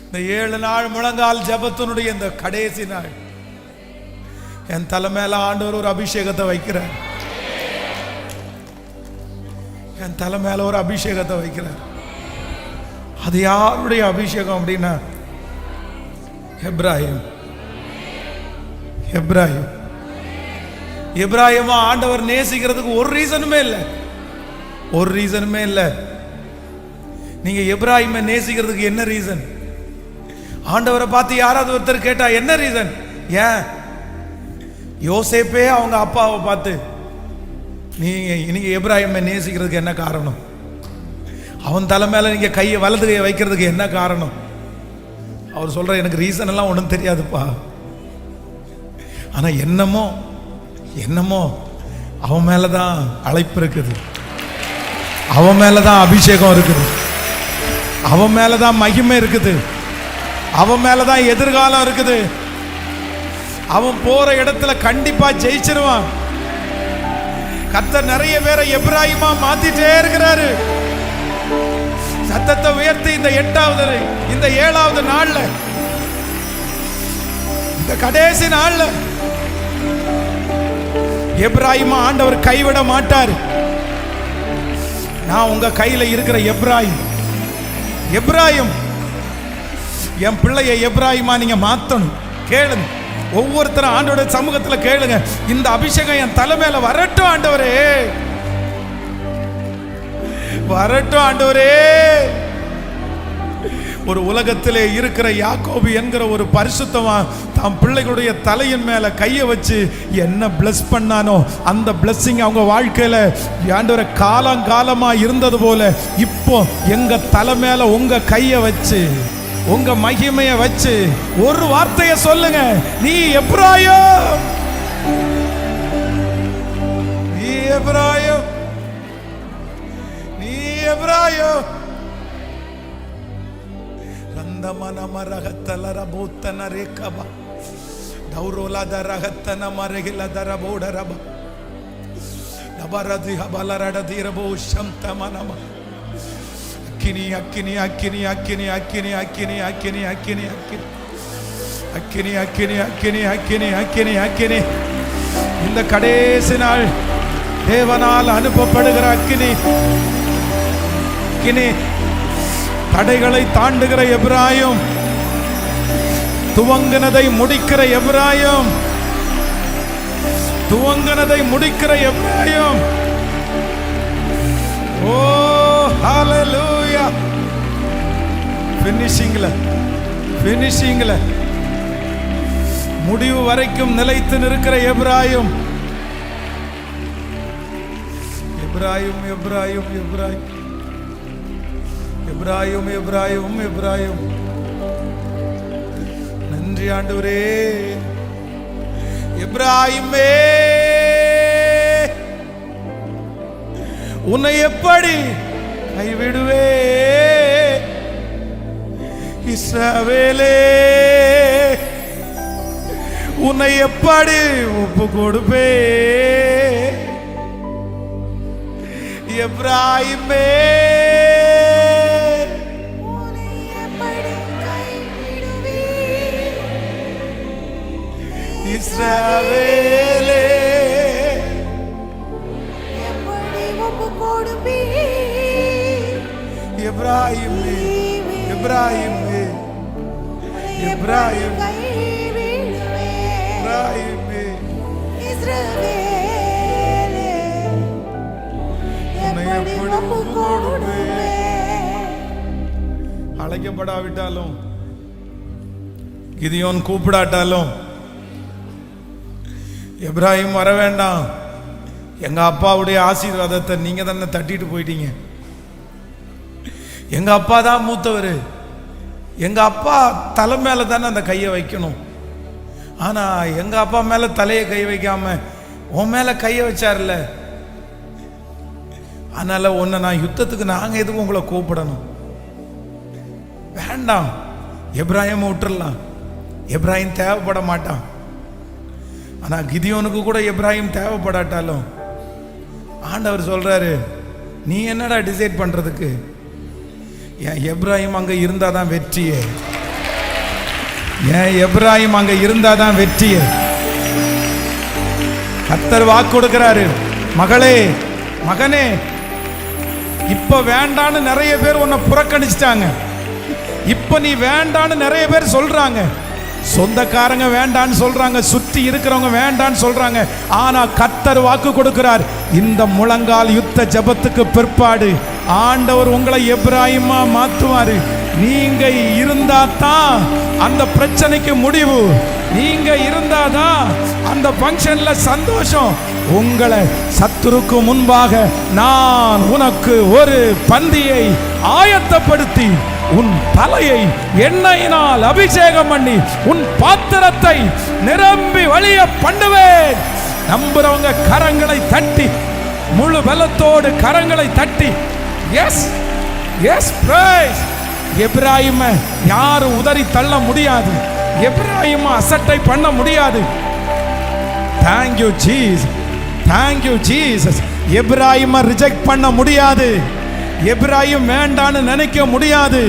இந்த 7 நாள் முழங்கால் ஜெபத்தினுடைய இந்த கடைசி நாள் என் தலை மேல ஆண்டவர் ஒரு அபிஷேகத்தை வைக்கிறார். என் தலை மேல ஒரு அபிஷேகத்தை வைக்கிறார். அது யாருடைய அபிஷேகம் அப்படின்னா எப்ராயிம். எப்ராயிம் எப்ராயிமா ஆண்டவர் நேசிக்கிறதுக்கு ஒரு ரீசனுமே இல்லை. ஒரு ரீசனுமே இல்லை. நீங்க எப்ராயிமை நேசிக்கிறதுக்கு என்ன ரீசன்? ஆண்டவரை பார்த்து யாராவது ஒருத்தர் கேட்டா என்ன ரீசன்? ஏன் யோசேப்பே அவங்க அப்பாவை பார்த்து நீங்க எப்ராயிமை நேசிக்கிறதுக்கு என்ன காரணம்? அவன் தலை மேல நீங்க கையை வலது கையை வைக்கிறதுக்கு என்ன காரணம்? அவர் சொல்ற எனக்கு ரீசன் எல்லாம் ஒன்றும் தெரியாதுப்பா, ஆனா என்னமோ என்னமோ அவன் மேலதான் அழைப்பு இருக்குது, அவன் மேலதான் அபிஷேகம் இருக்குது, அவன் மேலதான் மகிமை இருக்குது, அவன் மேலதான் எதிர்காலம் இருக்குது. அவன் போற இடத்துல கண்டிப்பா ஜெயிச்சிருவான். கர்த்தர் நிறைய பேரை எப்ராயிமா மாத்திட்டே இருக்கிறாரு. சத்தத்தை உயர்த்தி இந்த 8வது இந்த 7வது நாள்ல இந்த கடைசி நாள்ல எப்ராயிமா ஆண்டவர் கைவிட மாட்டார். நான் உங்க கையில இருக்கிற எப்ராயிம். எப்ராயிம் என் பிள்ளைய எப்ராயிமா நீங்க மாத்தணும். கேளுங்க, ஒவ்வொருத்தரும் ஆண்டவருடைய சமூகத்துல கேளுங்க, இந்த அபிஷேகம் என் தலை மேல வரட்டும் ஆண்டவரே, வரட்டும் ஆண்டவரே. ஒரு உலகத்திலே இருக்கிற யாக்கோபு என்கிற ஒரு பரிசுத்தவான் தம் பிள்ளைகளுடைய தலையின் மேல கையை வச்சு என்ன பிளஸ் பண்ணானோ அந்த பிளஸிங் அவங்க வாழ்க்கையில ஆண்டவரே காலங்காலமா இருந்தது போல இப்போ எங்க தலை மேல உங்க கையை வச்சு உங்க மகிமையை வச்சு ஒரு வார்த்தையை சொல்லுங்க, நீ எப்ராயிம், நீ எப்ராயிம், நீ எப்ராயிம். ரந்தமன மரகத்தல ரபூத்தன ரேகபா டௌரோலா தரகத்தன மரகில தரபோட ரப நபரதி ஹபலரடதி ரபோ சம்தமனம அக்கினி அக்கினி அக்கினி அக்கினி அக்கினி அக்கினி அக்கினி அக்கினி அக்கினி அக்கினி அக்கினி அக்கினி அக்கினி அக்கினி. இந்த கடைசி நாள் தேவனால் அனுப்பப்படுகிற அக்கினி. அக்கினி தடைகளை தாண்டுகிற எப்ராயிம், துவங்கினதை முடிக்கிற எப்ராயிம், துவங்கினதை முடிக்கிற எப்ராயிம். ஓ ஹalleluya. ஃபினிஷிங்ல முடிவு வரைக்கும் நிலைத்து நிற்கிற எப்ராயிம். எப்ராயிம் எப்ராயிம் எப்ராயிம் எப்ராயிம் எப்ராயிம் எப்ராயிம். நன்றி ஆண்டவரே. எப்ராயிமே உன்னை எப்படி கைவிடுவே? இஸ்ரவேலே உன்னை எப்படி ஒப்பு கொடுப்பே? எப்ராயிமே இஸ்ரவேலே எப்ராயிமே எப்ராயிமே எப்ராயிம் எப்ராயிமே இஸ்ரவேலே எப்படி ஒப்பு கொடுப்பே? அழைக்கப்படாவிட்டாலும் கிதியோன் கூப்பிடாட்டாலும் எப்ராயிம் வர வேண்டாம், எங்க அப்பாவுடைய ஆசீர்வாதத்தை நீங்க தானே தட்டிட்டு போயிட்டீங்க. எங்க அப்பா தான் மூத்தவர், எங்க அப்பா தலை மேல தானே அந்த கையை வைக்கணும். ஆனா எங்க அப்பா மேல தலையை கை வைக்காம உன் மேல கையை வச்சார்ல, அதனால உன்னை நான் யுத்தத்துக்கு நாங்க எதுவும் உங்களை கூப்பிடணும் வேண்டாம். எப்ராயிம் விட்டுறலாம், எப்ராயிம் தேவைப்பட மாட்டான். ஆனா கிதியோனுக்கு கூட எப்ராயிம் தேவைப்படாட்டாலும் ஆண்டவர் சொல்றாரு, நீ என்னடா டிசைட் பண்றதுக்கு? ஏன் எப்ராஹிம் அங்க இருந்தாதான் வெற்றியே. ஏன் எப்ராஹிம் அங்க இருந்தாதான் வெற்றியே. கர்த்தர் வாக்கு கொடுக்கிறாரு, மகளே மகனே, இப்ப வேண்டான்னு நிறைய பேர் உன்னை புறக்கணிச்சிட்டாங்க. இப்ப நீ வேண்டான்னு நிறைய பேர் சொல்றாங்க. சொந்தக்காரங்க வேண்டான்னு சொல்றாங்க, சுற்றி இருக்கிறவங்க வேண்டான்னு சொல்றாங்க. ஆனா கர்த்தர் வாக்கு கொடுக்கிறார், இந்த முழங்கால் யுத்த ஜெபத்துக்கு பிற்பாடு ஆண்டவர் உங்களை எப்ராஹிமா மாத்துவாரு. நீங்க இருந்தா தான் அந்த பிரச்சனைக்கு முடிவு. நீங்க இருந்தாதான் அந்த ஃபங்க்ஷன்ல சந்தோஷம். உங்களை சத்துருக்கு முன்பாக நான் உனக்கு ஒரு பந்தியை ஆயத்தப்படுத்தி உன் தலையை எண்ணெயினால் அபிஷேகம் பண்ணி உன் பாத்திரத்தை நிரம்பி வழிய பண்ணுவேன். நம்புறவங்க கரங்களை தட்டி, முழு பலத்தோடு கரங்களை தட்டி எஸ் எஸ் பிரைஸ். எப்ராஹிம யாரும் உதறி தள்ள முடியாது. எப்ராஹிம அசட்டை பண்ண முடியாது. Thank you Jesus, thank you Jesus. Ephraim reject பண்ண முடியாது. எப்ராஹிம் வேண்டான்னு நினைக்க முடியாது.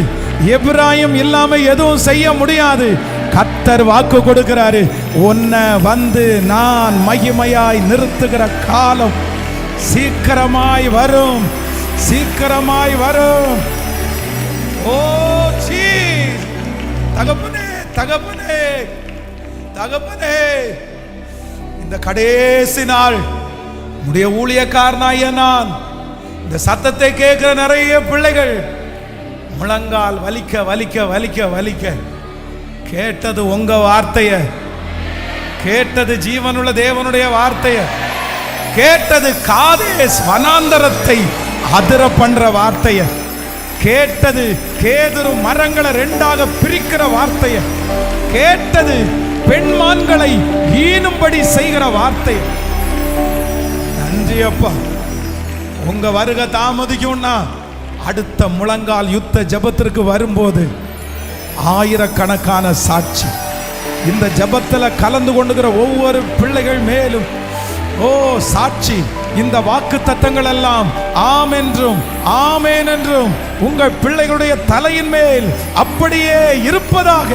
எப்ராஹிம் இல்லாம எதுவும் செய்ய முடியாது. கர்த்தர் வாக்கு கொடுக்கிறாரு, உன்னை வந்து நான் மகிமையாய் நிறுத்துகிற காலம் சீக்கிரமாய் வரும், சீக்கிரமாய் வரும். ஓ ஜீஸ், தகப்பனே தகப்பனே தகப்பனே, இந்த கடைசி நாள் உடைய ஊழியக்காரனாய நான் இந்த சத்தத்தை கேட்கிற நிறைய பிள்ளைகள் முழங்கால் வலிக்க வலிக்க வலிக்க வலிக்க கேட்டது உங்க வார்த்தைய, கேட்டது ஜீவனுள்ள தேவனுடைய வார்த்தைய, கேட்டது காதேஸ் வனாந்தரத்தை அதிர பண்ற வார்த்தைய, கேட்டது கேதுரு மரங்களை ரெண்டாக பிரிக்கிற வார்த்தைய, கேட்டது பெண்மான்களை ஈனும்படி செய்கிற வார்த்தை. நன்றி அப்பா. உங்க வருகை தாமதிக்கும்னா அடுத்த முழங்கால் யுத்த ஜெபத்திற்கு வரும்போது ஆயிரக்கணக்கான சாட்சி இந்த ஜெபத்துல கலந்து கொண்டுகிற ஒவ்வொரு பிள்ளைகள் மேலும் ஓ சாட்சி. இந்த வாக்கு தத்தங்கள் எல்லாம் ஆம் என்றும் ஆமேன் என்றும் உங்கள் பிள்ளைகளுடைய தலையின் மேல் அப்படியே இருப்பதாக.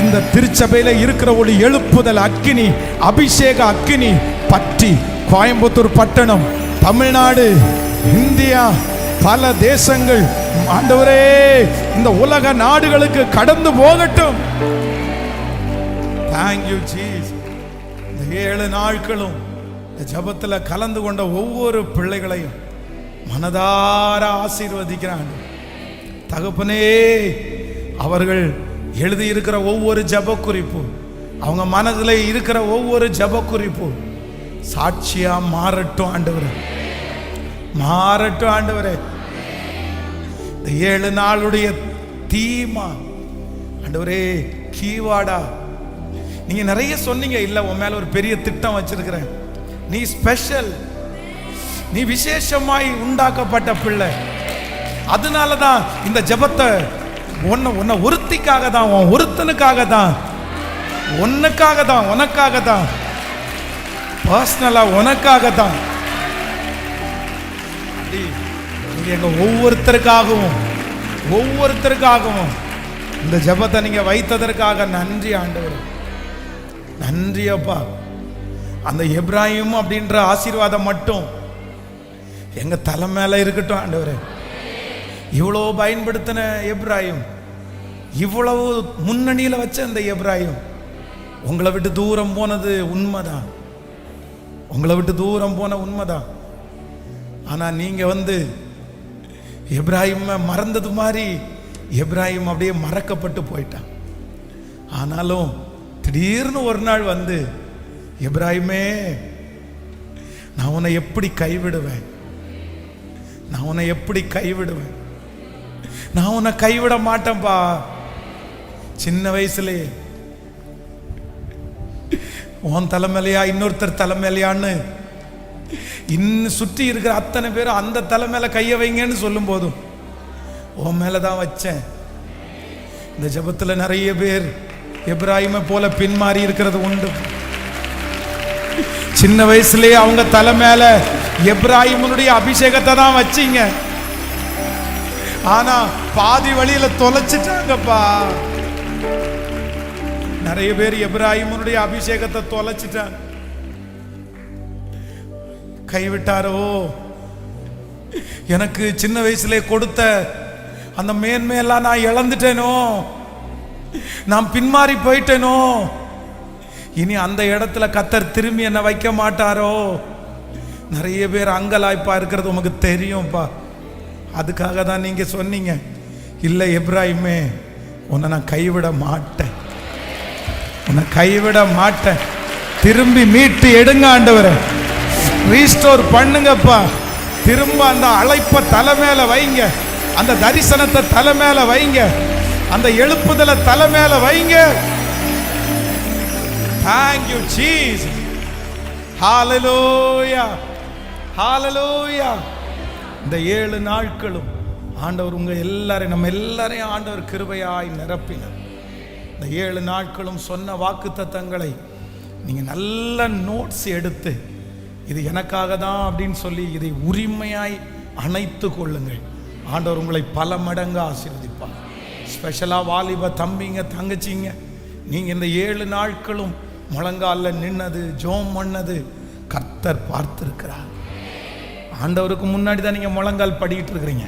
இந்த திருச்சபையில இருக்கிற ஒரு எழுப்புதல் அக்கினி, அபிஷேக அக்கினி பற்றி கோயம்புத்தூர் பட்டணம், தமிழ்நாடு, இந்தியா, பல தேசங்கள் ஆண்டவரே இந்த உலக நாடுகளுக்கு கடந்து போகட்டும். Thank you Jesus. இந்த 7 நாட்களும் இந்த ஜெபத்துல கலந்து கொண்ட ஒவ்வொரு பிள்ளைகளையும் மனதார ஆசீர்வதிக்கிறாங்க தகப்பனே. அவர்கள் எழுதி இருக்கிற ஒவ்வொரு ஜெப குறிப்பு, அவங்க மனதில் இருக்கிற ஒவ்வொரு ஜெப குறிப்பு சாட்சியா மாறட்டும் ஆண்டவரே, மாறட்டும் ஆண்டவரே. இந்த 7 நாளுடைய தீமா ஆண்டவரே கீவாடா. நீங்க நிறைய சொன்னீங்க, இல்ல உன் மேல ஒரு பெரிய திட்டம் வச்சிருக்கிறேன், நீ ஸ்பெஷல், நீ விசேஷமாய் உண்டாக்கப்பட்ட பிள்ளை. அதனாலதான் இந்த ஜெபத்தை உன்னை ஒருத்திக்காக தான், உன் ஒருத்தனுக்காக தான், உனக்காக தான், உனக்காக தான், பர்சனலா உனக்காக தான். எங்க ஒவ்வொருத்தருக்காகவும் ஒவ்வொருத்தருக்காகவும் இந்த ஜெபத்தை நீங்க வைத்ததற்காக நன்றி ஆண்டவர், நன்றி அப்பா. அந்த எப்ராஹிம் அப்படின்ற ஆசீர்வாதம் மட்டும் எங்க தலை மேல இருக்கட்டும் ஆண்டவரே. இவ்வளோ பயன்படுத்தின எப்ராஹிம், இவ்வளவு முன்னணியில வச்ச அந்த எப்ராஹிம் உங்களை விட்டு தூரம் போனது உண்மைதான், உங்களை விட்டு தூரம் போன உண்மைதான். ஆனா நீங்க வந்து எப்ராஹிம் மறந்தது மாதிரி எப்ராஹிம் அப்படியே மறக்கப்பட்டு போயிட்டான். ஆனாலும் திடீர்னு ஒரு நாள் வந்து, எப்ராஹிமே நான் உன்னை எப்படி கைவிடுவேன், நான் உன்னை எப்படி கைவிடுவேன், நான் உன்னை கைவிட மாட்டேன்பா. சின்ன வயசுலே உன் தலைமையிலையா இன்னொருத்தர் தலைமையிலையான்னு இன்னும் சுற்றி இருக்கிற அத்தனை பேரும் அந்த தலைமையில கைய வைங்கன்னு சொல்லும் போதும் உன் மேலதான் வச்சேன். இந்த ஜெபத்துல நிறைய பேர் எப்ராஹிமை போல பின்மாறி இருக்கிறது உண்டு. சின்ன வயசுலயே அவங்க தலை மேல எப்ராஹிமுடைய அபிஷேகத்தை தான் வச்சீங்க, ஆனா பாதி வழியில தொலைச்சிட்டாங்கப்பா. நிறைய பேர் எப்ராஹிமுடைய அபிஷேகத்தை தொலைச்சிட்டாங்க. கைவிட்டாரோ, எனக்கு சின்ன வயசுல கொடுத்த அந்த மேன்மையெல்லாம் நான் இழந்துட்டேனோ, நான் பின்மாறி போயிட்டேனோ, இனி அந்த இடத்துல கர்த்தர் திரும்பி என்ன வைக்க மாட்டாரோ. நிறைய பேர் அங்கலாய்ப்பா இருக்கிறது உமக்கு தெரியும்ப்பா. அதுக்காக தான் நீங்க சொன்னீங்க, இல்லை எப்ராஹிமே உன்னை நான் கைவிட மாட்டேன், உன்னை கைவிட மாட்டேன், திரும்பி மீட்டு எடுங்க ஆண்டவரே, ரீஸ்டோர் பண்ணுங்கப்பா. திரும்ப அந்த அழைப்பை தலை மேல வைங்க, அந்த தரிசனத்தை தலை மேல வைங்க, அந்த எழுப்புதலை தலை மேல வைங்க. Thank you Jesus. Hallelujah. Hallelujah. இந்த 7 நாட்களும் ஆண்டவர் உங்க எல்லாரையும், நம்ம எல்லாரையும் ஆண்டவர் கிருபையாய் நிரப்பினார். இந்த 7 நாட்களும் சொன்ன வாக்குத்தத்தங்களை நீங்க நல்ல நோட்ஸ் எடுத்து, இது எனக்காக தான் அப்படின்னு சொல்லி இதை உரிமையாய் அணைத்து கொள்ளுங்கள். ஆண்டவர் உங்களை பல மடங்கு ஆசீர்வதிப்பார். ஸ்பெஷலாக வாலிப தம்பிங்க தங்கச்சிங்க, நீங்கள் இந்த 7 நாட்களும் முழங்காலில் நின்னது, ஜோம் பண்ணது கர்த்தர் பார்த்துருக்கிறார். ஆண்டவருக்கு முன்னாடி தான் நீங்கள் முழங்கால் படிக்கிட்டு இருக்கிறீங்க.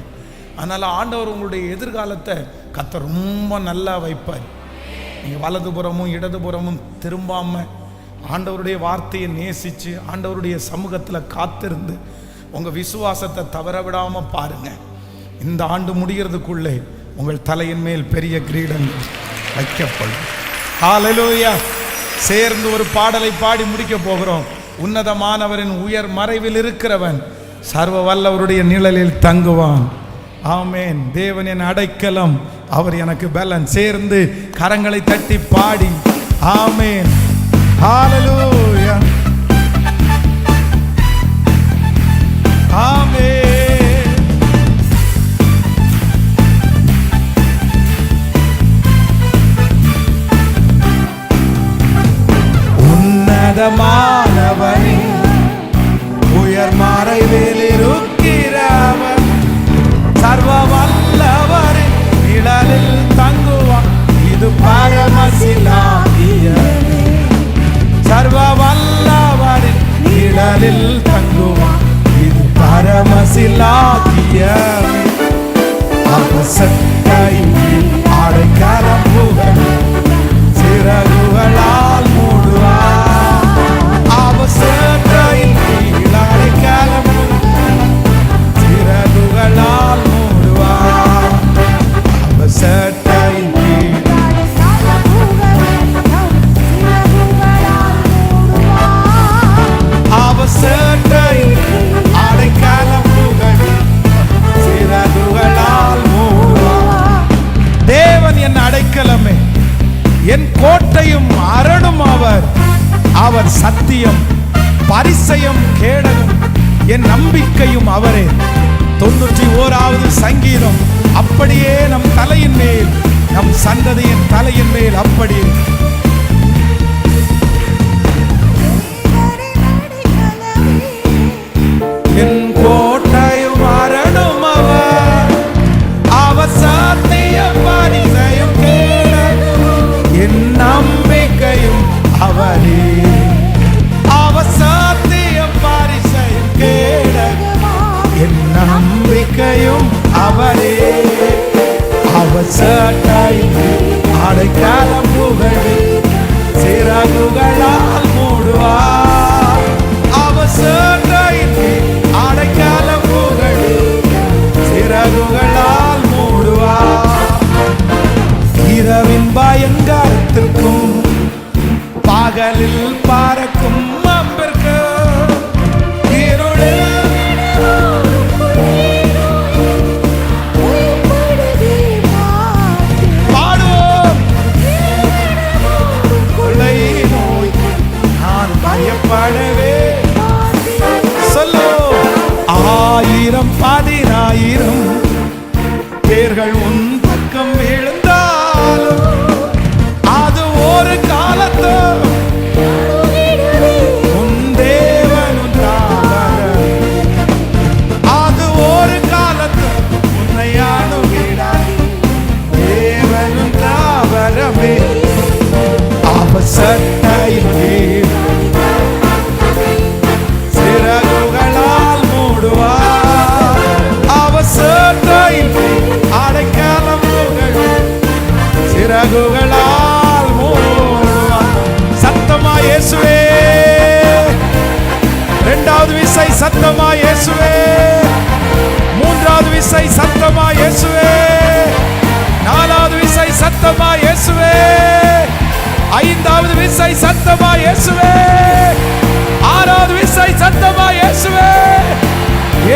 அதனால் ஆண்டவர் உங்களுடைய எதிர்காலத்தை கர்த்தர் ரொம்ப நல்லா வைப்பார். நீங்கள் வலதுபுறமும் இடதுபுறமும் திரும்பாமல் ஆண்டவருடைய வார்த்தையை நேசித்து ஆண்டவருடைய சமூகத்தில் காத்திருந்து உங்கள் விசுவாசத்தை தவற விடாமல் பாருங்கள். இந்த ஆண்டு முடிகிறதுக்குள்ளே உங்கள் தலையின் மேல் பெரிய கிரீடங்கள் வைக்கப்படும். ஹல்லேலூயா. சேர்ந்து ஒரு பாடலை பாடி முடிக்க போகிறோம். உன்னதமானவரின் உயர் மறைவில் இருக்கிறவன் சர்வ வல்லவருடைய நிழலில் தங்குவான். ஆமேன். தேவன் என் அடைக்கலம், அவர் எனக்கு பலன். சேர்ந்து கரங்களை தட்டி பாடி ஆமேன். ஹல்லேலூயா. ஆமென். உன்னதமானவரின் உயர் மறைவில் இருக்கிறவன் சர்வ வல்லவரின் நிழலில் தங்குவான். இது பரமசிலாகிய சர்வ வல்லவரின் நிழலில் தங்குவான். இது பரமசிலாகிய அவசத்தையும் அடைக்கலம் புகழும் சிறகுகளால் மூடுவார். அவசத்தையும் அடைக்கலம் சிறகுகளால் மூடுவார். அவசத்தையும் தேவன் என் அடைக்கலமே, என் கோட்டையும் அரணும் அவர். அவர் சத்தியம் பரிசயம் கேடகம், என் நம்பிக்கையும் அவரே. 91வது சங்கீதம் அப்படியே நம் தலையின் மேல், நம் சந்ததியின் தலையின் மேல் அப்படியே. என் கோட்டையும் அரணும் அவர். அவர் சத்தியம் பரிசயம் கேடகம், என் நம்பிக்கையும் அவரே. அவர் சத்தியம் பரிசயம் கேடகம், என் நம்பிக்கையும் அவரே. அவர் சட்டையும் அடைக்கலம் புகழும் சிறகுகளால் மூடுவார். அவர் சட்டையும் அடைக்கலம் புகழும் சிறகுகளால் மூடுவார். இரவின் பயங்கரத்திற்கும் பகலில் பறக்கும் அம்பிற்கு இருளில் பாடுவோம். கொள்ளை நோய் நான் பயப்படவே சொல்லோ. 1000 10,000 பேர்கள் உன் பக்கம் எழுந்தாலும் அது ஒரு காலத்தில் உன் தேவன் ஐந்தாவது விசை சத்தமா இயேசுவே. ஆறாவது விசை சத்தமா இயேசுவே.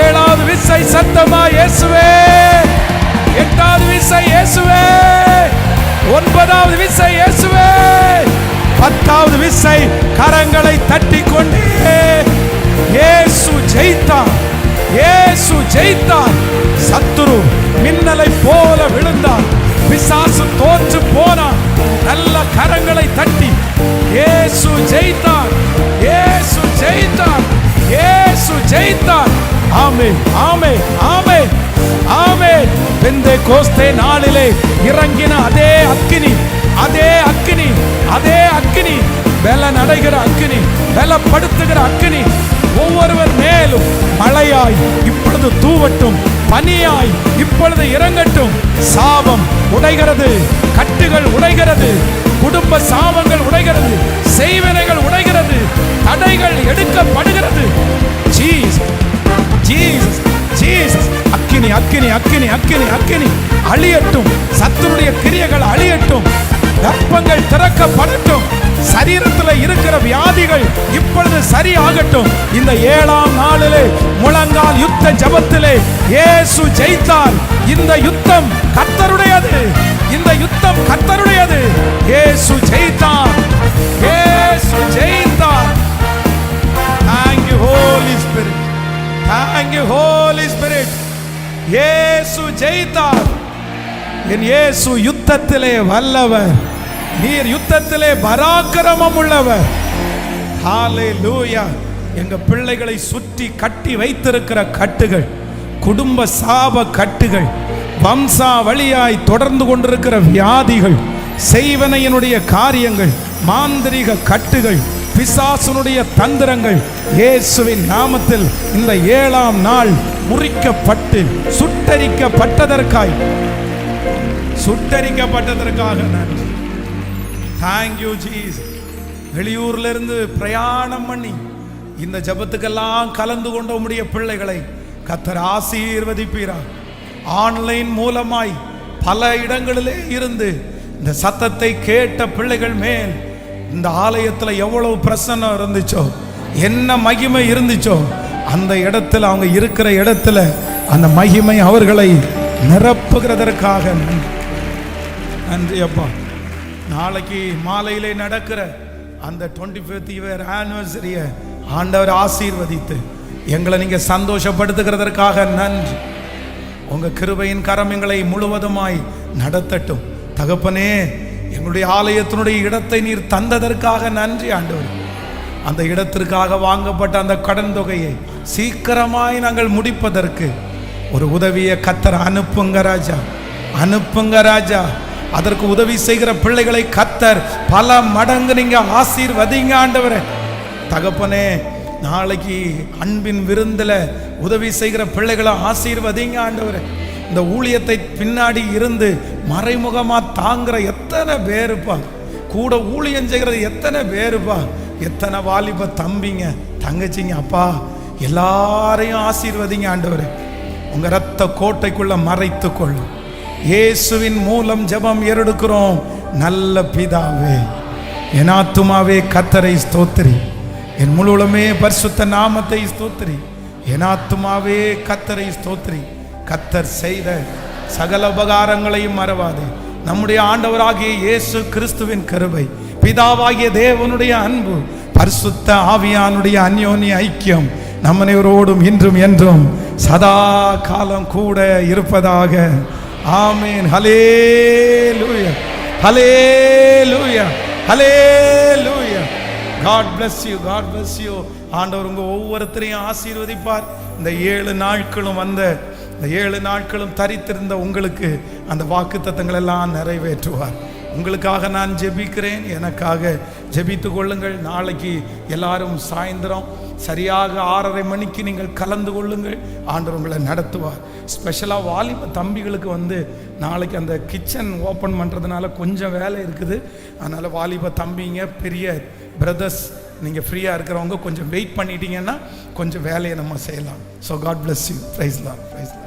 ஏழாவது விசை சத்தமா இயேசுவே. எட்டாவது விசை இயேசுவே. ஒன்பதாவது விசை இயேசுவே. பத்தாவது விசை கரங்களை தட்டி கொண்டே இயேசு ஜெயித்தார். இயேசு ஜெயித்தார். சத்துரு மின்னலை போல விழுந்தார். பிசாசு தோற்று போனார். நல்ல கரங்களை தட்டி இயேசு ஜெயித்தார். இயேசு ஜெயித்தார். இயேசு ஜெயித்தார். ஆமென், ஆமென், ஆமென், ஆமென். பெந்தேகோஸ்தே நாளிலே இறங்கின அதே அக்கினி, அதே அக்கினி, அதே அக்கினி, பலன் அடைகிற அக்கினி, பலப்படுத்துகிற அக்கினி ஒவ்வொருவர் மேலும் மழையாய் இப்பொழுது தூவட்டும், பனியாய் இப்பொழுது இறங்கட்டும். சாபம் உடைகிறது, கட்டுகள் உடைகிறது, குடும்ப சாபங்கள் உடைகிறது, செய்வினைகள் உடைகிறது, தடைகள் எடுக்கப்படுகிறது. Jesus, Jesus, Jesus. அக்கினி, அக்கினி, அக்கினி, அக்கினி, அக்கினி அழியட்டும். சத்துருடைய கிரியைகள் அழியட்டும். கர்ப்பங்கள் திறக்கப்படட்டும். சரீரத்தில் இருக்கிற வியாதிகள் இப்பொழுது சரியாகட்டும். இந்த 7ஆம் நாளிலே முழங்கால் யுத்த ஜபத்திலே இயேசு ஜெயித்தார். இந்த யுத்தம் கர்த்தருடையது. இந்த யுத்தம் கர்த்தருடையது. இயேசு ஜெயித்தார். இயேசு ஜெயித்தார். Thank you Holy Spirit. Thank you Holy Spirit. இயேசு ஜெயித்தார். என் இயேசு யுத்தத்திலே வல்லவர். நீர் யுத்தத்திலே பராக்கிரமம் உள்ளவர். ஹalleluya. எங்க பிள்ளைகளை சுற்றி கட்டி வைத்திருக்கிற கட்டுகள், குடும்ப சாப கட்டுகள், வம்சா வழியாய் தொடர்ந்து கொண்டிருக்கிற வியாதிகள், செய்வனையினுடைய காரியங்கள், மாந்திரிக கட்டுகள், பிசாசுனுடைய தந்திரங்கள் இயேசுவின் நாமத்தில் இந்த 7ஆம் நாள் முறிக்கப்பட்டு சுட்டரிக்கப்பட்டதற்காக நன்றி. Thank you Jesus. வெளியூர்ல இருந்து பிரயாணம் பண்ணி இந்த ஜபத்துக்கெல்லாம் கலந்து கொண்ட உம்முடைய பிள்ளைகளை கர்த்தர் ஆசீர்வதிப்பீரா. ஆன்லைன் மூலமாய் பல இடங்களிலே இருந்து இந்த சத்தத்தை கேட்ட பிள்ளைகள் மேல் இந்த ஆலயத்தில் எவ்வளவு பிரசன்னம் இருந்துச்சோ, என்ன மகிமை இருந்துச்சோ, அந்த இடத்துல அவங்க இருக்கிற இடத்துல அந்த மகிமை அவர்களை நிரப்புகிறதற்காக நன்றி அப்பா. நாளைக்கு மாலையிலே நடக்கிற அந்த 25th year anniversary ஆண்டவர் ஆசீர்வதித்து எங்களை நீங்க சந்தோஷப்படுத்துகிறதற்காக நன்றி. உங்க கிருபையின் கரம் எங்களை முழுவதுமாய் நடத்தட்டும் தகப்பனே. எங்களுடைய ஆலயத்தினுடைய இடத்தை நீர் தந்ததற்காக நன்றி ஆண்டவர். அந்த இடத்திற்காக வாங்கப்பட்ட அந்த கடன் தொகையை சீக்கிரமாய் நாங்கள் முடிப்பதற்கு ஒரு உதவியை கர்த்தர் அனுப்புங்க ராஜா, அனுப்புங்க ராஜா. அதற்கு உதவி செய்கிற பிள்ளைகளை கர்த்தர் பல மடங்கு நீங்க ஆசீர்வதிங்க ஆண்டவரே. தகப்பனே, நாளைக்கு அன்பின் விருந்துல உதவி செய்கிற பிள்ளைகளை ஆசீர்வதிங்க ஆண்டவரே. இந்த ஊழியத்தை பின்னாடி இருந்து மறைமுகமா தாங்குற எத்தனை பேருப்பா, கூட ஊழியம் செய்கிறது எத்தனை பேருப்பா, எத்தனை வாலிப தம்பிங்க தங்கச்சிங்க அப்பா, எல்லாரையும் ஆசீர்வதிங்க ஆண்டவரே. உங்க ரத்த கோட்டைக்குள்ள மறைத்து கொள்ளும். இயேசுவின் மூலம் ஜெபம் ஏறெடுக்கிறோம் நல்ல பிதாவே. என் ஆத்துமாவே கர்த்தரை ஸ்தோத்திரி, என் முழுவதுமே பரிசுத்த நாமத்தை ஸ்தோத்திரி. என் ஆத்துமாவே கர்த்தரை ஸ்தோத்திரி. கர்த்தர் செய்த சகல உபகாரங்களையும் மறவாதே. நம்முடைய ஆண்டவராகிய இயேசு கிறிஸ்துவின் கிருபை, பிதாவாகிய தேவனுடைய அன்பு, பரிசுத்த ஆவியானுடைய அந்யோன்ய ஐக்கியம் நம் அனைவரோடும் இன்றும் என்றும் சதா காலம் கூட இருப்பதாக. ஆமென். ஹல்லேலூயா, ஹல்லேலூயா, ஹல்லேலூயா. God bless you, God bless you. ஆண்டவர் உங்க ஒவ்வொருத்தரையும் ஆசீர்வதிப்பார். இந்த 7 நாட்களும் வந்த இந்த 7 நாட்களும் தரித்திருந்த உங்களுக்கு அந்த வாக்குத்தத்தங்கள் எல்லாம் நிறைவேற்றுவார். உங்களுக்காக நான் ஜெபிக்கிறேன், எனக்காக ஜெபித்து கொள்ளுங்கள். நாளைக்கு எல்லாரும் சாயந்தரம் சரியாக 6:30 மணிக்கு நீங்கள் கலந்து கொள்ளுங்கள். ஆண்டவர் உங்களை நடத்துவார். ஸ்பெஷலாக வாலிப தம்பிகளுக்கு நாளைக்கு அந்த கிச்சன் ஓப்பன் பண்ணுறதுனால கொஞ்சம் வேலை இருக்குது. அதனால் வாலிப தம்பிங்க, பெரிய பிரதர்ஸ், நீங்கள் ஃப்ரீயாக இருக்கிறவங்க கொஞ்சம் வெயிட் பண்ணிட்டீங்கன்னா கொஞ்சம் வேலையை நம்ம செய்யலாம். So God bless you. Praise Lord, praise Lord.